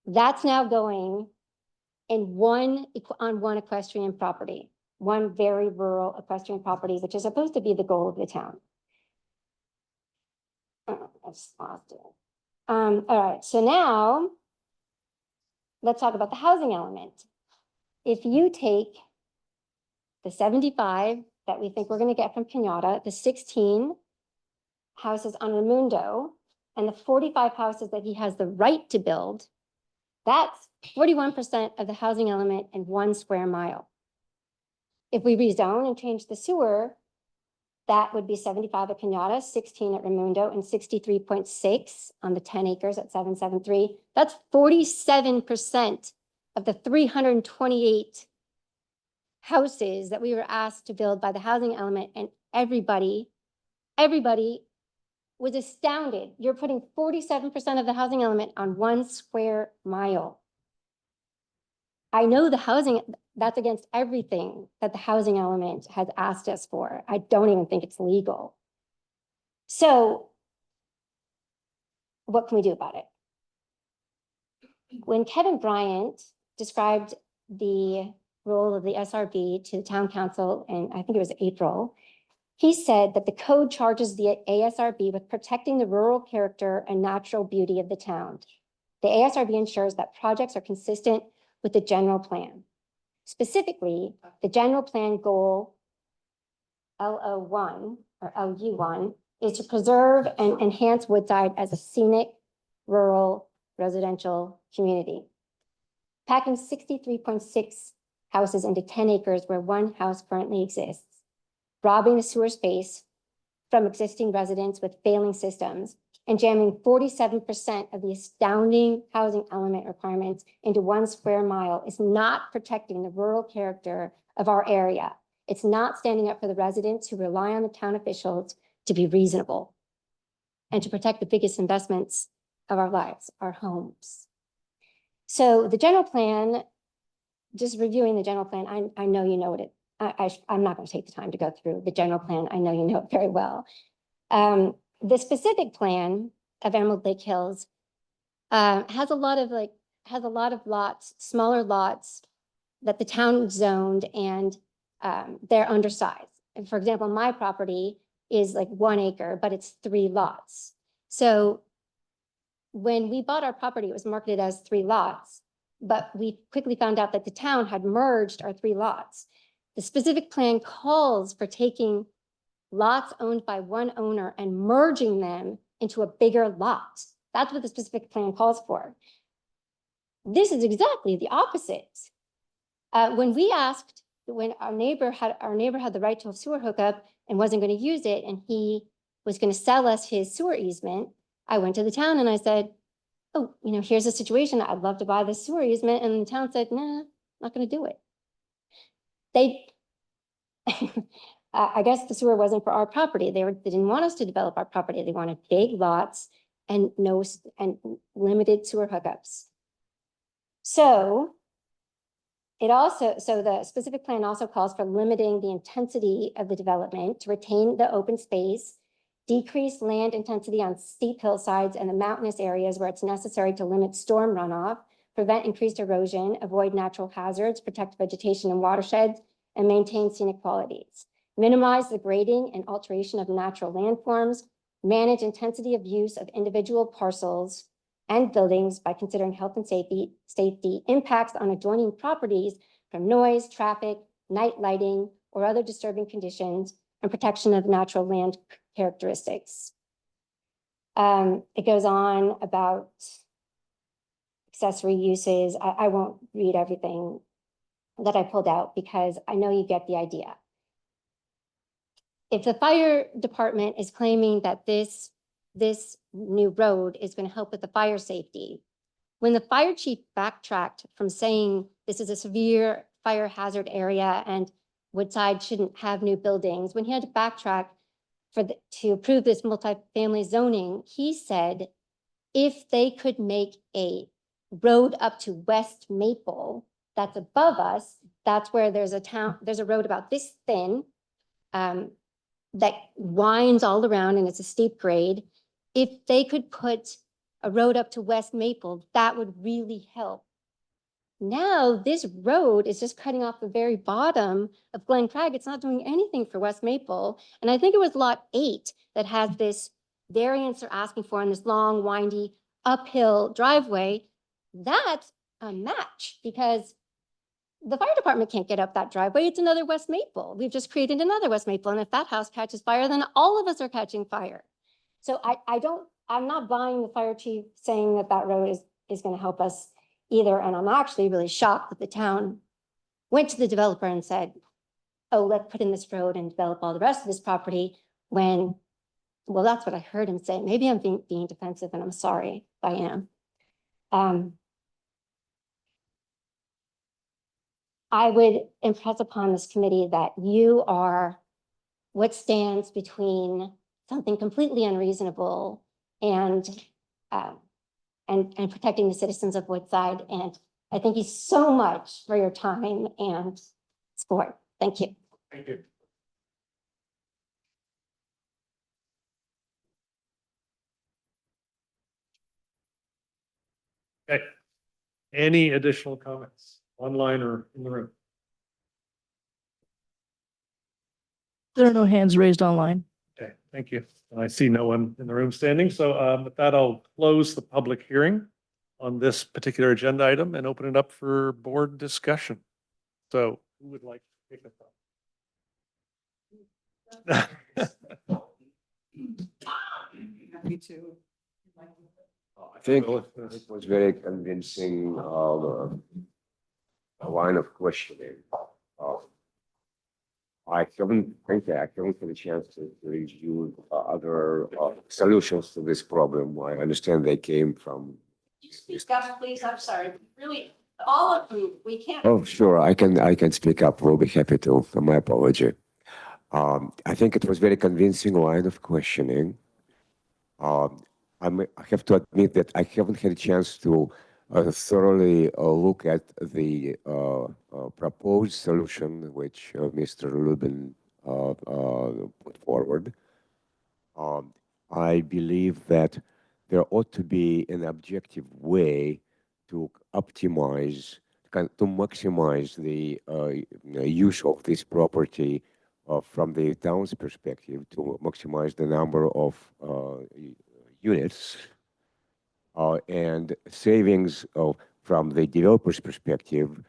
That's now going on one equestrian property, one very rural equestrian property, which is supposed to be the goal of the town. Oh, I just lost it. All right, so now let's talk about the housing element. If you take the 75 that we think we're going to get from Cañada, the 16 houses on Raimundo, and the 45 houses that he has the right to build, that's 41% of the housing element in 1 square mile. If we rezone and change the sewer, that would be 75 at Cañada, 16 at Raimundo, and 63.6 on the 10 acres at 773. That's 47% of the 328 houses that we were asked to build by the housing element, and everybody was astounded. You're putting 47% of the housing element on 1 square mile. I know that's against everything that the housing element has asked us for. I don't even think it's legal. So what can we do about it? When Kevin Bryant described the role of the SRB to the town council, and I think it was April, he said that the code charges the ASRB with protecting the rural character and natural beauty of the town. The ASRB ensures that projects are consistent with the general plan. Specifically, the general plan goal LO1 or LU1 is to preserve and enhance Woodside as a scenic, rural, residential community. Packing 63.6 houses into 10 acres where one house currently exists, robbing the sewer space from existing residents with failing systems, and jamming 47% of the astounding housing element requirements into 1 square mile is not protecting the rural character of our area. It's not standing up for the residents who rely on the town officials to be reasonable and to protect the biggest investments of our lives, our homes. So the general plan, just reviewing the general plan, I know you know what it, I'm not going to take the time to go through the general plan. I know you know it very well. The specific plan of Emerald Lake Hills has a lot of lots, smaller lots that the town zoned, and they're undersized. And for example, my property is like 1 acre, but it's 3 lots. So when we bought our property, it was marketed as 3 lots, but we quickly found out that the town had merged our 3 lots. The specific plan calls for taking lots owned by one owner and merging them into a bigger lot. That's what the specific plan calls for. This is exactly the opposite. When our neighbor had the right to a sewer hookup and wasn't going to use it, and he was going to sell us his sewer easement, I went to the town and I said, oh, here's the situation. I'd love to buy this sewer easement. And the town said, nah, not going to do it. I guess the sewer wasn't for our property. They didn't want us to develop our property. They wanted big lots and limited sewer hookups. So the specific plan also calls for limiting the intensity of the development to retain the open space, decrease land intensity on steep hillsides and the mountainous areas where it's necessary to limit storm runoff, prevent increased erosion, avoid natural hazards, protect vegetation and watersheds, and maintain scenic qualities. Minimize the grading and alteration of natural landforms, manage intensity of use of individual parcels and buildings by considering health and safety, impacts on adjoining properties from noise, traffic, night lighting, or other disturbing conditions, and protection of natural land characteristics. It goes on about accessory uses. I won't read everything that I pulled out because I know you get the idea. If the fire department is claiming that this new road is going to help with the fire safety, when the fire chief backtracked from saying this is a severe fire hazard area and Woodside shouldn't have new buildings, when he had to backtrack to approve this multifamily zoning, he said if they could make a road up to West Maple that's above us, that's where there's a road about this thin, that winds all around and it's a steep grade. If they could put a road up to West Maple, that would really help. Now this road is just cutting off the very bottom of Glen Crag. It's not doing anything for West Maple. And I think it was lot 8 that has this variance they're asking for on this long, windy, uphill driveway. That's a match because the fire department can't get up that driveway. It's another West Maple. We've just created another West Maple. And if that house catches fire, then all of us are catching fire. So I'm not buying the fire chief saying that road is going to help us either. And I'm actually really shocked that the town went to the developer and said, oh, let's put in this road and develop all the rest of this property when, well, that's what I heard him say. Maybe I'm being defensive and I'm sorry if I am. I would impress upon this committee that you are what stands between something completely unreasonable and protecting the citizens of Woodside. And I thank you so much for your time and support. Thank you. Thank you. Okay. Any additional comments online or in the room? There are no hands raised online. Okay, thank you. I see no one in the room standing. So with that, I'll close the public hearing. on this particular agenda item and open it up for board discussion. So who would like to pick it up? Me too. I think it was very convincing, a line of questioning. I haven't had a chance to review other solutions to this problem. I understand they came from. You speak up, please. I'm sorry. Really, all of you, we can't. Oh, sure, I can speak up. We'll be happy to. My apology. I think it was very convincing line of questioning. I have to admit that I haven't had a chance to thoroughly look at the proposed solution which Mr. Lubin put forward. I believe that there ought to be an objective way to optimize, to maximize the use of this property from the town's perspective, to maximize the number of units and savings from the developer's perspective.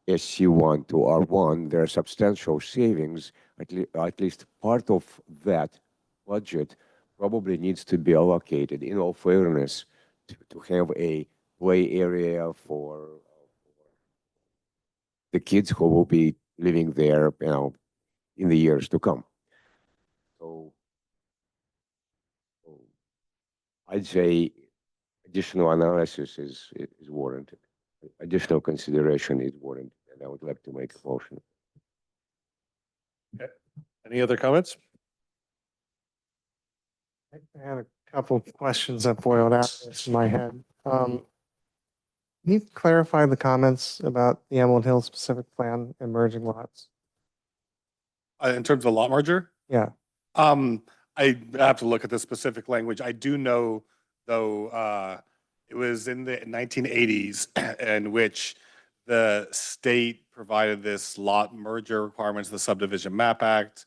SC1 to R1, there are substantial savings. At least part of that budget probably needs to be allocated, in all fairness, to have a play area for the kids who will be living there, in the years to come. So I'd say additional analysis is warranted. Additional consideration is warranted, and I would like to make a motion. Okay. Any other comments? I had a couple of questions that boiled out in my head. Can you clarify the comments about the Emerald Hill specific plan and merging lots? In terms of the lot merger? Yeah. I have to look at the specific language. I do know, though, it was in the 1980s in which the state provided this lot merger requirements, the Subdivision Map Act.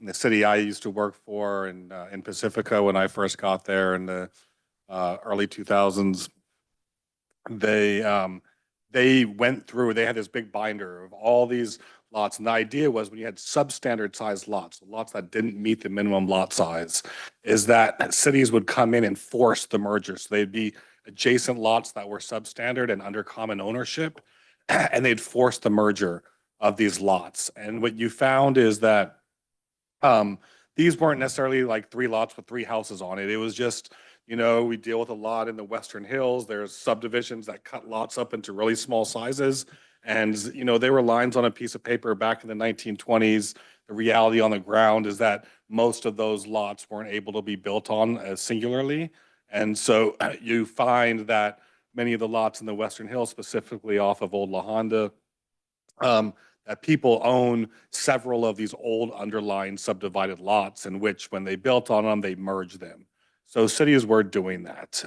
In the city I used to work for in Pacifica when I first got there in the early 2000s, they went through, they had this big binder of all these lots. And the idea was when you had substandard sized lots, lots that didn't meet the minimum lot size, is that cities would come in and force the merger. So they'd be adjacent lots that were substandard and under common ownership, and they'd force the merger of these lots. And what you found is that these weren't necessarily like 3 lots with 3 houses on it. It was just, we deal with a lot in the Western Hills. There's subdivisions that cut lots up into really small sizes. And, they were lines on a piece of paper back in the 1920s. The reality on the ground is that most of those lots weren't able to be built on singularly. And so you find that many of the lots in the Western Hills, specifically off of Old La Honda, that people own several of these old underlying subdivided lots in which when they built on them, they merged them. So cities were doing that.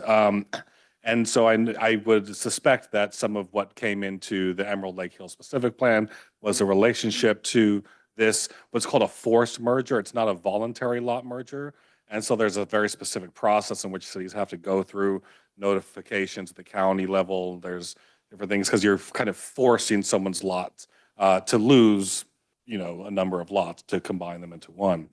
And so I would suspect that some of what came into the Emerald Lake Hill specific plan was a relationship to this, what's called a forced merger. It's not a voluntary lot merger. And so there's a very specific process in which cities have to go through, notifications at the county level. There's different things because you're kind of forcing someone's lot to lose, a number of lots to combine them into one.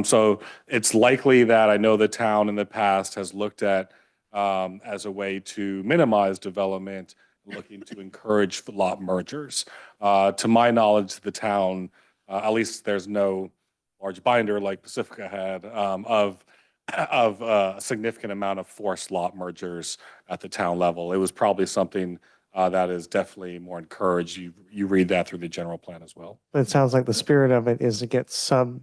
So it's likely that I know the town in the past has looked at as a way to minimize development, looking to encourage lot mergers. To my knowledge, the town, at least there's no large binder like Pacifica had of a significant amount of forced lot mergers at the town level. It was probably something that is definitely more encouraged. You read that through the general plan as well. But it sounds like the spirit of it is to get substandard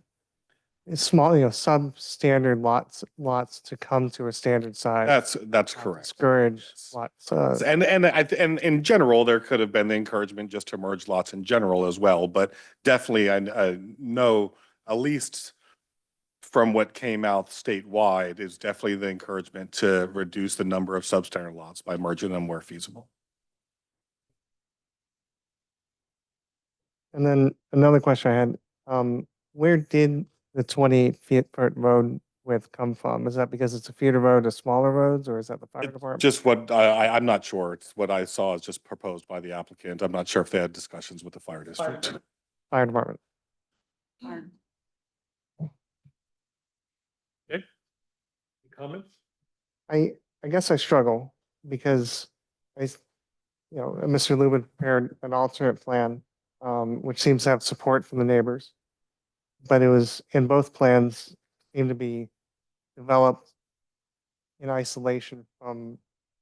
lots to come to a standard size. That's correct. Discourage lots. And in general, there could have been the encouragement just to merge lots in general as well. But definitely, I know, at least from what came out statewide, is definitely the encouragement to reduce the number of substandard lots by merging them where feasible. And then another question I had, where did the 28 feet road width come from? Is that because it's a feeder road to smaller roads, or is that the fire It's department? just what I'm not sure. It's what I saw is just proposed by the applicant. I'm not sure if they had discussions with the fire district. Fire department. Okay. Comments? I guess I struggle because Mr. Lubin prepared an alternate plan, which seems to have support from the neighbors. But it was in both plans seemed to be developed in isolation from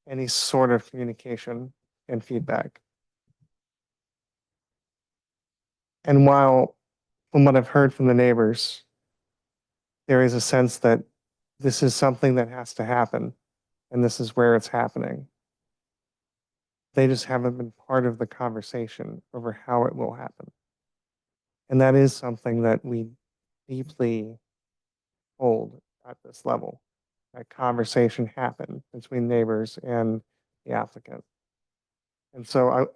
any sort of communication and feedback. And while, from what I've heard from the neighbors, there is a sense that this is something that has to happen, and this is where it's happening. They just haven't been part of the conversation over how it will happen. And that is something that we deeply hold at this level. That conversation happen between neighbors and the applicant. And so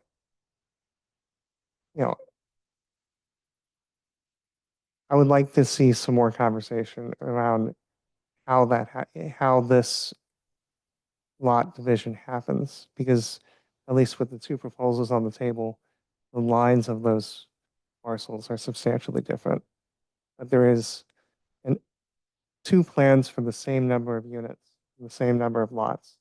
I would like to see some more conversation around how this lot division happens, because at least with the two proposals on the table, the lines of those parcels are substantially different. But there is two plans for the same number of units, the same number of lots.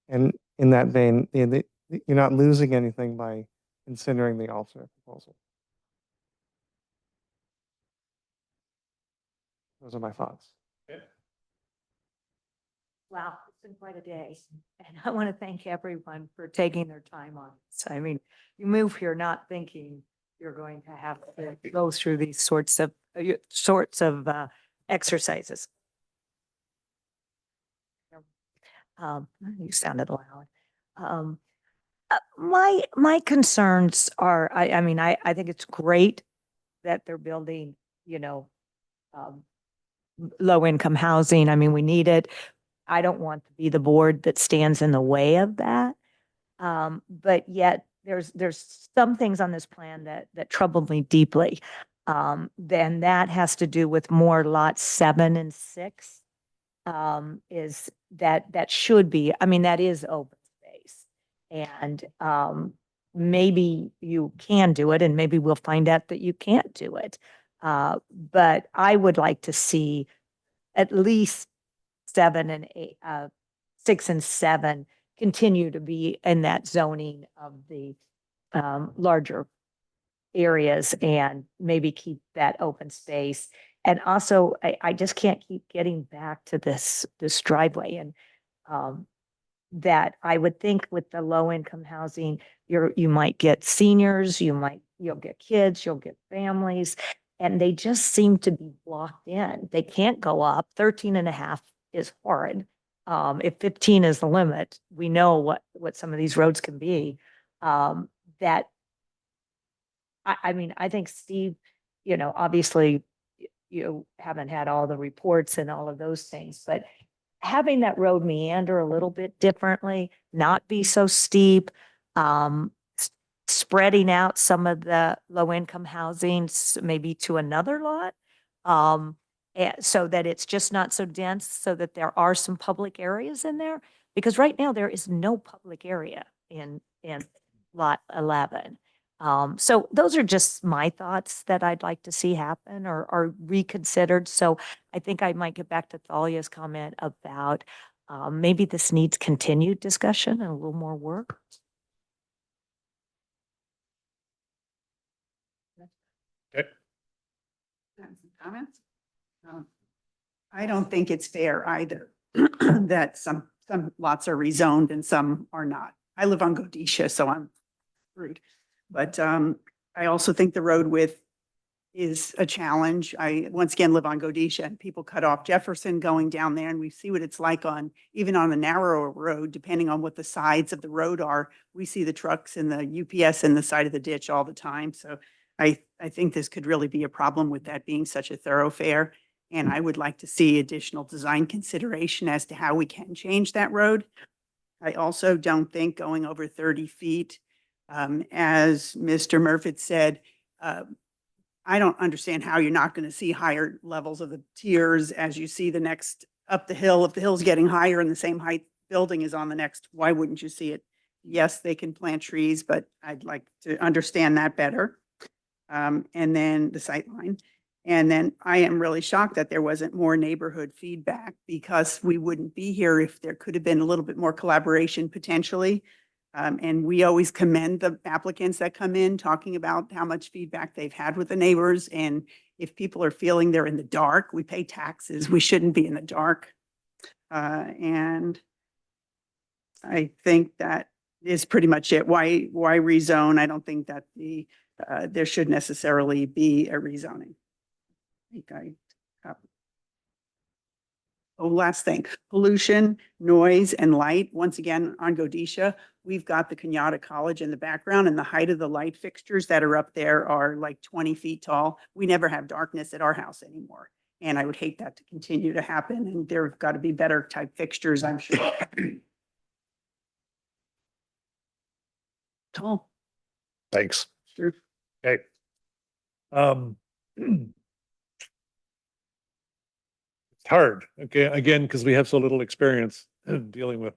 And in that vein, you're not losing anything by considering the alternate proposal. Those are my thoughts. Wow, it's been quite a day. And I want to thank everyone for taking their time on this. I mean, you move here not thinking you're going to have to go through these sorts of exercises. You sounded loud. My concerns are, I think it's great that they're building, low income housing. I mean, we need it. I don't want to be the board that stands in the way of that. But yet there's some things on this plan that troubled me deeply. Then that has to do with more lots 7 and 6. Is that should be, that is open space. And maybe you can do it, and maybe we'll find out that you can't do it. But I would like to see at least 7 and 8, 6 and 7 continue to be in that zoning of the larger areas, and maybe keep that open space. And also, I just can't keep getting back to this driveway, and that I would think with the low income housing, you might get seniors, you'll get kids, you'll get families, and they just seem to be blocked in. They can't go up. 13.5 is horrid. If 15 is the limit, we know what some of these roads can be. That I think Steve, obviously you haven't had all the reports and all of those things, but having that road meander a little bit differently, not be so steep, spreading out some of the low income housing maybe to another lot, so that it's just not so dense, so that there are some public areas in there. Because right now there is no public area in lot 11. So those are just my thoughts that I'd like to see happen or reconsidered. So I think I might get back to Thalia's comment about maybe this needs continued discussion and a little more work. Okay. Some comments? I don't think it's fair either that some lots are rezoned and some are not. I live on Godetia, so I'm rude. But I also think the road width is a challenge. I once again live on Godetia, and people cut off Jefferson going down there, and we see what it's like even on the narrower road, depending on what the sides of the road are. We see the trucks and the UPS in the side of the ditch all the time. So I think this could really be a problem with that being such a thoroughfare. And I would like to see additional design consideration as to how we can change that road. I also don't think going over 30 feet, as Mr. Murphy said, I don't understand how you're not going to see higher levels of the tiers as you see the next up the hill. If the hill's getting higher and the same height building is on the next, why wouldn't you see it? Yes, they can plant trees, but I'd like to understand that better. And then the sight line. And then I am really shocked that there wasn't more neighborhood feedback, because we wouldn't be here if there could have been a little bit more collaboration potentially. And we always commend the applicants that come in talking about how much feedback they've had with the neighbors. And if people are feeling they're in the dark, we pay taxes. We shouldn't be in the dark. And I think that is pretty much it. Why rezone? I don't think that there should necessarily be a rezoning. Oh, last thing, pollution, noise, and light. Once again, on Godisha, we've got the Kenyatta College in the background, and the height of the light fixtures that are up there are like 20 feet tall. We never have darkness at our house anymore. And I would hate that to continue to happen. And there have got to be better type fixtures, I'm sure. Tall. Thanks. Sure. Okay. It's hard, okay, again, because we have so little experience dealing with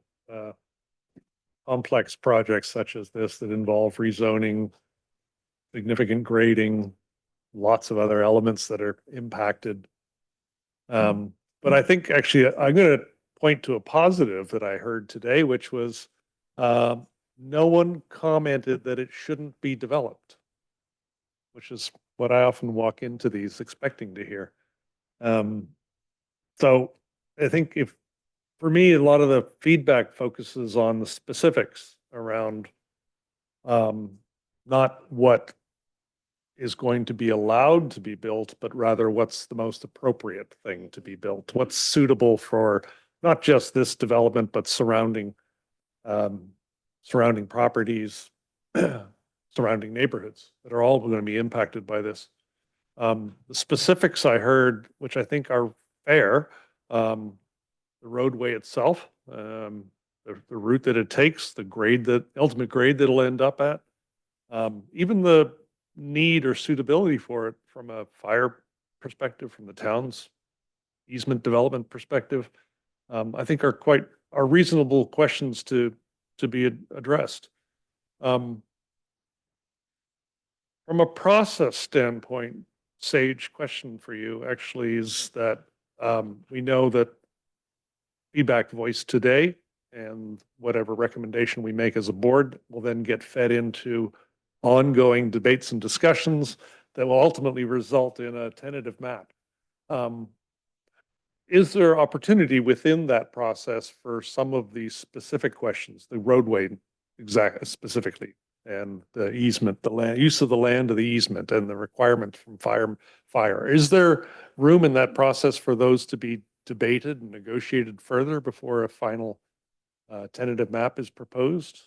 complex projects such as this that involve rezoning, significant grading, lots of other elements that are impacted. But I think actually I'm going to point to a positive that I heard today, which was no one commented that it shouldn't be developed, which is what I often walk into these expecting to hear. So I think for me, a lot of the feedback focuses on the specifics around not what is going to be allowed to be built, but rather what's the most appropriate thing to be built, what's suitable for not just this development, but surrounding properties, surrounding neighborhoods that are all going to be impacted by this. The specifics I heard, which I think are fair, the roadway itself, the route that it takes, the ultimate grade that it'll end up at, even the need or suitability for it from a fire perspective, from the town's easement development perspective, I think are reasonable questions to be addressed. From a process standpoint, Sage, question for you actually is that we know that feedback voiced today and whatever recommendation we make as a board will then get fed into ongoing debates and discussions that will ultimately result in a tentative map. Is there opportunity within that process for some of these specific questions, the roadway specifically, and the easement, the land use of the land of the easement, and the requirement from fire? Is there room in that process for those to be debated and negotiated further before a final tentative map is proposed?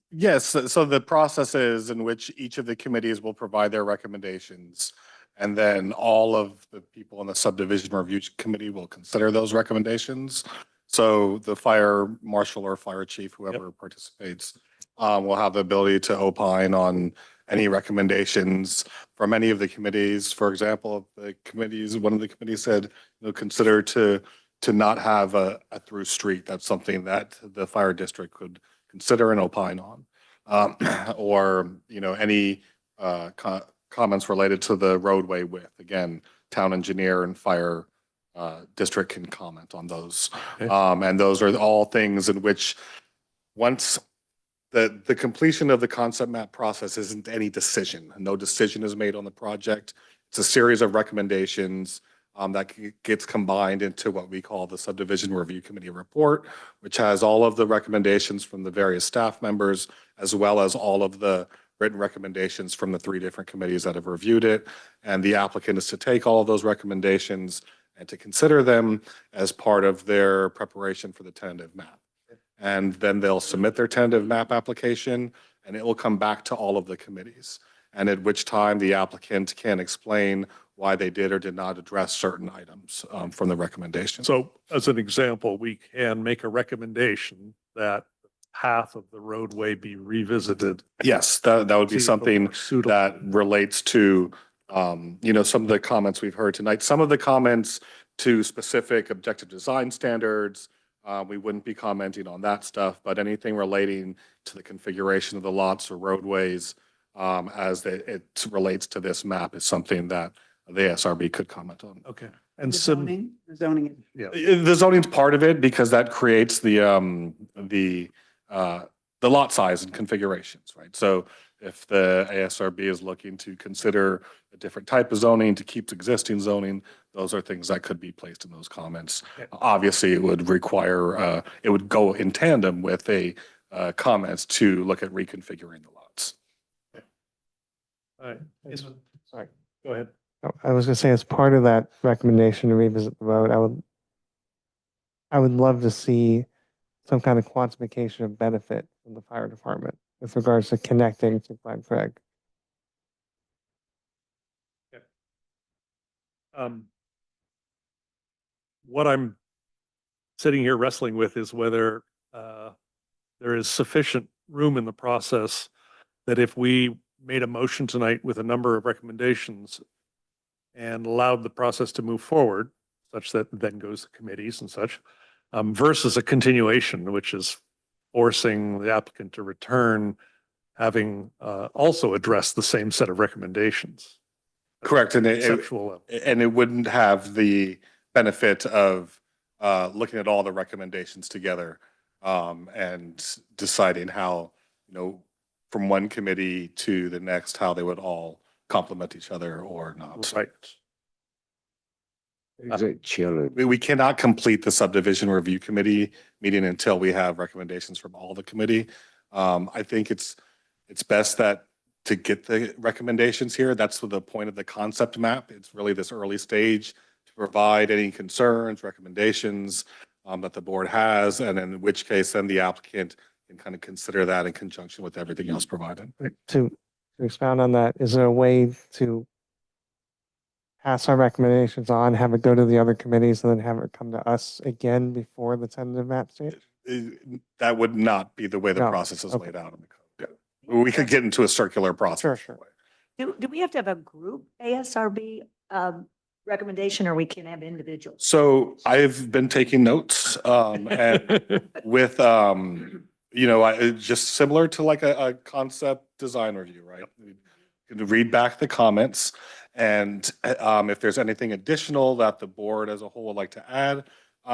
Yes, so the process is in which each of the committees will provide their recommendations, and then all of the people on the subdivision review committee will consider those recommendations. So the fire marshal or fire chief, whoever participates, will have the ability to opine on any recommendations from any of the committees. For example, one of the committees said, consider to not have a through street. That's something that the fire district could consider and opine on, or any comments related to the roadway width. Again, town engineer and fire district can comment on those. Okay. And those are all things in which once the completion of the concept map process isn't any decision. No decision is made on the project. It's a series of recommendations that gets combined into what we call the subdivision review committee report, which has all of the recommendations from the various staff members, as well as all of the written recommendations from the 3 different committees that have reviewed it. And the applicant is to take all of those recommendations and to consider them as part of their preparation for the tentative map. And then they'll submit their tentative map application, and it will come back to all of the committees. And at which time the applicant can explain why they did or did not address certain items from the recommendation. So as an example, we can make a recommendation that path of the roadway be revisited. Yes, that would be See if it something were suitable. that relates to, some of the comments we've heard tonight. Some of the comments to specific objective design standards, we wouldn't be commenting on that stuff, but anything relating to the configuration of the lots or roadways, it relates to this map is something that the ASRB could comment on. Okay. And The some, zoning. yeah, The zoning's part of it because that creates the lot size and configurations, right? So if the ASRB is looking to consider a different type of zoning to keep existing zoning, those are things that could be placed in those comments. Okay. Obviously, it would require, it would go in tandem with comments to look at reconfiguring the lots. all right. Sorry, go ahead. I was gonna say, as part of that recommendation to revisit the road, I would love to see some kind of quantification of benefit from the fire department with regards to connecting to Glen Craig. What I'm sitting here wrestling with is whether there is sufficient room in the process that if we made a motion tonight with a number of recommendations and allowed the process to move forward, such that then goes to committees and such, versus a continuation, which is forcing the applicant to return, having also addressed the same set of recommendations. Correct, and Conceptual level. it wouldn't have the benefit of looking at all the recommendations together and deciding how, from one committee to the next, how they would all complement each other or not. Right. Is it challenge? We cannot complete the subdivision review committee meeting until we have recommendations from all the committee. I think it's best that to get the recommendations here, that's the point of the concept map. It's really this early stage to provide any concerns, recommendations that the board has, and in which case then the applicant can kind of consider that in conjunction with everything else provided. To expound on that, is there a way to pass our recommendations on, have it go to the other committees, and then have it come to us again before the tentative map stage? That would not be the way the No. process is Okay. laid out in the code. Yeah. We could get into a circular process. Sure. Do we have to have a group ASRB recommendation, or we can have individuals? So I've been taking notes, and with, just similar to like a concept design review, right? You can read back the comments, and if there's anything additional that the board as a whole would like to add.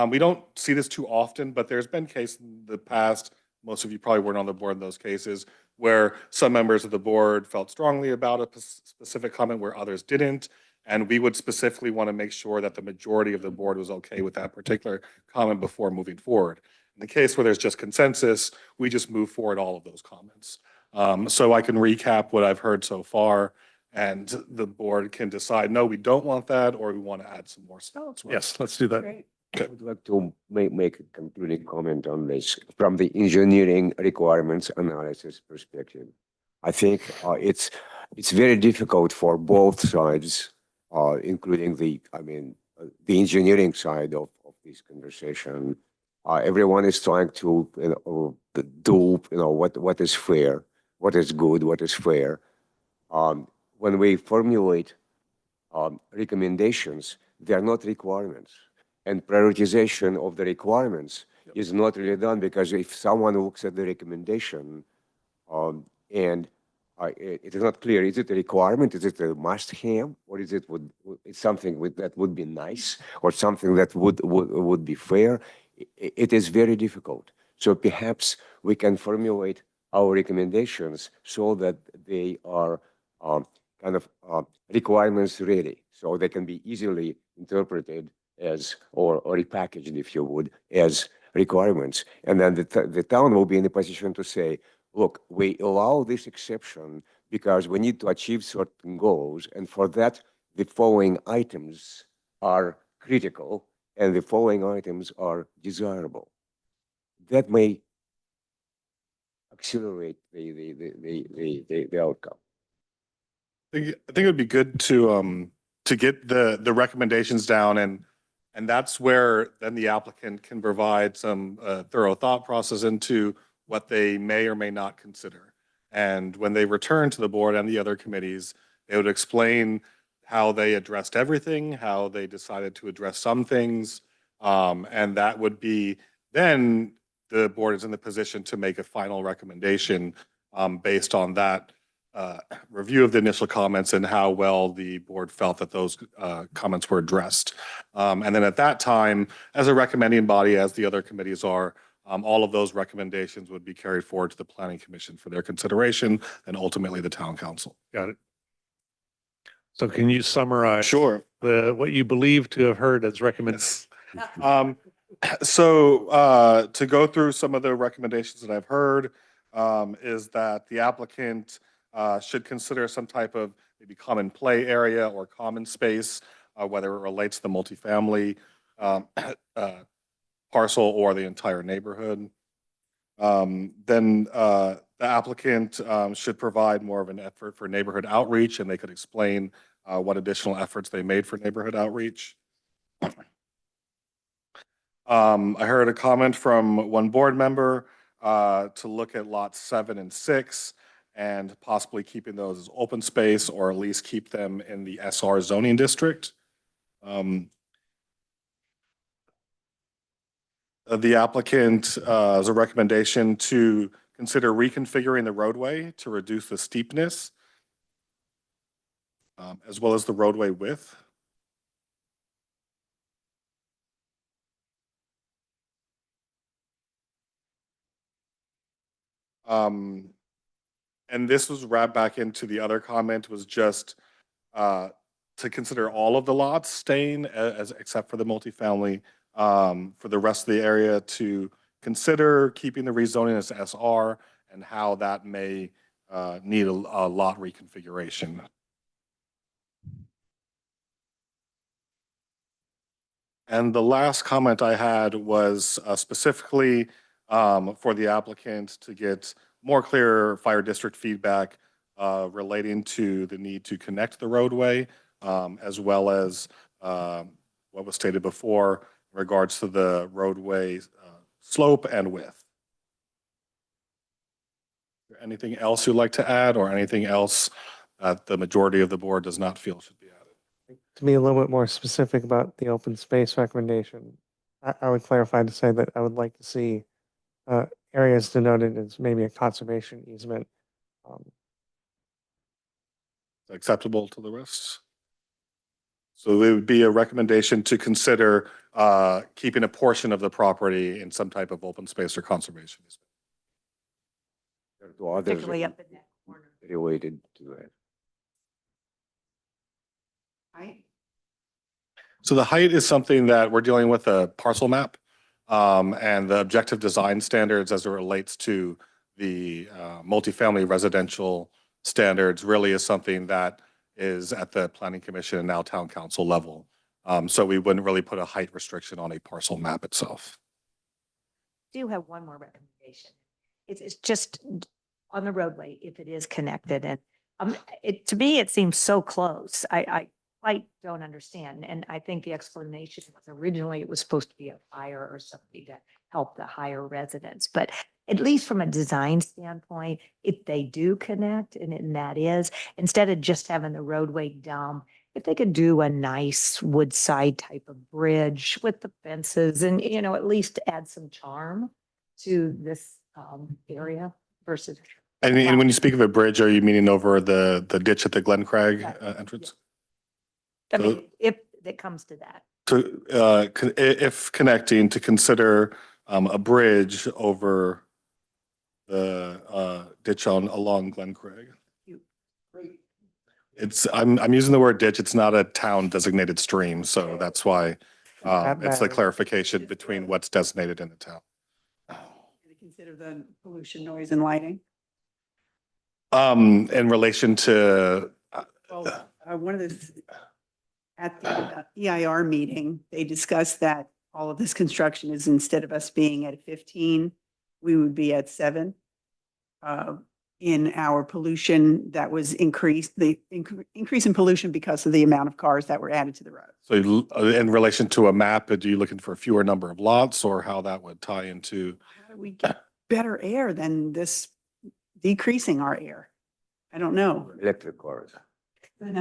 We don't see this too often, but there's been cases in the past, most of you probably weren't on the board in those cases, where some members of the board felt strongly about a specific comment where others didn't. And we would specifically want to make sure that the majority of the board was okay with that particular comment before moving forward. In the case where there's just consensus, we just move forward all of those comments. So I can recap what I've heard so far, and the board can decide, no, we don't want that, or we want to add some more stuff. Yes, let's do that. I would like to make a concluding comment on this from the engineering requirements analysis perspective. I think it's very difficult for both sides, including the engineering side of this conversation. Everyone is trying to do what is fair, what is good, what is fair. When we formulate recommendations, they are not requirements. And prioritization of the requirements is not really done, because if someone looks at the recommendation and it is not clear, is it a requirement, is it a must-have, or is it something that would be nice, or something that would be fair? It is very difficult. So perhaps we can formulate our recommendations so that they are requirements ready, so they can be easily interpreted as, or repackaged, if you would, as requirements. And then the town will be in a position to say, look, we allow this exception because we need to achieve certain goals, and for that, the following items are critical, and the following items are desirable. That may accelerate the outcome. I think it would be good to get the recommendations down, and that's where then the applicant can provide some thorough thought process into what they may or may not consider. And when they return to the board and the other committees, they would explain how they addressed everything, how they decided to address some things. And that would be, then the board is in the position to make a final recommendation based on that review of the initial comments and how well the board felt that those comments were addressed. And then at that time, as a recommending body, as the other committees are, all of those recommendations would be carried forward to the Planning Commission for their consideration and ultimately the Town Council. Got it. So can you summarize? Sure. What you believe to have heard as recommended? So to go through some of the recommendations that I've heard is that the applicant should consider some type of maybe common play area or common space, whether it relates to the multifamily parcel or the entire neighborhood. Then the applicant should provide more of an effort for neighborhood outreach, and they could explain what additional efforts they made for neighborhood outreach. I heard a comment from one board member to look at lots 7 and 6 and possibly keeping those as open space or at least keep them in the SR zoning district. The applicant as a recommendation to consider reconfiguring the roadway to reduce the steepness as well as the roadway width. And this was wrapped back into the other comment was just to consider all of the lots staying as except for the multifamily, for the rest of the area to consider keeping the rezoning as SR and how that may need a lot reconfiguration. And the last comment I had was specifically for the applicant to get more clear fire district feedback relating to the need to connect the roadway, as well as what was stated before in regards to the roadway slope and width. Is there anything else you'd like to add or anything else that the majority of the board does not feel should be added? To be a little bit more specific about the open space recommendation, I would clarify to say that I would like to see areas denoted as maybe a conservation easement. Acceptable to the rest? So it would be a recommendation to consider keeping a portion of the property in some type of open space or conservation easement. To others Particularly up in that corner. related to it. So the height is something that we're dealing with a parcel map and the objective design standards as it relates to the multifamily residential standards really is something that is at the Planning Commission and now Town Council level. So we wouldn't really put a height restriction on a parcel map itself. Do have one more recommendation. It's just on the roadway, if it is connected, and to me, it seems so close. I quite don't understand. And I think the explanation was originally it was supposed to be a fire or something to help the higher residents. But at least from a design standpoint, if they do connect, and that is, instead of just having the roadway dumb, if they could do a nice woodside type of bridge with the fences and, you know, at least add some charm to this area versus. And when you speak of a bridge, are you meaning over the ditch at the Glen Craig entrance? I mean, if it comes to that. To if connecting, to consider a bridge over the ditch along Glen Craig. I'm using the word ditch. It's not a town designated stream, so that's why it's the clarification between what's designated in the town. Consider the pollution, noise, and lighting. In relation to One of the at the EIR meeting, they discussed that all of this construction is, instead of us being at 15, we would be at 7. In our pollution, that was increased, the increase in pollution because of the amount of cars that were added to the road. So in relation to a map, are you looking for a fewer number of lots or how that would tie into? How do we get better air than this decreasing our air. I don't know. Electric cars.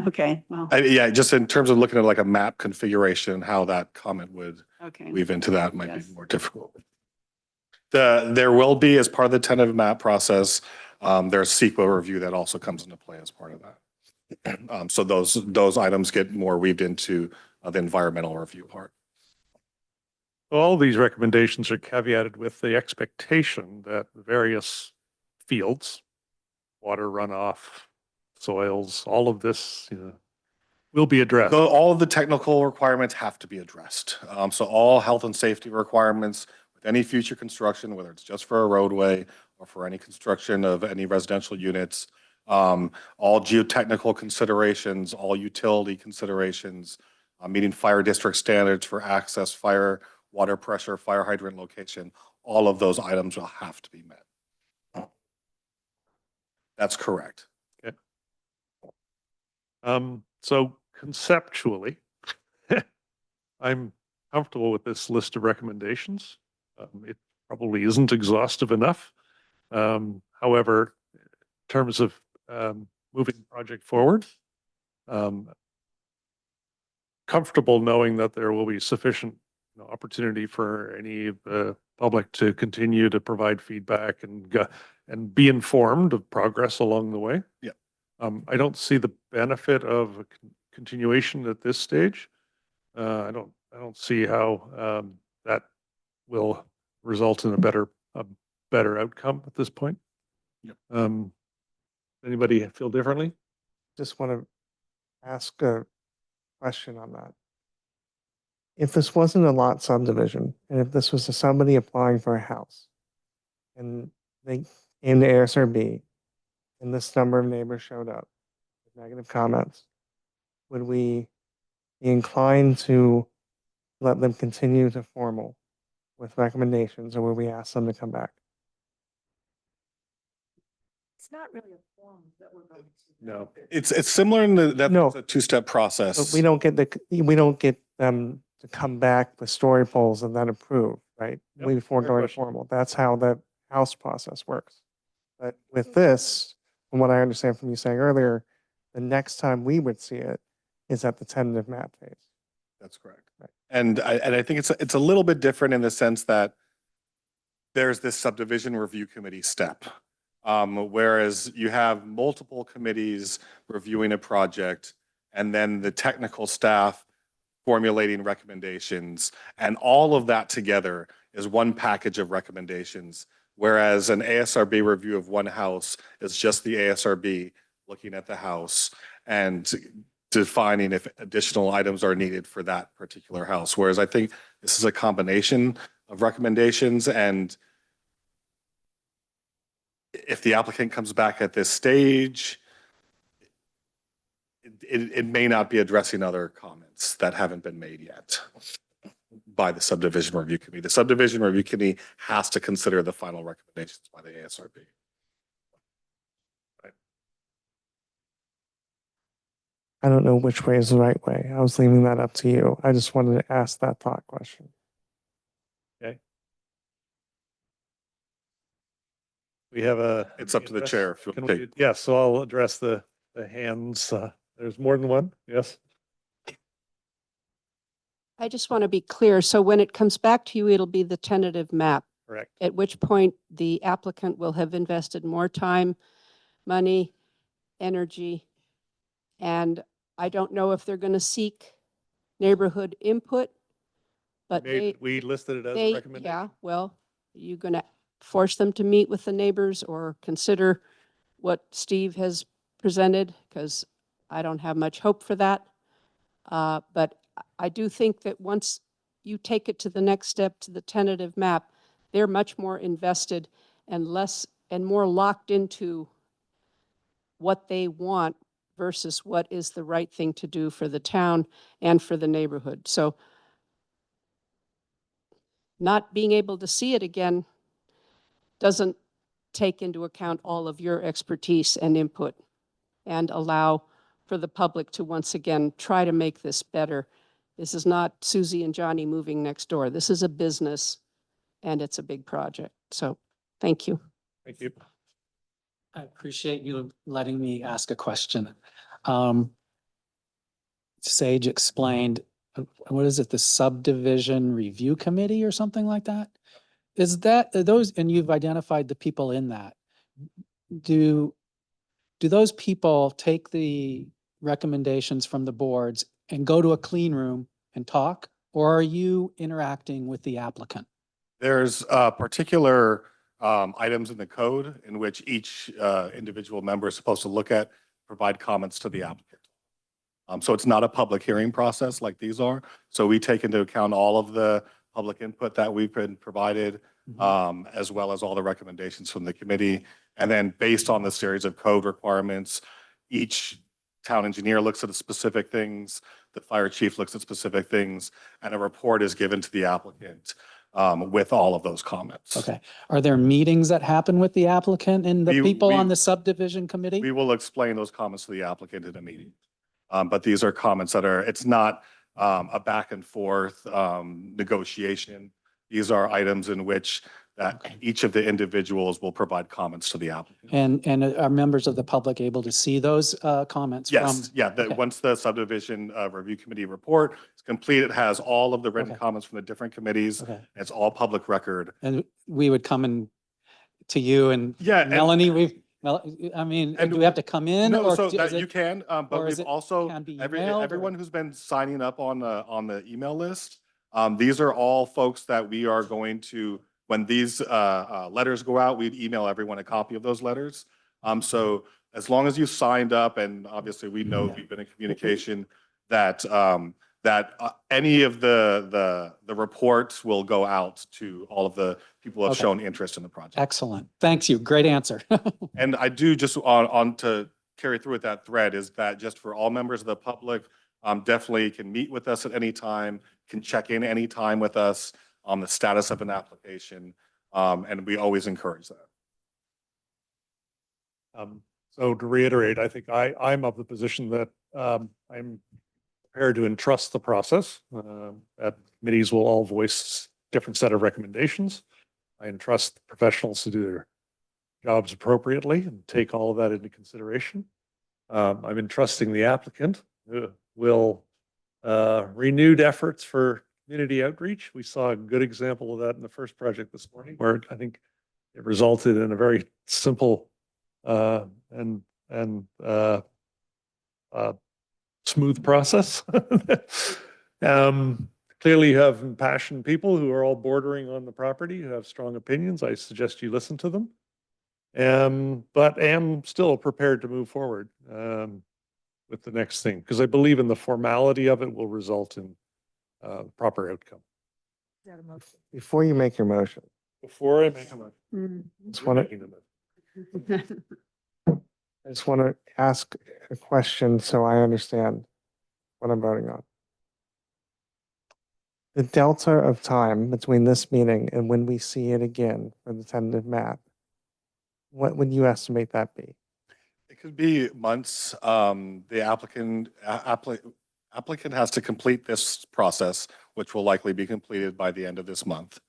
Okay, well, Yeah, just in terms of looking at like a map configuration, how that comment would okay. weave into that might be Yes. more difficult. There will be, as part of the tentative map process, there's CEQA review that also comes into play as part of that. So those items get more weaved into the environmental review part. All these recommendations are caveated with the expectation that the various fields, water runoff, soils, all of this, will be addressed. All of the technical requirements have to be addressed. So all health and safety requirements with any future construction, whether it's just for a roadway or for any construction of any residential units, all geotechnical considerations, all utility considerations, meeting fire district standards for access, fire, water pressure, fire hydrant location, all of those items will have to be met. That's correct. Okay. So conceptually, I'm comfortable with this list of recommendations. It probably isn't exhaustive enough. However, in terms of moving the project forward, comfortable knowing that there will be sufficient opportunity for any of the public to continue to provide feedback and be informed of progress along the way. Yeah. I don't see the benefit of a continuation at this stage. I don't see how that will result in a better outcome at this point. Yep. Anybody feel differently? Just want to ask a question on that. If this wasn't a lot subdivision, and if this was somebody applying for a house, and they came to ASRB, and this number of neighbors showed up with negative comments, would we be inclined to let them continue to formal with recommendations, or would we ask them to come back? It's not really a form that we're going to. No. It's similar in that No. it's a two-step process. But we don't get them to come back with story polls and then approve, right? Yep, Before fair going question. formal. That's how the house process works. But with this, from what I understand from you saying earlier, the next time we would see it is at the tentative map phase. That's correct. And I think it's a little bit different in the sense that there's this subdivision review committee step. Whereas you have multiple committees reviewing a project and then the technical staff formulating recommendations, and all of that together is one package of recommendations. Whereas an ASRB review of one house is just the ASRB looking at the house and defining if additional items are needed for that particular house. Whereas I think this is a combination of recommendations, and if the applicant comes back at this stage, it may not be addressing other comments that haven't been made yet by the subdivision review committee. The subdivision review committee has to consider the final recommendations by the ASRB. I don't know which way is the right way. I was leaving that up to you. I just wanted to ask that thought question. Okay. We have It's up to the chair if you Can want to we, take. yes, so I'll address the hands. There's more than one, yes? I just want to be clear. So when it comes back to you, it'll be the tentative map, Correct. at which point the applicant will have invested more time, money, energy. And I don't know if they're going to seek neighborhood input, but We listed it as a they, recommendation. yeah, well, you're going to force them to meet with the neighbors or consider what Steve has presented, because I don't have much hope for that. But I do think that once you take it to the next step, to the tentative map, they're much more invested and less and more locked into what they want versus what is the right thing to do for the town and for the neighborhood. So not being able to see it again doesn't take into account all of your expertise and input and allow for the public to once again try to make this better. This is not Susie and Johnny moving next door. This is a business and it's a big project. So Thank you. Thank you. I appreciate you letting me ask a question. Sage explained, what is it, the subdivision review committee or something like that? Is that, are those, and you've identified the people in that. Do those people take the recommendations from the boards and go to a clean room and talk? Or are you interacting with the applicant? There's particular items in the code in which each individual member is supposed to look at, provide comments to the applicant. So it's not a public hearing process like these are. So we take into account all of the public input that we've been provided, as well as all the recommendations from the committee. And then based on the series of code requirements, each town engineer looks at the specific things, the fire chief looks at specific things, and a report is given to the applicant with all of those comments. Okay. Are there meetings that happen with the applicant and the people on the subdivision committee? We will explain those comments to the applicant in a meeting. But these are comments that are, it's not a back and forth negotiation. These are items in which each of the individuals will provide comments to the applicant. And are members of the public able to see those comments? Yes, yeah. Okay. Once the subdivision review committee report is complete, it has all of the written comments from the different committees. Okay. It's all public record. And we would come to you and Melanie, I mean, do we have to come in? No, or so is that it- you can, but or is we've it also, can be emailed, everyone who's been signing up on the email list, these are all folks that we are going to, when these letters go out, we'd email everyone a copy of those letters. So as long as you signed up, and obviously we know we've been in communication, that any of the reports will go out to all of the people who have Okay. shown interest in the project. Excellent. Thanks you. Great answer. And I do just on to carry through with that thread is that just for all members of the public, definitely can meet with us at any time, can check in any time with us on the status of an application. And we always encourage that. So to reiterate, I think I'm of the position that I'm prepared to entrust the process. That committees will all voice different set of recommendations. I entrust professionals to do their jobs appropriately and take all of that into consideration. I'm entrusting the applicant who will renewed efforts for community outreach. We saw a good example of that in the first project this morning, where I think it resulted in a very simple and smooth process. Clearly you have impassioned people who are all bordering on the property, who have strong opinions. I suggest you listen to them. But am still prepared to move forward with the next thing, because I believe in the formality of it will result in proper outcome. Before you make your motion, Before I make a motion. I just want to ask a question so I understand what I'm voting on. The delta of time between this meeting and when we see it again for the tentative map, what would you estimate that be? It could be months. The applicant has to complete this process, which will likely be completed by the end of this month.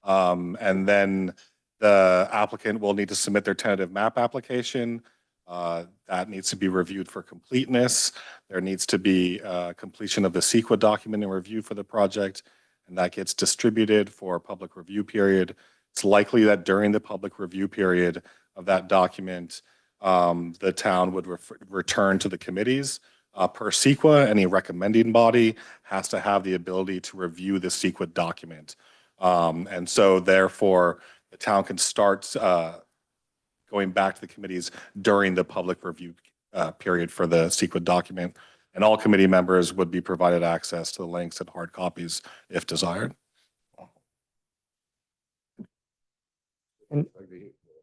And then the applicant will need to submit their tentative map application. That needs to be reviewed for completeness. There needs to be completion of the CEQA document and review for the project, and that gets distributed for a public review period. It's likely that during the public review period of that document, the town would return to the committees. Per CEQA, any recommending body has to have the ability to review the CEQA document. And so therefore, the town can start going back to the committees during the public review period for the CEQA document. And all committee members would be provided access to the links and hard copies if desired. The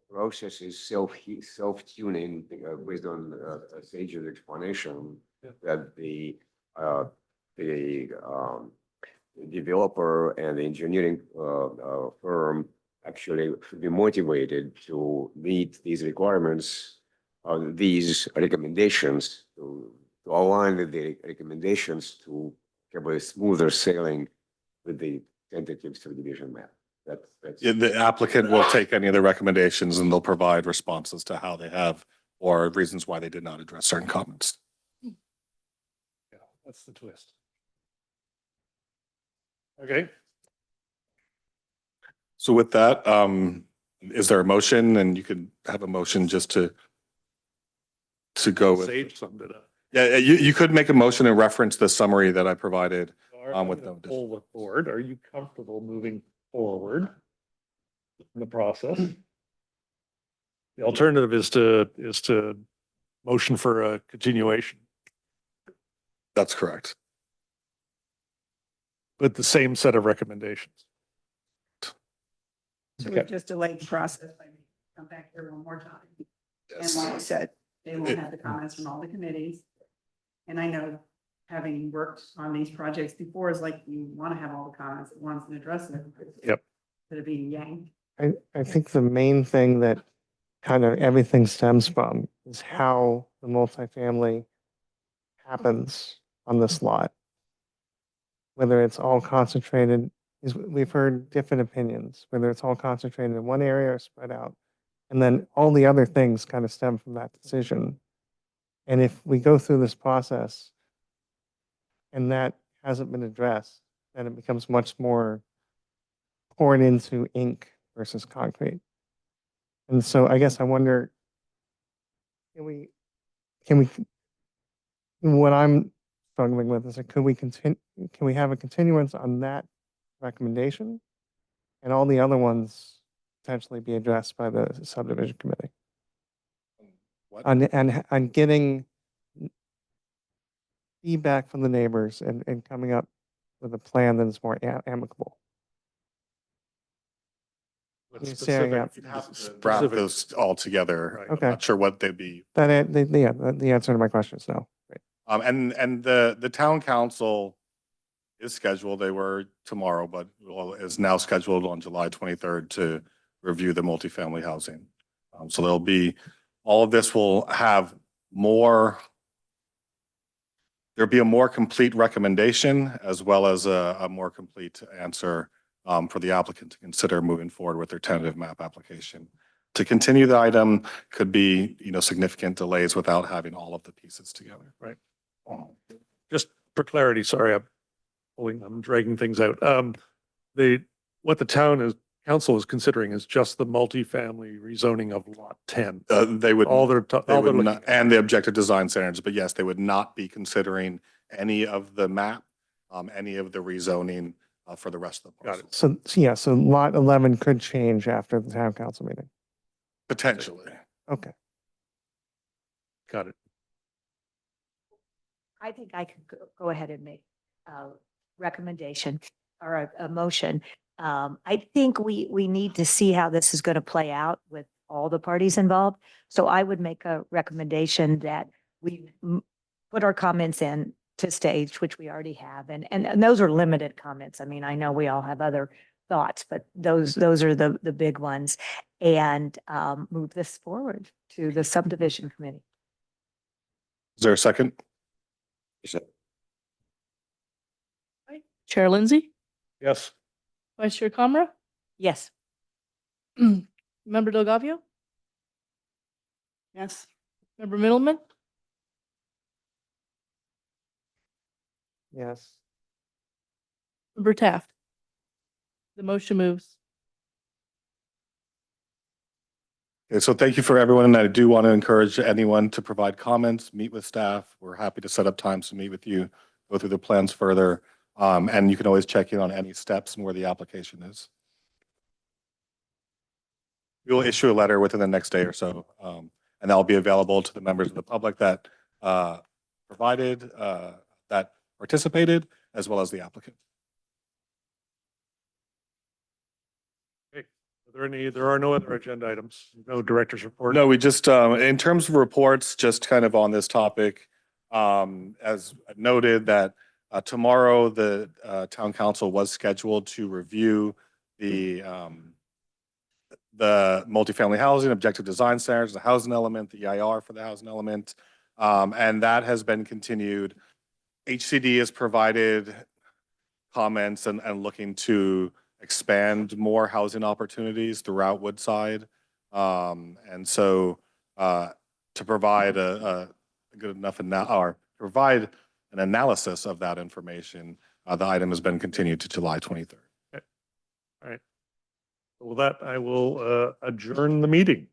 process is self-tuning based on Sage's explanation that the developer and the engineering firm actually should be motivated to meet these requirements, these recommendations, to align with the recommendations to have a smoother sailing with the tentative subdivision map. That's The applicant will take any of the recommendations and they'll provide responses to how they have or reasons why they did not address certain comments. Yeah, that's the twist. Okay, So with that, is there a motion? And you could have a motion just to go with. Sage summed it up. Yeah, you could make a motion and reference the summary that I provided. I'm with gonna no poll the board. Are you comfortable moving forward in the process? The alternative is to motion for a continuation That's correct. with the same set of recommendations. So Okay. we've just delayed the process by making it come back here one more time. And like I said, they will have the comments from all the committees. And I know, having worked on these projects before, is like you want to have all the comments at once and address it. Yep. Instead of being yanked. I think the main thing that kind of everything stems from is how the multifamily happens on this lot. Whether it's all concentrated, we've heard different opinions, whether it's all concentrated in one area or spread out. And then all the other things kind of stem from that decision. And if we go through this process and that hasn't been addressed, then it becomes much more poured into ink versus concrete. And so I guess I wonder, can we, what I'm struggling with is, could we continue, can we have a continuance on that recommendation? And all the other ones potentially be addressed by the subdivision committee? What? On getting feedback from the neighbors and coming up with a plan that is more amicable. With You're saying, specific- You'd have to specific- wrap those all together. Right. I'm Okay. not sure what they'd be. The answer to my question is no. Great. And the town council is scheduled, they were tomorrow, but is now scheduled on July 23rd to review the multifamily housing. So there'll be, all of this will have there'll be a more complete recommendation as well as a more complete answer for the applicant to consider moving forward with their tentative map application. To continue the item could be, significant delays without having all of the pieces together. Right. Just for clarity, sorry, I'm dragging things out. What the council is considering is just the multifamily rezoning of lot 10. They would. All they're, They all they're would looking not, and the objective design standards, but yes, they would not be considering any of the map, any of the rezoning for the rest of the Got it. parcel. So lot 11 could change after the town council meeting. Potentially. Okay. Got it. I think I could go ahead and make a recommendation or a motion. I think we need to see how this is going to play out with all the parties involved. So I would make a recommendation that we put our comments in to stage, which we already have. And those are limited comments. I mean, I know we all have other thoughts, but those are the big ones. And move this forward to the subdivision committee. Is there a second? Chair Lindsay, Yes. Vice Chair Comra, Yes. Member Delgavio, Yes. Member Middleman, Yes. Member Taft. The motion moves. Okay, so thank you for everyone, and I do want to encourage anyone to provide comments, meet with staff. We're happy to set up times to meet with you, go through the plans further, and you can always check in on any steps and where the application is. We will issue a letter within the next day or so, and that'll be available to the members of the public that that participated, as well as the applicant. There are no other agenda items, no director's report. No, we just, in terms of reports, just kind of on this topic, as noted that tomorrow, the town council was scheduled to review the multifamily housing, objective design standards, the housing element, the EIR for the housing element, and that has been continued. HCD has provided comments and looking to expand more housing opportunities throughout Woodside. And so to provide a good enough, or provide an analysis of that information, the item has been continued to July 23rd. All right. With that, I will adjourn the meeting.